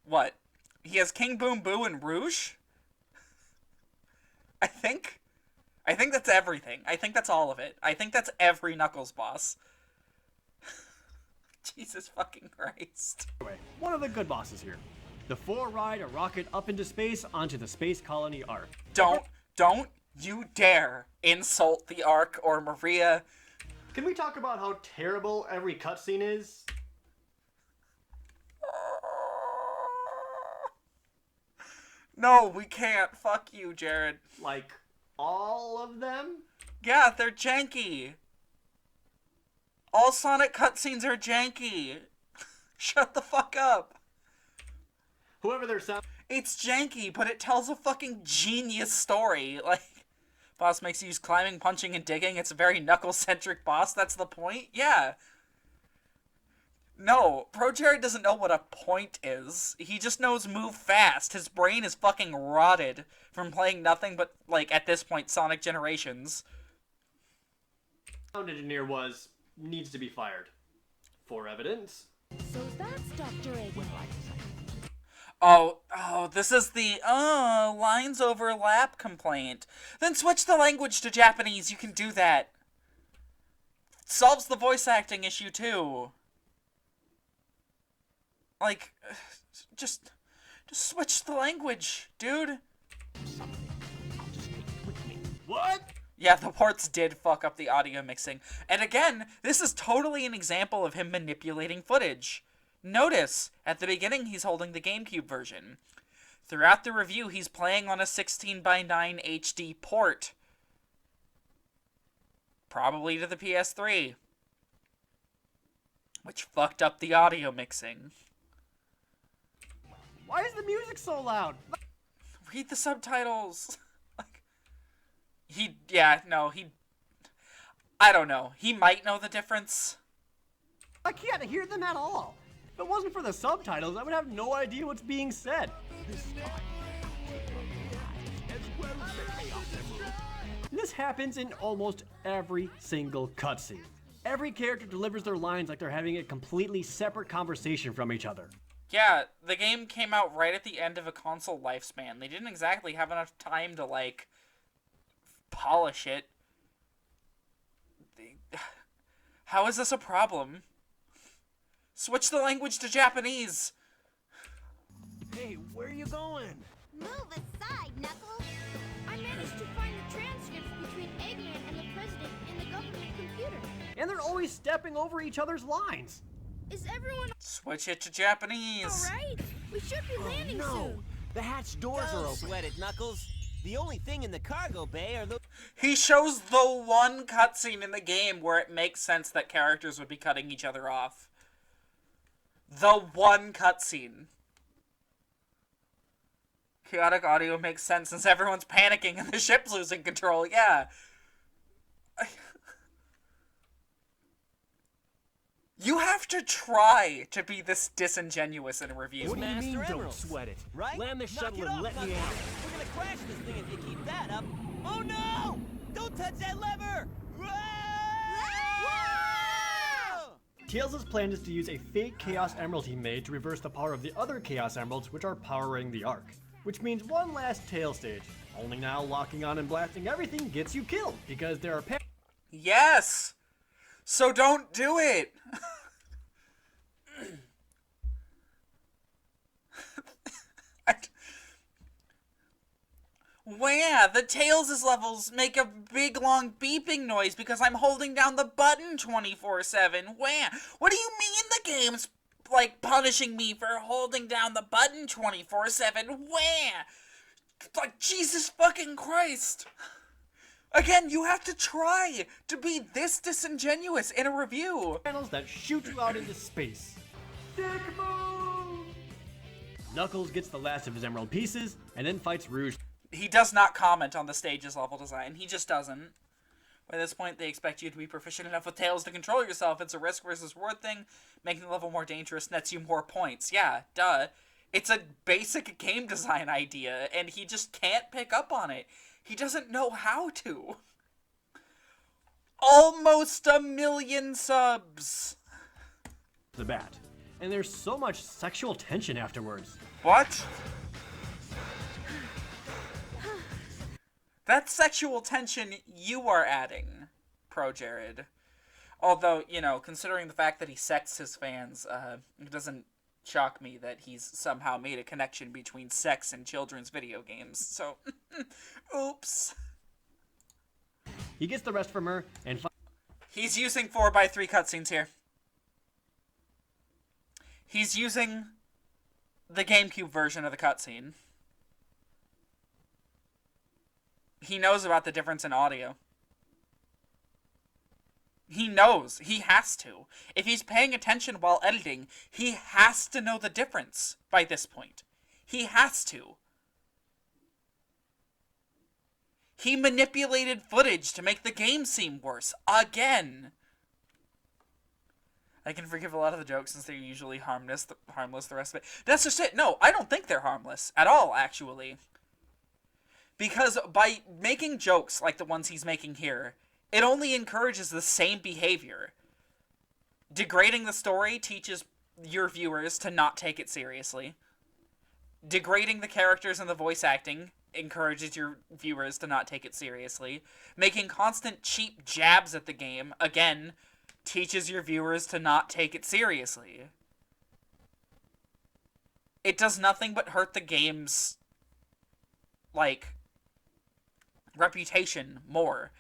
what? He has King Boom Boo and Rouge? I think that's everything. I think that's all of it. I think that's every Knuckles boss. Jesus fucking Christ. anyway, one of the good bosses here. The 4 ride a rocket up into space onto the Space Colony Ark. Don't you dare insult the Ark or Maria. Can we talk about how terrible every cutscene is? No, we can't. Fuck you, Jared. Like, all of them? Yeah, they're janky. All Sonic cutscenes are janky. Shut the fuck up. Whoever their sound... It's janky, but it tells a fucking genius story. Like, boss makes you use climbing, punching, and digging. It's a very Knuckles-centric boss. That's the point? Yeah. No, ProJared doesn't know what a point is. He just knows move fast. His brain is fucking rotted from playing nothing but, like, at this point, Sonic Generations. sound engineer needs to be fired. For evidence. So that's Dr. Eggman. Oh, this is the, lines overlap complaint. Then switch the language to Japanese, you can do that. Solves the voice acting issue, too. Like, just switch the language, dude. What? Yeah, the ports did fuck up the audio mixing. And again, this is totally an example of him manipulating footage. Notice, at the beginning he's holding the GameCube version. Throughout the review, he's playing on a 16:9 HD port. Probably to the PS3. Which fucked up the audio mixing. Why is the music so loud? Read the subtitles. I don't know. He might know the difference. I can't hear them at all. If it wasn't for the subtitles, I would have no idea what's being said. This happens in almost every single cutscene. Every character delivers their lines like they're having a completely separate conversation from each other. Yeah, the game came out right at the end of a console lifespan. They didn't exactly have enough time to, like, polish it. How is this a problem? Switch the language to Japanese! Hey, where are you going? Move aside, Knuckles. I managed to find the transcripts between Eggman and the president in the government computer. And they're always stepping over each other's lines. Is everyone Switch it to Japanese! alright? We should be landing soon. The hatch doors are Don't open. sweat it, Knuckles. The only thing in the cargo bay are the... He shows the one cutscene in the game where it makes sense that characters would be cutting each other off. The one cutscene. Chaotic audio makes sense since everyone's panicking and the ship's losing control, yeah. You have to try to be this disingenuous in a review. What do you mean, Master don't Emerald, sweat it? right? Land the Knock shuttle it and off, let me Knuckles. out. We're gonna crash this thing if you keep that up. Oh no! Don't touch that lever! Tails' plan is to use a fake Chaos Emerald he made to reverse the power of the other Chaos Emeralds which are powering the Ark. Which means one last Tails stage. Only now locking on and blasting everything gets you killed, because there are Yes! So don't do it! Wah! The Tails' levels make a big long beeping noise because I'm holding down the button 24/7. Wah! What do you mean the game's, like, punishing me for holding down the button 24/7? Wah! Like, Jesus fucking Christ! Again, you have to try to be this disingenuous in a review. Panels that shoot you out into space. Dick move! Knuckles gets the last of his emerald pieces and then fights Rouge. He does not comment on the stage's level design. He just doesn't. By this point, they expect you to be proficient enough with Tails to control yourself. It's a risk versus reward thing. Making the level more dangerous nets you more points. Yeah, duh. It's a basic game design idea, and he just can't pick up on it. He doesn't know how to. Almost 1 million subs. The bat. And there's so much sexual tension afterwards. What? That's sexual tension you are adding, ProJared. Although, you know, considering the fact that he sexts his fans, it doesn't shock me that he's somehow made a connection between sex and children's video games. So, oops. He gets the rest from her and he's using 4x3 cutscenes here. He's using the GameCube version of the cutscene. He knows about the difference in audio. He knows. He has to. If he's paying attention while editing, he has to know the difference by this point. He has to. He manipulated footage to make the game seem worse. Again. I can forgive a lot of the jokes since they're usually harmless the rest of it. That's just it. No, I don't think they're harmless at all, actually. Because by making jokes like the ones he's making here, it only encourages the same behavior. Degrading the story teaches your viewers to not take it seriously. Degrading the characters and the voice acting encourages your viewers to not take it seriously. Making constant cheap jabs at the game, again, teaches your viewers to not take it seriously. It does nothing but hurt the game's, like, reputation more.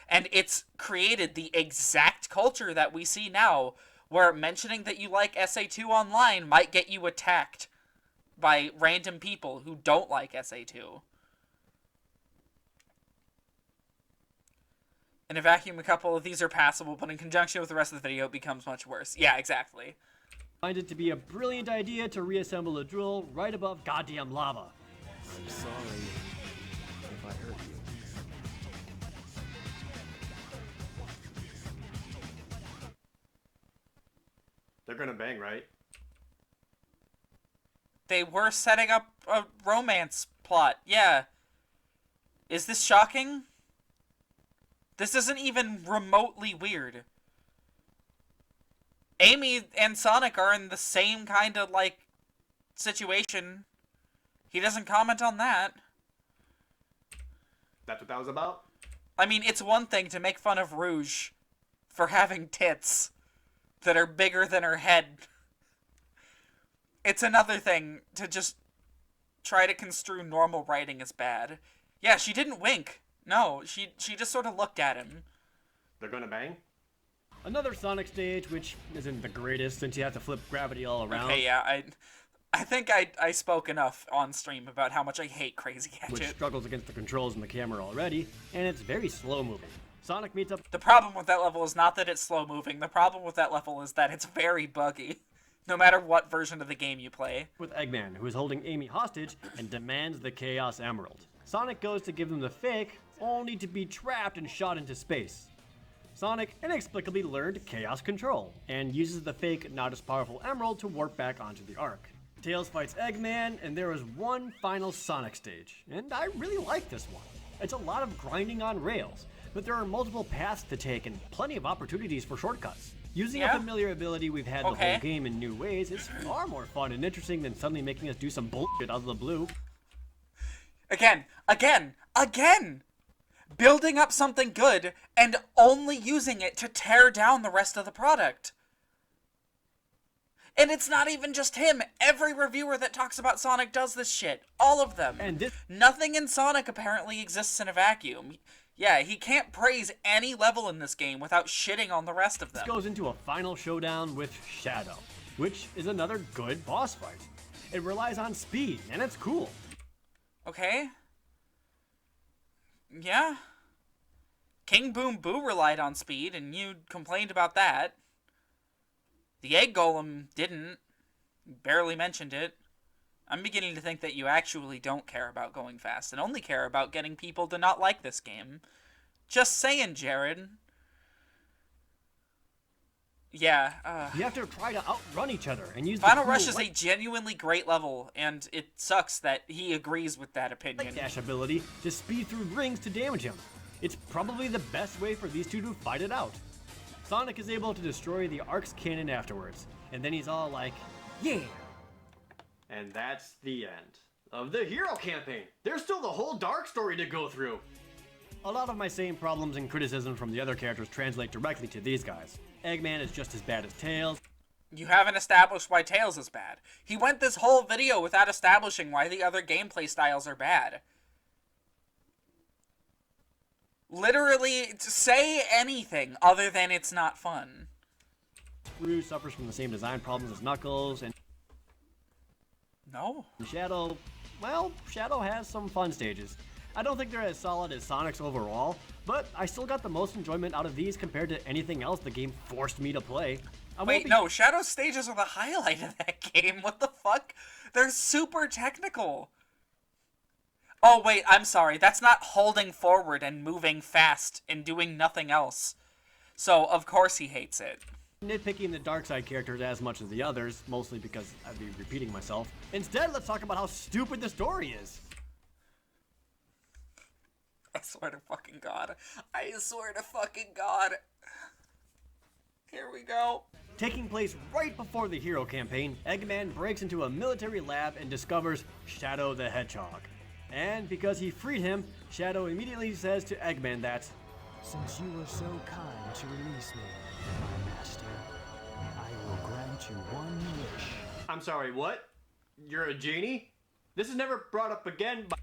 And it's created the exact culture that we see now, where mentioning that you like SA2 online might get you attacked by random people who don't like SA2. In a vacuum, a couple of these are passable, but in conjunction with the rest of the video, it becomes much worse. Yeah, exactly. Find it to be a brilliant idea to reassemble a drill right above goddamn lava. I'm sorry if I hurt you. They're gonna bang, right? They were setting up a romance plot, yeah. Is this shocking? This isn't even remotely weird. Amy and Sonic are in the same kind of, like, situation. He doesn't comment on that. That's what that was about? I mean, it's one thing to make fun of Rouge for having tits that are bigger than her head. It's another thing to just try to construe normal writing as bad. Yeah, she didn't wink. No, she just sort of looked at him. They're gonna bang? Another Sonic stage, which isn't the greatest since you have to flip gravity all around. Okay, yeah, I think I spoke enough on stream about how much I hate Crazy Gadget. Which struggles against the controls and the camera already, and it's very slow moving. Sonic meets up The problem with that level is not that it's slow moving. The problem with that level is that it's very buggy. No matter what version of the game you play. with Eggman, who is holding Amy hostage and demands the Chaos Emerald. Sonic goes to give them the fake, only to be trapped and shot into space. Sonic inexplicably learned Chaos Control, and uses the fake, not as powerful emerald to warp back onto the Ark. Tails fights Eggman, and there is one final Sonic stage, and I really like this one. It's a lot of grinding on rails, but there are multiple paths to take and plenty of opportunities for shortcuts. Using a familiar ability we've had the whole game in new ways is far more fun and interesting than suddenly making us do some bullshit out of the blue. Again! Building up something good and only using it to tear down the rest of the product. And it's not even just him. Every reviewer that talks about Sonic does this shit. All of them. And Nothing in Sonic apparently exists in a vacuum. Yeah, he can't praise any level in this game without shitting on the rest of them. this goes into a final showdown with Shadow, which is another good boss fight. It relies on speed, and it's cool. Okay. Yeah. King Boom Boo relied on speed, and you complained about that. The Egg Golem didn't. Barely mentioned it. I'm beginning to think that you actually don't care about going fast, and only care about getting people to not like this game. Just saying, Jared. Yeah, You have to try to outrun each other and use Final the Rush cool is a genuinely great level, and it sucks that he agrees with that opinion. dash ability to speed through rings to damage him. It's probably the best way for these two to fight it out. Sonic is able to destroy the Ark's cannon afterwards, and then he's all like, yeah! And that's the end of the hero campaign. There's still the whole dark story to go through. A lot of my same problems and criticism from the other characters translate directly to these guys. Eggman is just as bad as Tails. You haven't established why Tails is bad. He went this whole video without establishing why the other gameplay styles are bad. Literally, say anything other than it's not fun. Ryu suffers from the same design problems as Knuckles, and No. Shadow, well, Shadow has some fun stages. I don't think they're as solid as Sonic's overall, but I still got the most enjoyment out of these compared to anything else the game forced me to play. Wait, no, Shadow's stages are the highlight of that game. What the fuck? They're super technical. Oh, wait, I'm sorry. That's not holding forward and moving fast and doing nothing else. So, of course he hates it. Nitpicking the dark side characters as much as the others, mostly because I'd be repeating myself. Instead, let's talk about how stupid the story is. I swear to fucking God. I swear to fucking God. Here we go. Taking place right before the hero campaign, Eggman breaks into a military lab and discovers Shadow the Hedgehog. And because he freed him, Shadow immediately says to Eggman that, Since you were so kind to release me, my master, I will grant you one wish. I'm sorry, what? You're a genie? This is never brought up again, but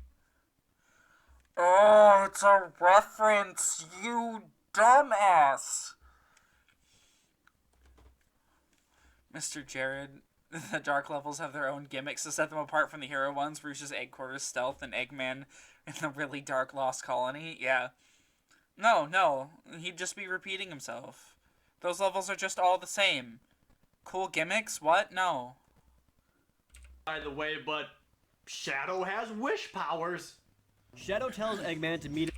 Oh, it's a reference, you dumbass. Mr. Jared, the dark levels have their own gimmicks to set them apart from the hero ones. Rouge's egg quarters stealth and Eggman in the really dark lost colony. Yeah. No, he'd just be repeating himself. Those levels are just all the same. Cool gimmicks? What? No. by the way, but Shadow has wish powers. Shadow tells Eggman to meet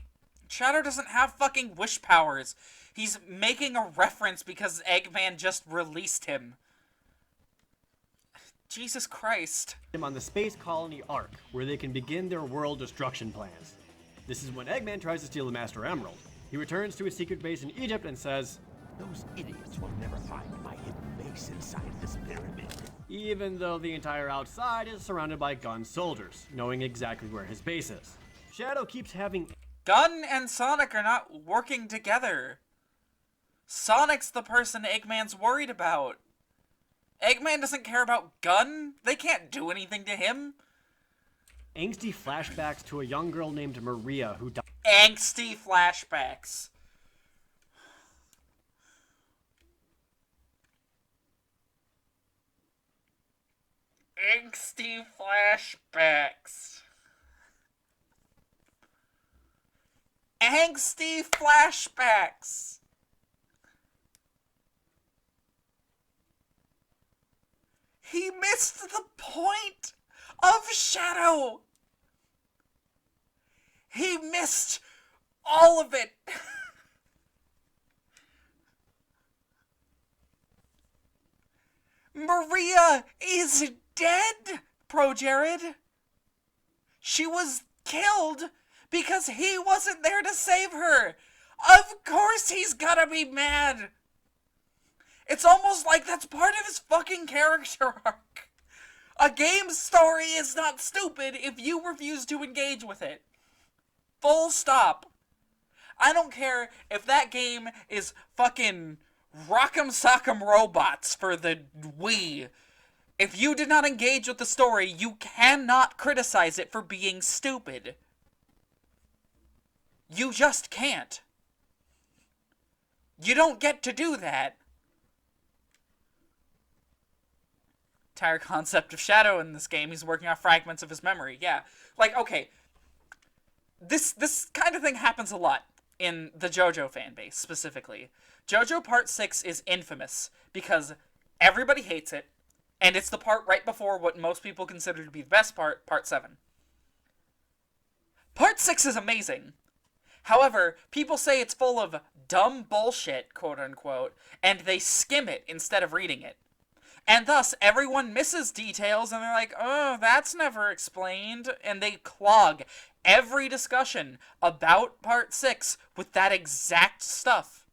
Shadow doesn't have fucking wish powers. He's making a reference because Eggman just released him. Jesus Christ. him on the space colony Ark, where they can begin their world destruction plans. This is when Eggman tries to steal the Master Emerald. He returns to his secret base in Egypt and says, Those idiots will never find my hidden base inside this pyramid. even though the entire outside is surrounded by gun soldiers, knowing exactly where his base is. Shadow keeps having Gun and Sonic are not working together. Sonic's the person Eggman's worried about. Eggman doesn't care about Gun. They can't do anything to him. angsty flashbacks to a young girl named Maria who died. Angsty flashbacks. Angsty flashbacks. Angsty flashbacks. He missed the point of Shadow. He missed all of it. Maria is dead, ProJared. She was killed because he wasn't there to save her. Of course he's gotta be mad. It's almost like that's part of his fucking character arc. A game's story is not stupid if you refuse to engage with it. Full stop. I don't care if that game is fucking Rock'em Sock'em Robots for the Wii. If you did not engage with the story, you cannot criticize it for being stupid. You just can't. You don't get to do that. Entire concept of Shadow in this game, he's working off fragments of his memory. Yeah. Like, okay. This kind of thing happens a lot in the JoJo fanbase, specifically. JoJo Part 6 is infamous because everybody hates it, and it's the part right before what most people consider to be the best part, Part 7. Part 6 is amazing. However, people say it's full of dumb bullshit, quote-unquote, and they skim it instead of reading it. And thus, everyone misses details, and they're like, oh, that's never explained, and they clog every discussion about Part 6 with that exact stuff.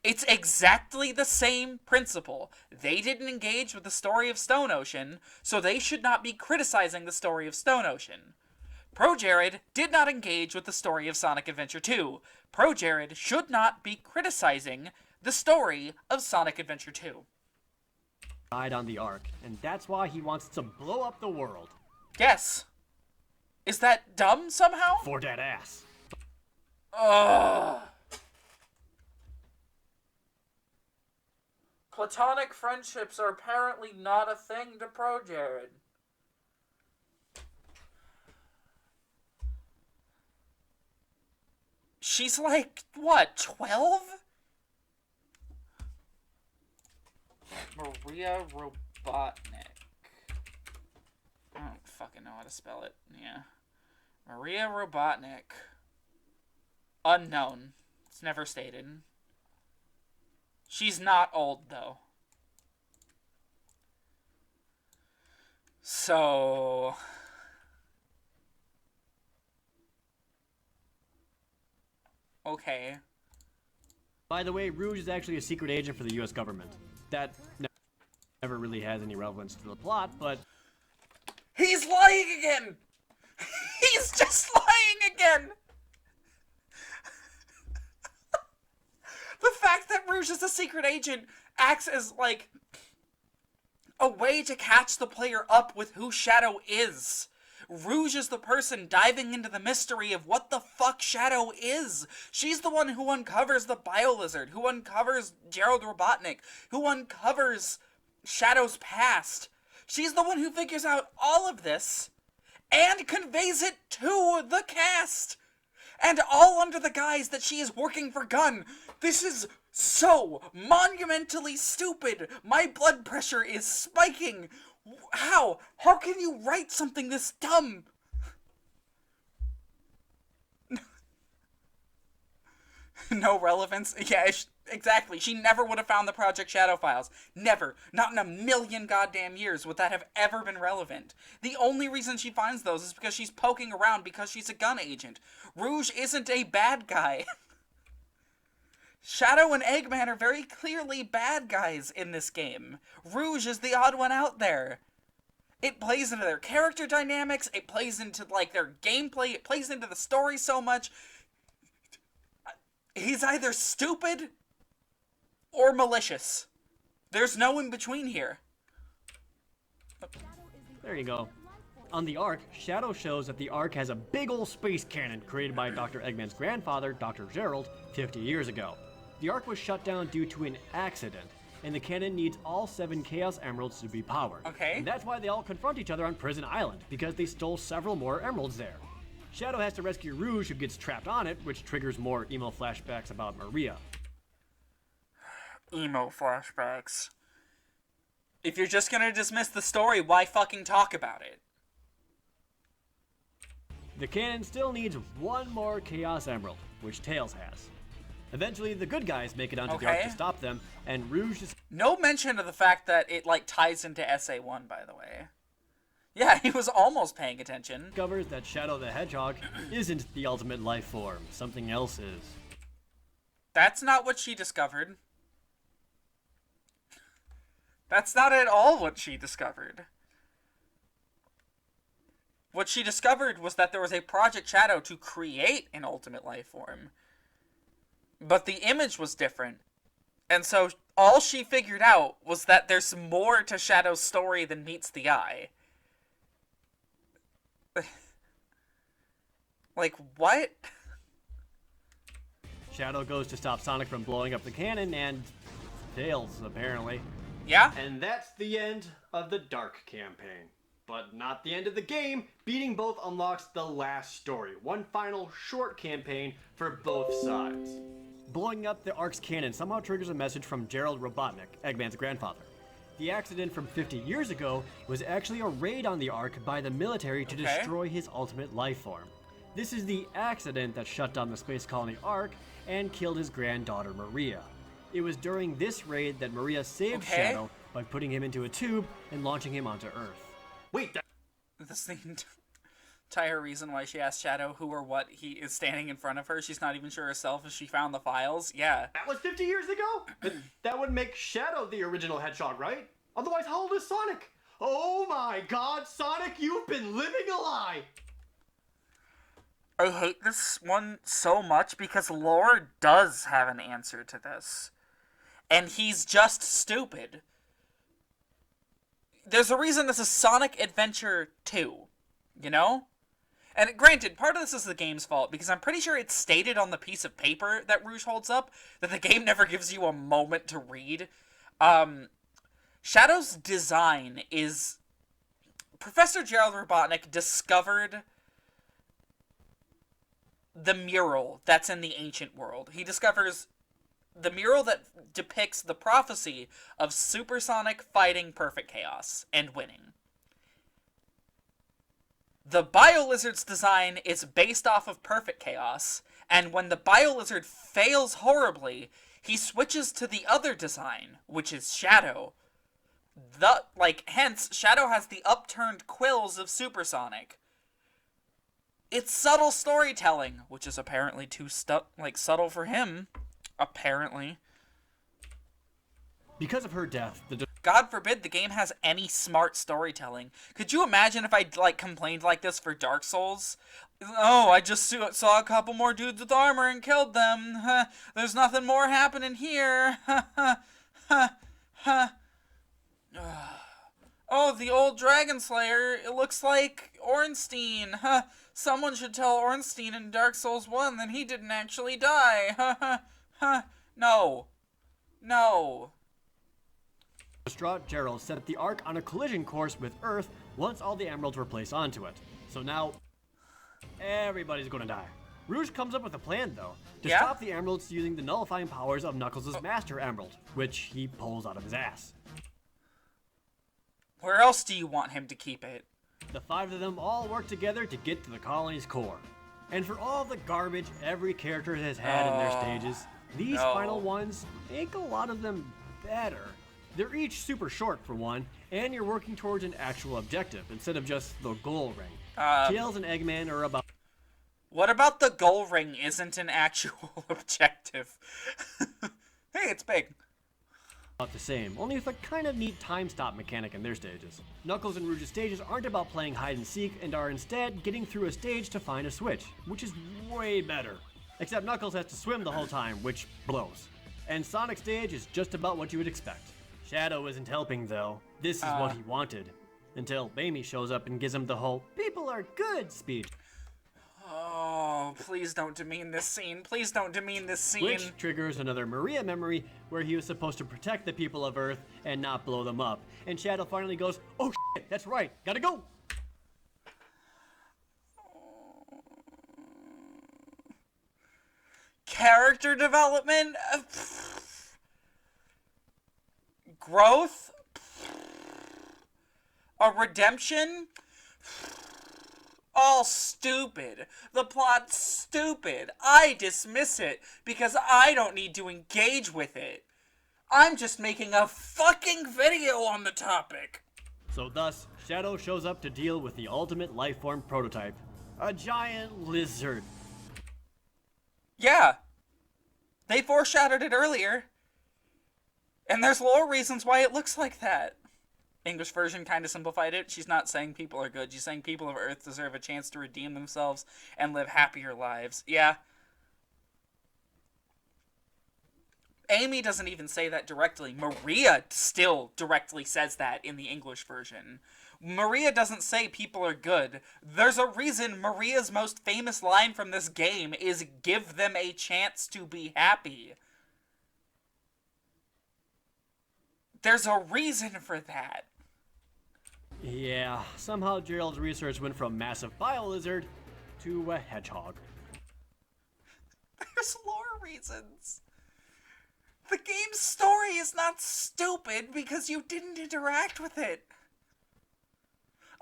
It's exactly the same principle. They didn't engage with the story of Stone Ocean, so they should not be criticizing the story of Stone Ocean. ProJared did not engage with the story of Sonic Adventure 2. ProJared should not be criticizing the story of Sonic Adventure 2. Died on the Ark, and that's why he wants to blow up the world. Yes. Is that dumb somehow? For that ass. Ugh. Platonic friendships are apparently not a thing to ProJared. She's like, what, 12? Maria Robotnik. I don't fucking know how to spell it. Yeah. Maria Robotnik. Unknown. It's never stated. She's not old, though. So... okay. By the way, Rouge is actually a secret agent for the US government. That never really has any relevance to the plot, but... He's lying again! He's just lying again! The fact that Rouge is a secret agent acts as, like, a way to catch the player up with who Shadow is. Rouge is the person diving into the mystery of what the fuck Shadow is. She's the one who uncovers the Biolizard, who uncovers Gerald Robotnik, who uncovers Shadow's past. She's the one who figures out all of this and conveys it to the cast. And all under the guise that she is working for Gunn. This is so monumentally stupid. My blood pressure is spiking. How? How can you write something this dumb? No relevance? Yeah, exactly. She never would have found the Project Shadow files. Never. Not in a million goddamn years would that have ever been relevant. The only reason she finds those is because she's poking around because she's a Gun agent. Rouge isn't a bad guy. Shadow and Eggman are very clearly bad guys in this game. Rouge is the odd one out there. It plays into their character dynamics, it plays into, like, their gameplay, it plays into the story so much. He's either stupid or malicious. There's no in between here. There you go. On the Ark, Shadow shows that the Ark has a big ol' space cannon created by Dr. Eggman's grandfather, Dr. Gerald, 50 years ago. The Ark was shut down due to an accident, and the cannon needs all 7 Chaos Emeralds to be powered. Okay. And that's why they all confront each other on Prison Island, because they stole several more emeralds there. Shadow has to rescue Rouge, who gets trapped on it, which triggers more emo flashbacks about Maria. Emo flashbacks. If you're just gonna dismiss the story, why fucking talk about it? The cannon still needs 1 more Chaos Emerald, which Tails has. Eventually, the good guys make it onto the Ark to stop them, and Rouge is... No mention of the fact that it, like, ties into SA1, by the way. Yeah, he was almost paying attention. Discovers that Shadow the Hedgehog isn't the ultimate life form. Something else is. That's not what she discovered. That's not at all what she discovered. What she discovered was that there was a Project Shadow to create an ultimate life form. But the image was different, And so all she figured out was that there's more to Shadow's story than meets the eye. Like, what? Shadow goes to stop Sonic from blowing up the cannon and fails, apparently. Yeah? And that's the end of the Dark campaign. But not the end of the game. Beating both unlocks the last story. One final short campaign for both sides. Blowing up the Ark's cannon somehow triggers a message from Gerald Robotnik, Eggman's grandfather. The accident from 50 years ago was actually a raid on the Ark by the military to destroy his ultimate life form. This is the accident that shut down the space colony Ark and killed his granddaughter Maria. It was during this raid that Maria saved Shadow by putting him into a tube and launching him onto Earth. Wait, That's the entire reason why she asked Shadow who or what he is standing in front of her. She's not even sure herself if she found the files. Yeah. that was 50 years ago? That would make Shadow the original Hedgehog, right? Otherwise, how old is Sonic? Oh my god, Sonic, you've been living a lie! I hate this one so much because Lore does have an answer to this. And he's just stupid. There's a reason this is Sonic Adventure 2, you know? And granted, part of this is the game's fault, because I'm pretty sure it's stated on the piece of paper that Rouge holds up that the game never gives you a moment to read. Shadow's design is... Professor Gerald Robotnik discovered the mural that's in the ancient world. He discovers the mural that depicts the prophecy of Supersonic fighting Perfect Chaos and winning. The Bio-Lizard's design is based off of Perfect Chaos, and when the Bio-Lizard fails horribly, he switches to the other design, which is Shadow. Hence, Shadow has the upturned quills of Supersonic. It's subtle storytelling, which is apparently too subtle for him. Apparently. Because of her death, God forbid the game has any smart storytelling. Could you imagine if I complained like this for Dark Souls? Oh, I just saw a couple more dudes with armor and killed them. There's nothing more happening here. Oh, the old Dragon Slayer. It looks like Ornstein. Someone should tell Ornstein in Dark Souls 1 that he didn't actually die. No. No. distraught Gerald set the Ark on a collision course with Earth once all the emeralds were placed onto it. So now, everybody's gonna die. Rouge comes up with a plan, though, to stop the emeralds using the nullifying powers of Knuckles' Master Emerald, which he pulls out of his ass. Where else do you want him to keep it? The five of them all work together to get to the colony's core. And for all the garbage every character has had in their stages, these final ones make a lot of them better. They're each super short, for one, and you're working towards an actual objective instead of just the goal ring. Tails and Eggman are about... What about the goal ring isn't an actual objective? Hey, it's big. About the same, only with a kind of neat time stop mechanic in their stages. Knuckles and Rouge's stages aren't about playing hide and seek and are instead getting through a stage to find a switch, which is way better. Except Knuckles has to swim the whole time, which blows. And Sonic's stage is just about what you would expect. Shadow isn't helping though. This is what he wanted. Until Amy shows up and gives him the whole "people are good" speech. Oh, please don't demean this scene. Please don't demean this scene. Which triggers another Maria memory where he was supposed to protect the people of Earth and not blow them up. And Shadow finally goes, "Oh shit, that's right, gotta go!" Character development? Growth? A redemption? All stupid. The plot's stupid. I dismiss it because I don't need to engage with it. I'm just making a fucking video on the topic. So thus, Shadow shows up to deal with the ultimate lifeform prototype. A giant lizard. Yeah. They foreshadowed it earlier. And there's lore reasons why it looks like that. English version kind of simplified it. She's not saying people are good. She's saying people of Earth deserve a chance to redeem themselves and live happier lives. Yeah. Amy doesn't even say that directly. Maria still directly says that in the English version. Maria doesn't say people are good. There's a reason Maria's most famous line from this game is "Give them a chance to be happy." There's a reason for that. Yeah, somehow Gerald's research went from massive bile lizard to a hedgehog. There's lore reasons. The game's story is not stupid because you didn't interact with it.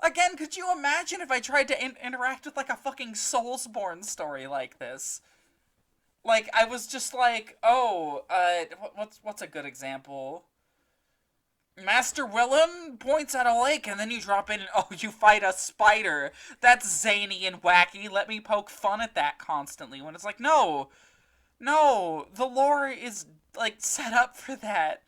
Again, could you imagine if I tried to interact with, like, a fucking Soulsborne story like this? Like, I was just like, oh, what's a good example? Master Willem points at a lake, and then you drop in and, oh, you fight a spider. That's zany and wacky. Let me poke fun at that constantly. When it's like, no, the lore is, like, set up for that.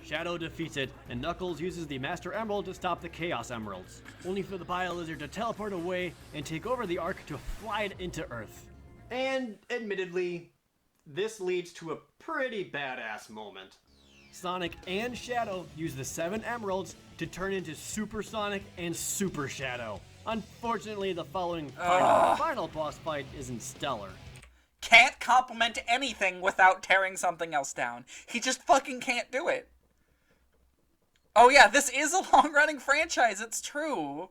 Shadow defeats it, and Knuckles uses the Master Emerald to stop the Chaos Emeralds, only for the Bile Lizard to teleport away and take over the Ark to fly it into Earth. And admittedly, this leads to a pretty badass moment. Sonic and Shadow use the 7 Emeralds to turn into Super Sonic and Super Shadow. Unfortunately, the following final boss fight isn't stellar. Can't compliment anything without tearing something else down. He just fucking can't do it. Oh yeah, this is a long-running franchise, it's true.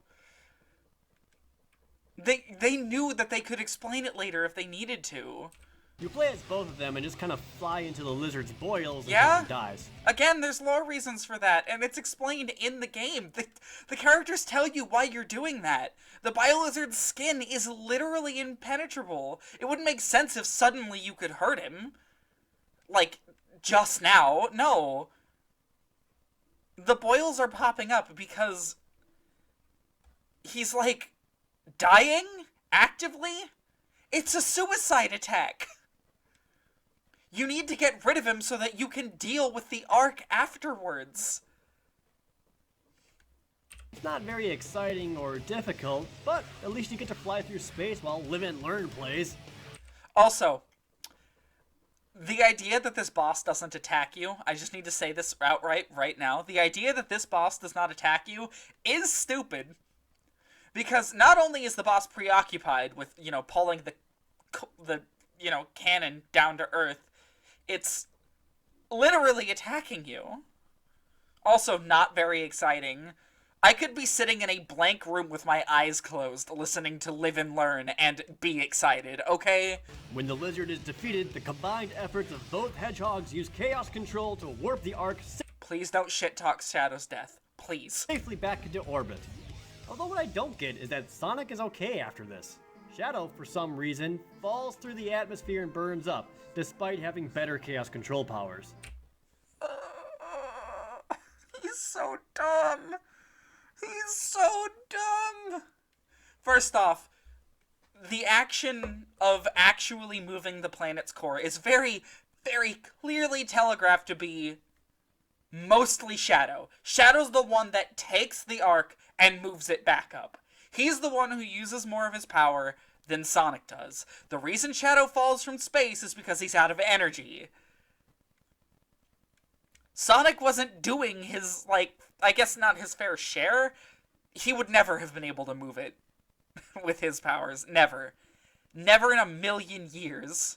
They knew that they could explain it later if they needed to. You play as both of them and just kind of fly into the lizard's boils Yeah? until he dies. Again, there's lore reasons for that, and it's explained in the game. The characters tell you why you're doing that. The Bile-Lizard's skin is literally impenetrable. It wouldn't make sense if suddenly you could hurt him. Like, just now. No. The boils are popping up because he's, like, dying actively. It's a suicide attack. You need to get rid of him so that you can deal with the Ark afterwards. It's not very exciting or difficult, but at least you get to fly through space while Live and Learn plays. Also, the idea that this boss doesn't attack you, I just need to say this outright right now, the idea that this boss does not attack you is stupid. Because not only is the boss preoccupied with, you know, pulling the you know, cannon down to Earth, it's literally attacking you. Also not very exciting. I could be sitting in a blank room with my eyes closed, listening to Live and Learn, and be excited, okay? When the lizard is defeated, the combined efforts of both hedgehogs use chaos control to warp the Ark Please don't shit-talk Shadow's death. Please. safely back into orbit. Although what I don't get is that Sonic is okay after this. Shadow, for some reason, falls through the atmosphere and burns up, despite having better chaos control powers. He's so dumb. He's so dumb. First off, the action of actually moving the planet's core is very, very clearly telegraphed to be mostly Shadow. Shadow's the one that takes the Ark and moves it back up. He's the one who uses more of his power than Sonic does. The reason Shadow falls from space is because he's out of energy. Sonic wasn't doing his, like, I guess not his fair share. He would never have been able to move it with his powers. Never. Never in a million years.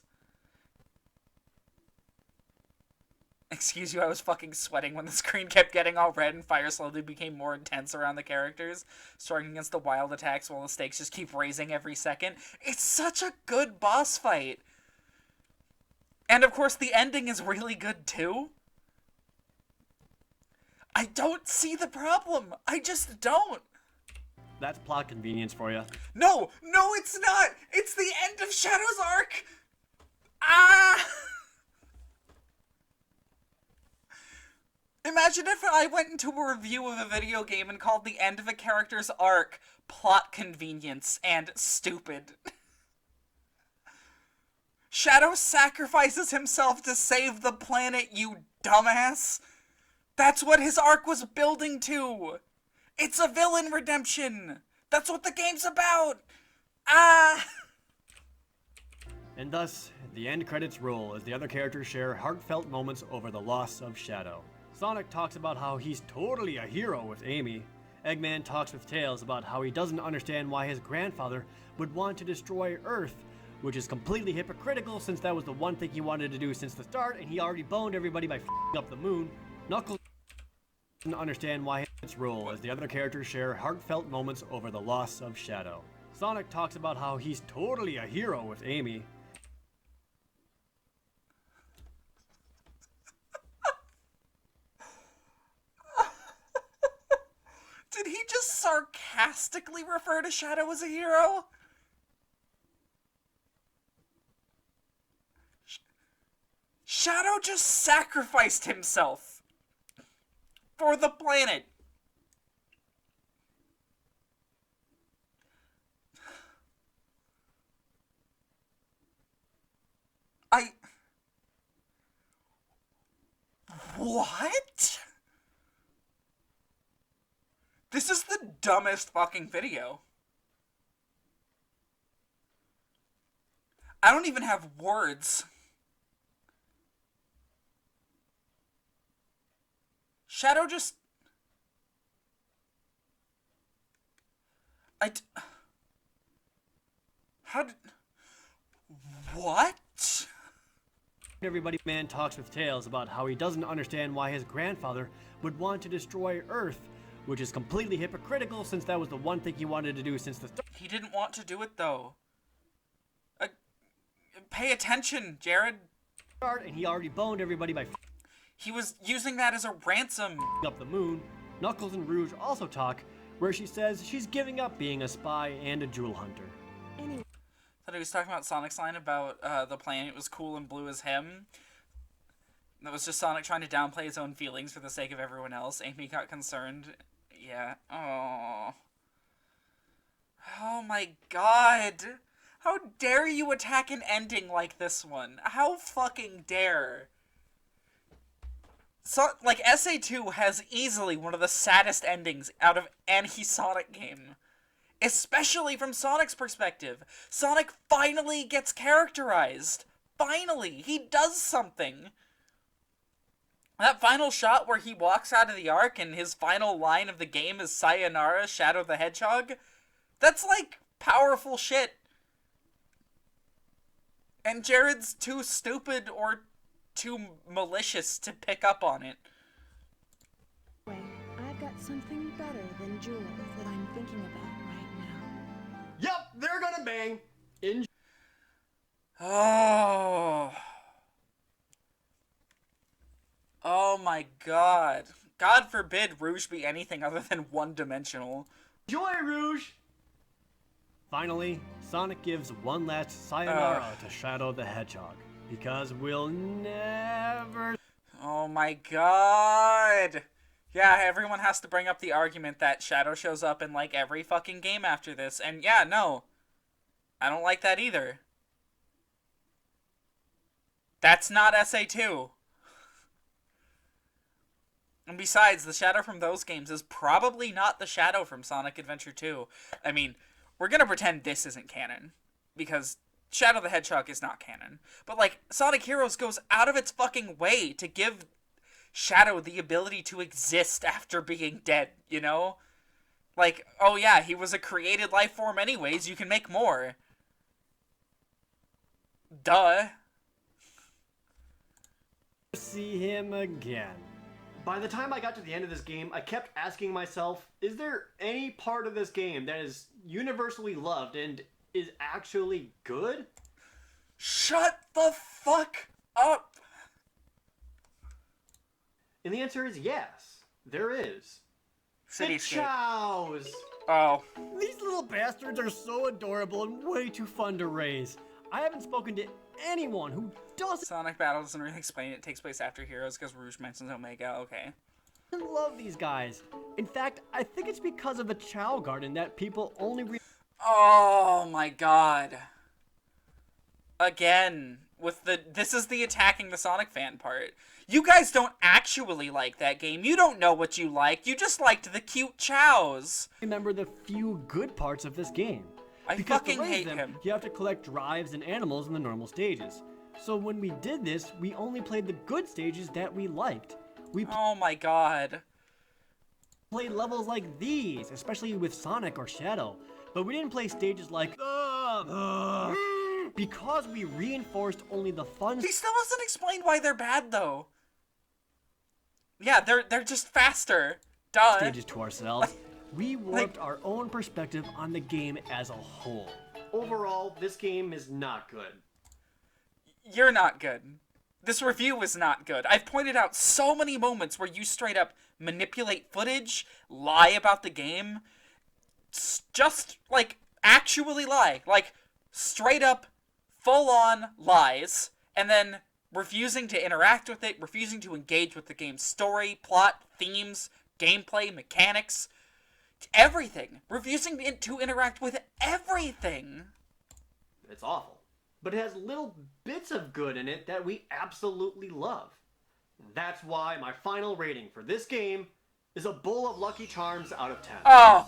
Excuse you, I was fucking sweating when the screen kept getting all red and fire slowly became more intense around the characters, striking against the wild attacks while the stakes just keep raising every second. It's such a good boss fight. And of course the ending is really good too. I don't see the problem. I just don't. That's plot convenience for you. No, it's not. It's the end of Shadow's arc. Ah! Imagine if I went into a review of a video game and called the end of a character's arc plot convenience and stupid. Shadow sacrifices himself to save the planet, you dumbass. That's what his arc was building to. It's a villain redemption. That's what the game's about. Ah! And thus, the end credits roll as the other characters share heartfelt moments over the loss of Shadow. Sonic talks about how he's totally a hero with Amy. Eggman talks with Tails about how he doesn't understand why his grandfather would want to destroy Earth, which is completely hypocritical since that was the one thing he wanted to do since the start and he already boned everybody by f***ing up the moon. Knuckles doesn't understand why its role as the other characters share heartfelt moments over the loss of Shadow. Sonic talks about how he's totally a hero with Amy. Did he just sarcastically refer to Shadow as a hero? Shadow just sacrificed himself for the planet. What? This is the dumbest fucking video. I don't even have words. Shadow just... How did... What? Everybody man talks with Tails about how he doesn't understand why his grandfather would want to destroy Earth, which is completely hypocritical since that was the one thing he wanted to do since the start. He didn't want to do it, though. Pay attention, Jared. And he already boned everybody by He was using that as a ransom. up the moon. Knuckles and Rouge also talk, where she says she's giving up being a spy and a jewel hunter. I thought he was talking about Sonic's line about the planet was cool and blue as him. That was just Sonic trying to downplay his own feelings for the sake of everyone else. Amy got concerned. Yeah. Oh. Oh my god. How dare you attack an ending like this one? How fucking dare. So, like, SA2 has easily one of the saddest endings out of any Sonic game. Especially from Sonic's perspective. Sonic finally gets characterized. Finally. He does something. That final shot where he walks out of the Ark and his final line of the game is Sayonara, Shadow the Hedgehog. That's, like, powerful shit. And Jared's too stupid or too malicious to pick up on it. I've got something better than jewels that I'm thinking about right now. Yep, they're gonna bang. Oh. Oh my god. God forbid Rouge be anything other than one-dimensional. Enjoy, Rouge. Finally, Sonic gives one last sayonara to Shadow the Hedgehog, because we'll never... Oh my god. Yeah, everyone has to bring up the argument that Shadow shows up in, like, every fucking game after this, and yeah, no. I don't like that either. That's not SA2. And besides, the Shadow from those games is probably not the Shadow from Sonic Adventure 2. I mean, we're gonna pretend this isn't canon, because Shadow the Hedgehog is not canon. But, like, Sonic Heroes goes out of its fucking way to give Shadow the ability to exist after being dead, you know? Like, oh yeah, he was a created life form anyways, you can make more. Duh. see him again. By the time I got to the end of this game, I kept asking myself, is there any part of this game that is universally loved and is actually good? Shut the fuck up! And the answer is yes, there is. The Cityscape. chows! Oh. These little bastards are so adorable and way too fun to raise. I haven't spoken to anyone who doesn't Sonic Battle doesn't really explain it. It takes place after Heroes because Rouge mentions Omega. Okay. love these guys. In fact, I think it's because of the Chow Garden that people only Oh my god. Again, with the this is the attacking the Sonic fan part. You guys don't actually like that game. You don't know what you like. You just liked the cute chows. remember the few good parts of this game. I because fucking to raise hate them, him. you have to collect drives and animals in the normal stages. So when we did this, we only played the good stages that we liked. We Oh my god. played levels like these, especially with Sonic or Shadow, but we didn't play stages like because we reinforced only the fun He still hasn't explained why they're bad, though. Yeah, they're just faster. Duh. stages to ourselves. We warped our own perspective on the game as a whole. Overall, this game is not good. You're not good. This review is not good. I've pointed out so many moments where you straight up manipulate footage, lie about the game, just, like, actually lie. Like, straight up, full-on lies, and then refusing to interact with it, refusing to engage with the game's story, plot, themes, gameplay, mechanics, everything. Refusing to interact with everything. It's awful. But it has little bits of good in it that we absolutely love. That's why my final rating for this game is a bowl of Lucky Charms out of 10. Oh,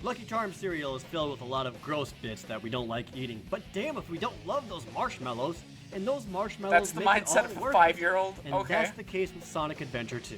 Lucky Charms cereal is filled with a lot of gross bits that we don't like eating, but damn if we don't love those marshmallows, and those marshmallows that's the make it mindset all of a worth it. 5-year-old. And Okay. that's the case with Sonic Adventure 2.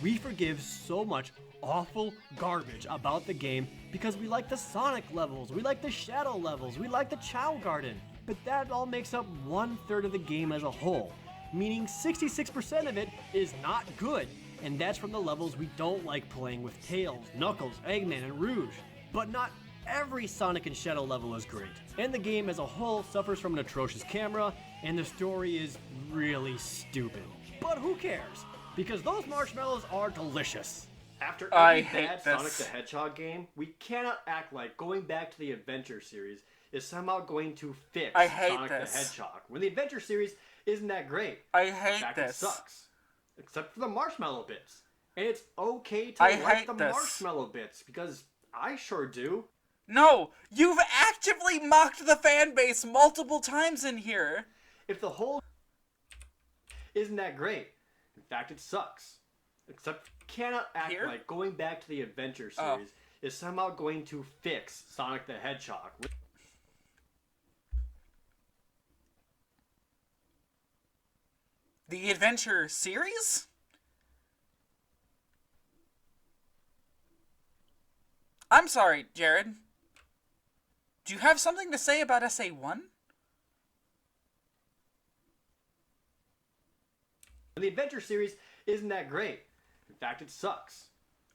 We forgive so much awful garbage about the game because we like the Sonic levels, we like the Shadow levels, we like the Chow Garden. But that all makes up 1/3 of the game as a whole, meaning 66% of it is not good, and that's from the levels we don't like playing with Tails, Knuckles, Eggman, and Rouge. But not every Sonic and Shadow level is great, and the game as a whole suffers from an atrocious camera, and the story is really stupid. But who cares? Because those marshmallows are delicious. After I every hate bad this. Sonic the Hedgehog game, we cannot act like going back to the Adventure series is somehow going to fix I hate Sonic this. the Hedgehog, when the Adventure series isn't that great. I In hate fact, this. it sucks. Except for the marshmallow bits. And it's okay to I like hate the this. marshmallow bits, because I sure do. No, you've actively mocked the fan base multiple times in here. If the whole isn't that great. In fact, it sucks. Except cannot act Here? like going back to the Adventure Oh. series is somehow going to fix Sonic the Hedgehog. The Adventure series? I'm sorry, Jared. Do you have something to say about SA1? The Adventure series isn't that great. In fact, it sucks.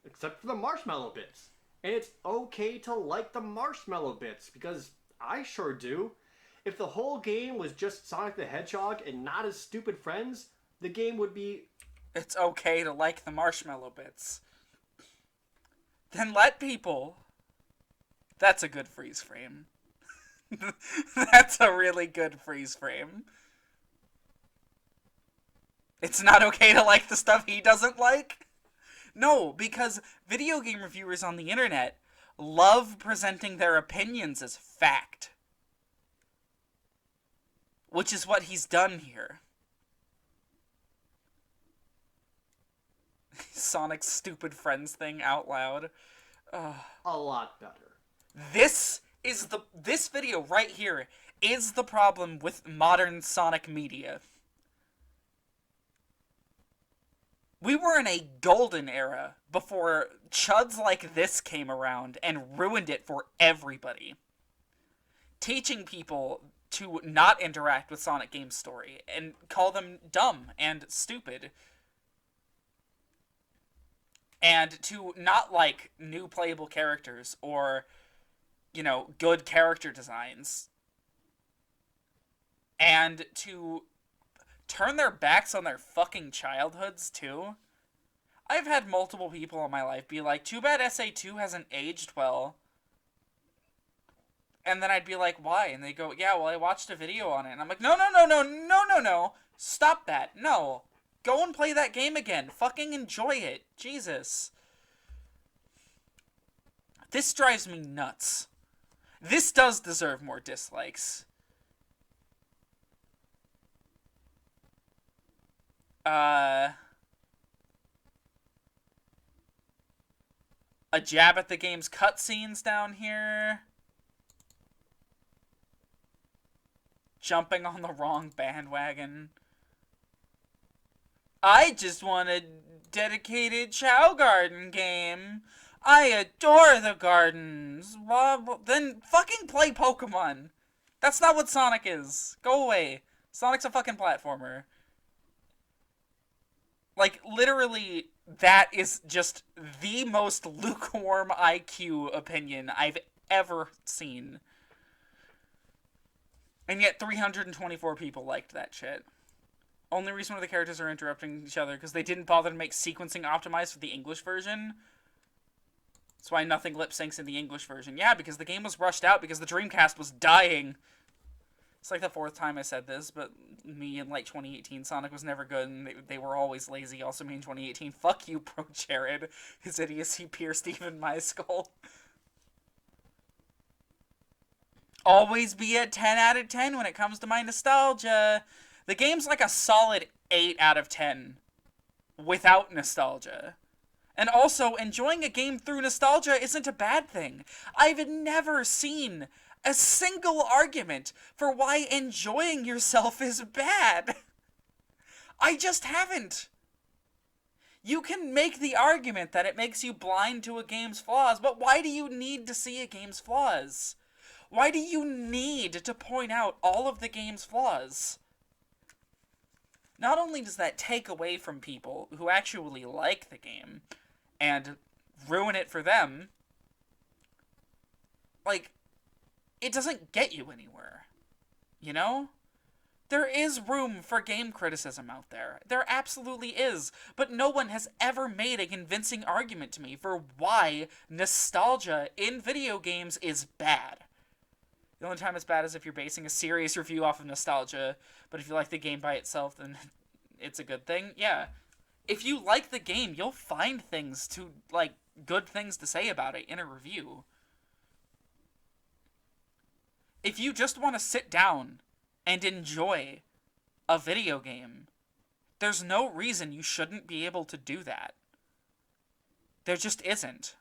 Except for the marshmallow bits. And it's okay to like the marshmallow bits, because I sure do. If the whole game was just Sonic the Hedgehog and not his stupid friends, the game would be... It's okay to like the marshmallow bits. Then let people. That's a good freeze frame. That's a really good freeze frame. It's not okay to like the stuff he doesn't like? No, because video game reviewers on the internet love presenting their opinions as fact. Which is what he's done here. Sonic's stupid friends thing out loud. a lot better. This video right here is the problem with modern Sonic media. We were in a golden era before chuds like this came around and ruined it for everybody. Teaching people to not interact with Sonic Game's story and call them dumb and stupid. And to not like new playable characters or, you know, good character designs. And to turn their backs on their fucking childhoods, too. I've had multiple people in my life be like, too bad SA2 hasn't aged well. And then I'd be like, why? And they go, yeah, well, I watched a video on it. And I'm like, no. Stop that. No. Go and play that game again. Fucking enjoy it. Jesus. This drives me nuts. This does deserve more dislikes. A jab at the game's cutscenes down here. jumping on the wrong bandwagon. I just want a dedicated Chow Garden game. I adore the gardens. Well, then fucking play Pokemon. That's not what Sonic is. Go away. Sonic's a fucking platformer. Like, literally, that is just the most lukewarm IQ opinion I've ever seen. And yet 324 people liked that shit. Only reason why the characters are interrupting each other because they didn't bother to make sequencing optimized for the English version. That's why nothing lip syncs in the English version. Yeah, because the game was rushed out because the Dreamcast was dying. It's like the 4th time I said this, but me in like 2018, Sonic was never good and they were always lazy. Also me in 2018, fuck you, ProJared. His idiocy pierced even my skull. Always be a 10 out of 10 when it comes to my nostalgia. The game's like a solid 8 out of 10 without nostalgia. And also, enjoying a game through nostalgia isn't a bad thing. I've never seen a single argument for why enjoying yourself is bad. I just haven't. You can make the argument that it makes you blind to a game's flaws, but why do you need to see a game's flaws? Why do you need to point out all of the game's flaws? Not only does that take away from people who actually like the game and ruin it for them, like, it doesn't get you anywhere, you know? There is room for game criticism out there. There absolutely is. But no one has ever made a convincing argument to me for why nostalgia in video games is bad. The only time it's bad is if you're basing a serious review off of nostalgia, but if you like the game by itself, then it's a good thing. Yeah. If you like the game, you'll find things to, like, good things to say about it in a review. If you just want to sit down and enjoy a video game, there's no reason you shouldn't be able to do that. There just isn't.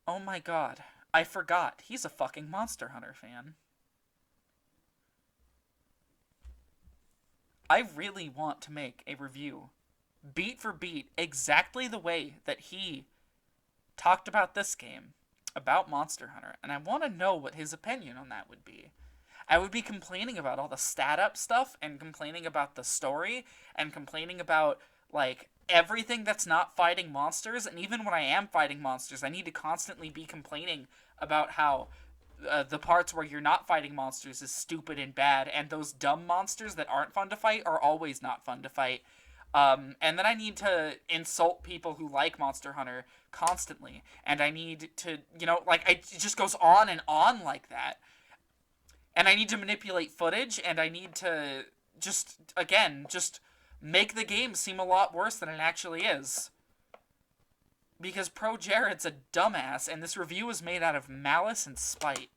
Oh my god. I forgot. He's a fucking Monster Hunter fan. I really want to make a review, beat for beat, exactly the way that he talked about this game, about Monster Hunter, and I want to know what his opinion on that would be. I would be complaining about all the stat-up stuff, and complaining about the story, and complaining about, like, everything that's not fighting monsters, and even when I am fighting monsters, I need to constantly be complaining about how the parts where you're not fighting monsters is stupid and bad, and those dumb monsters that aren't fun to fight are always not fun to fight. And then I need to insult people who like Monster Hunter constantly, and I need to, you know, like, it just goes on and on like that. And I need to manipulate footage, and I need to just, again, just make the game seem a lot worse than it actually is. Because ProJared's a dumbass, and this review is made out of malice and spite.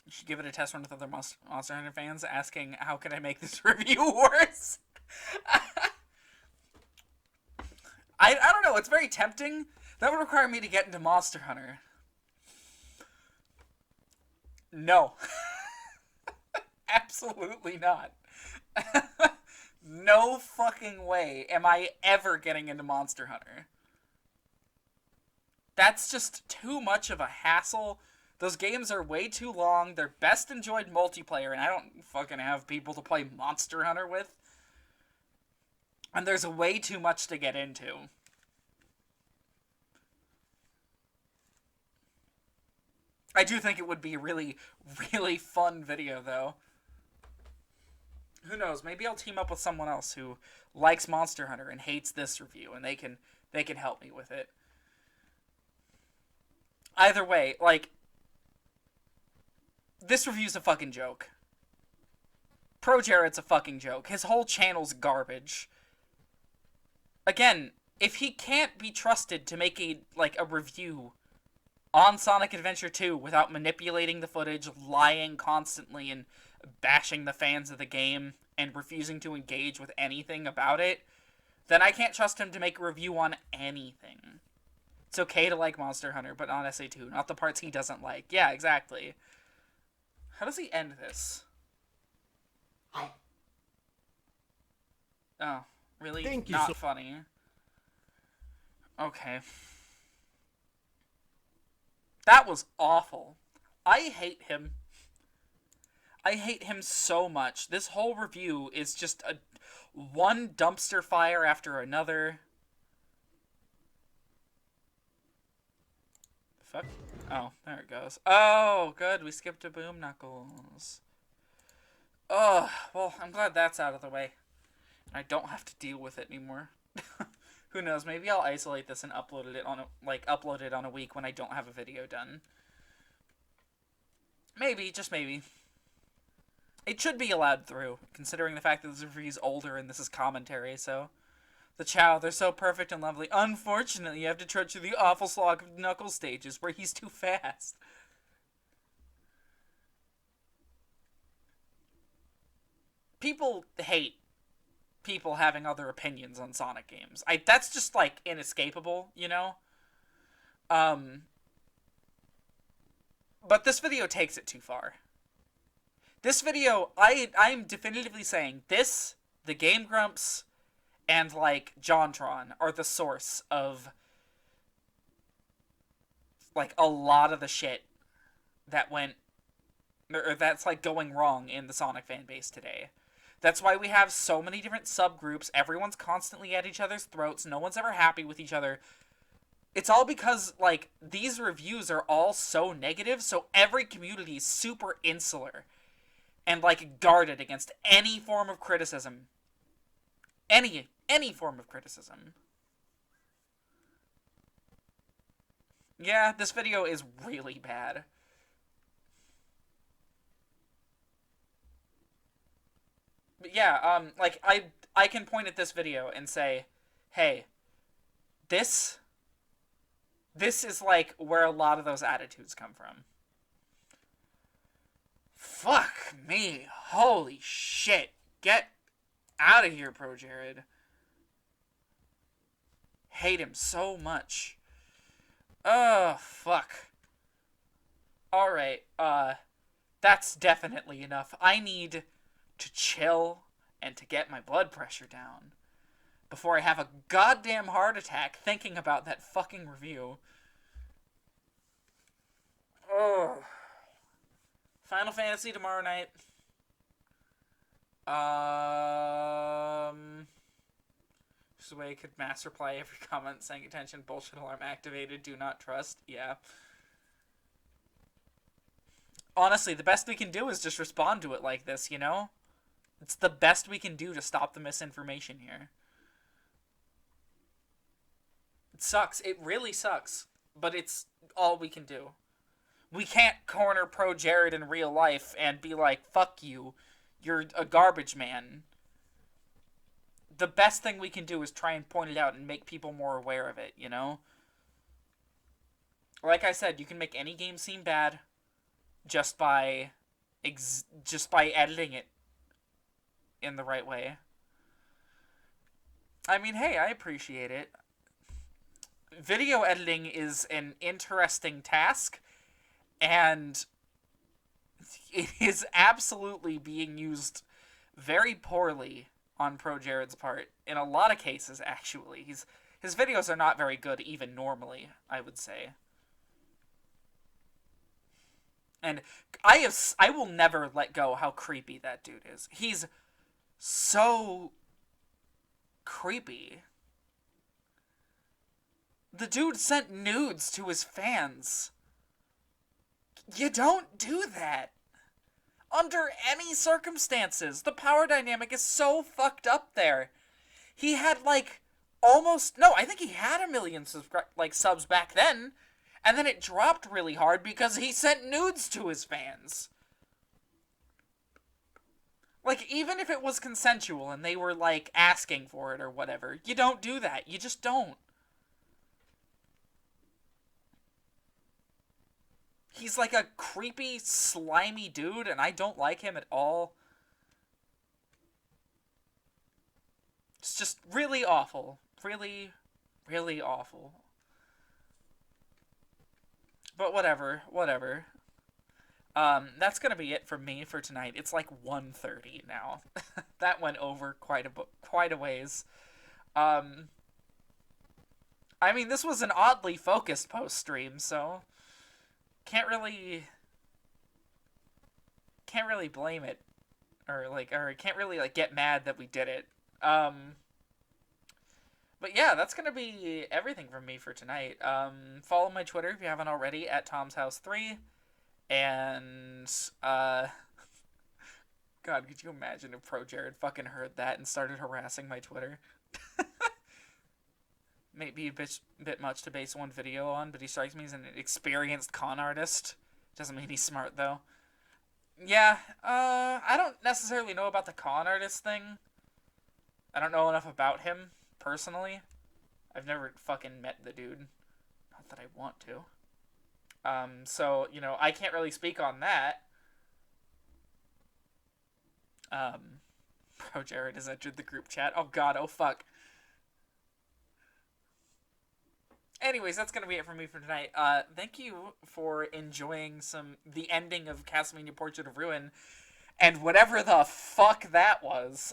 You should give it a test run with other Monster Hunter fans, asking, how can I make this review worse? I don't know, it's very tempting. That would require me to get into Monster Hunter. No. Absolutely not. No fucking way am I ever getting into Monster Hunter. That's just too much of a hassle. Those games are way too long. They're best enjoyed multiplayer, and I don't fucking have people to play Monster Hunter with. And there's way too much to get into. I do think it would be a really, really fun video, though. Who knows? Maybe I'll team up with someone else who likes Monster Hunter and hates this review, and they can help me with it. Either way, like, this review's a fucking joke. ProJared's a fucking joke. His whole channel's garbage. Again, if he can't be trusted to make a review on Sonic Adventure 2 without manipulating the footage, lying constantly, and bashing the fans of the game, and refusing to engage with anything about it, then I can't trust him to make a review on anything. It's okay to like Monster Hunter, but not SA2. Not the parts he doesn't like. Yeah, exactly. How does he end this? Oh, really? Thank you not so- funny. Okay. That was awful. I hate him. I hate him so much. This whole review is just one dumpster fire after another. Fuck. Oh, there it goes. Oh, good. We skipped a Boom Knuckles. Oh, well, I'm glad that's out of the way. I don't have to deal with it anymore. Who knows? Maybe I'll isolate this and upload it on a week when I don't have a video done. Maybe, just maybe. It should be allowed through, considering the fact that this review's older and this is commentary, so... The Chow, they're so perfect and lovely. Unfortunately, you have to trudge through the awful slog of Knuckles stages, where he's too fast. People hate people having other opinions on Sonic games. That's just, like, inescapable, you know? But this video takes it too far. This video, I'm definitively saying this, the Game Grumps, and, like, JonTron are the source of, like, a lot of the shit that went, or that's, like, going wrong in the Sonic fan base today. That's why we have so many different subgroups. Everyone's constantly at each other's throats. No one's ever happy with each other. It's all because, like, these reviews are all so negative, so every community is super insular and, like, guarded against any form of criticism. Any form of criticism. Yeah, this video is really bad. But yeah, like, I can point at this video and say, hey, this is, like, where a lot of those attitudes come from. Fuck me. Holy shit. Get out of here, ProJared. Hate him so much. Oh, fuck. Alright, that's definitely enough. I need to chill and to get my blood pressure down before I have a goddamn heart attack thinking about that fucking review. Oh. Final Fantasy tomorrow night. Just a way I could mass reply every comment saying attention, bullshit alarm activated, do not trust. Yeah. Honestly, the best we can do is just respond to it like this, you know? It's the best we can do to stop the misinformation here. It sucks. It really sucks. But it's all we can do. We can't corner ProJared in real life and be like, fuck you. You're a garbage man. The best thing we can do is try and point it out and make people more aware of it, you know? Like I said, you can make any game seem bad just by editing it in the right way. I mean, hey, I appreciate it. Video editing is an interesting task, and it is absolutely being used very poorly on ProJared's part. In a lot of cases, actually. His videos are not very good, even normally, I would say. And I will never let go how creepy that dude is. He's so creepy. The dude sent nudes to his fans. You don't do that. Under any circumstances. The power dynamic is so fucked up there. He had, like, I think he had 1 million subs back then. And then it dropped really hard because he sent nudes to his fans. Like, even if it was consensual and they were, like, asking for it or whatever, you don't do that. You just don't. He's like a creepy, slimy dude, and I don't like him at all. It's just really awful. Really, really awful. But whatever. That's gonna be it from me for tonight. It's like 1:30 now. That went over quite a ways. I mean, this was an oddly focused post stream, so can't really blame it, or can't really like get mad that we did it. But yeah, that's gonna be everything from me for tonight. Follow my Twitter if you haven't already at Tom'sHouse3. And, God, could you imagine if ProJared fucking heard that and started harassing my Twitter? Maybe a bit much to base one video on, but he strikes me as an experienced con artist. Doesn't mean he's smart, though. Yeah, I don't necessarily know about the con artist thing. I don't know enough about him, personally. I've never fucking met the dude. Not that I want to. So, you know, I can't really speak on that. ProJared has entered the group chat. Oh god, oh fuck. Anyways, that's gonna be it for me for tonight. Thank you for enjoying the ending of Castlevania Portrait of Ruin, and whatever the fuck that was.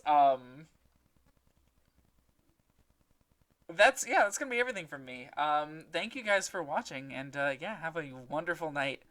That's gonna be everything from me. Thank you guys for watching, and yeah, have a wonderful night.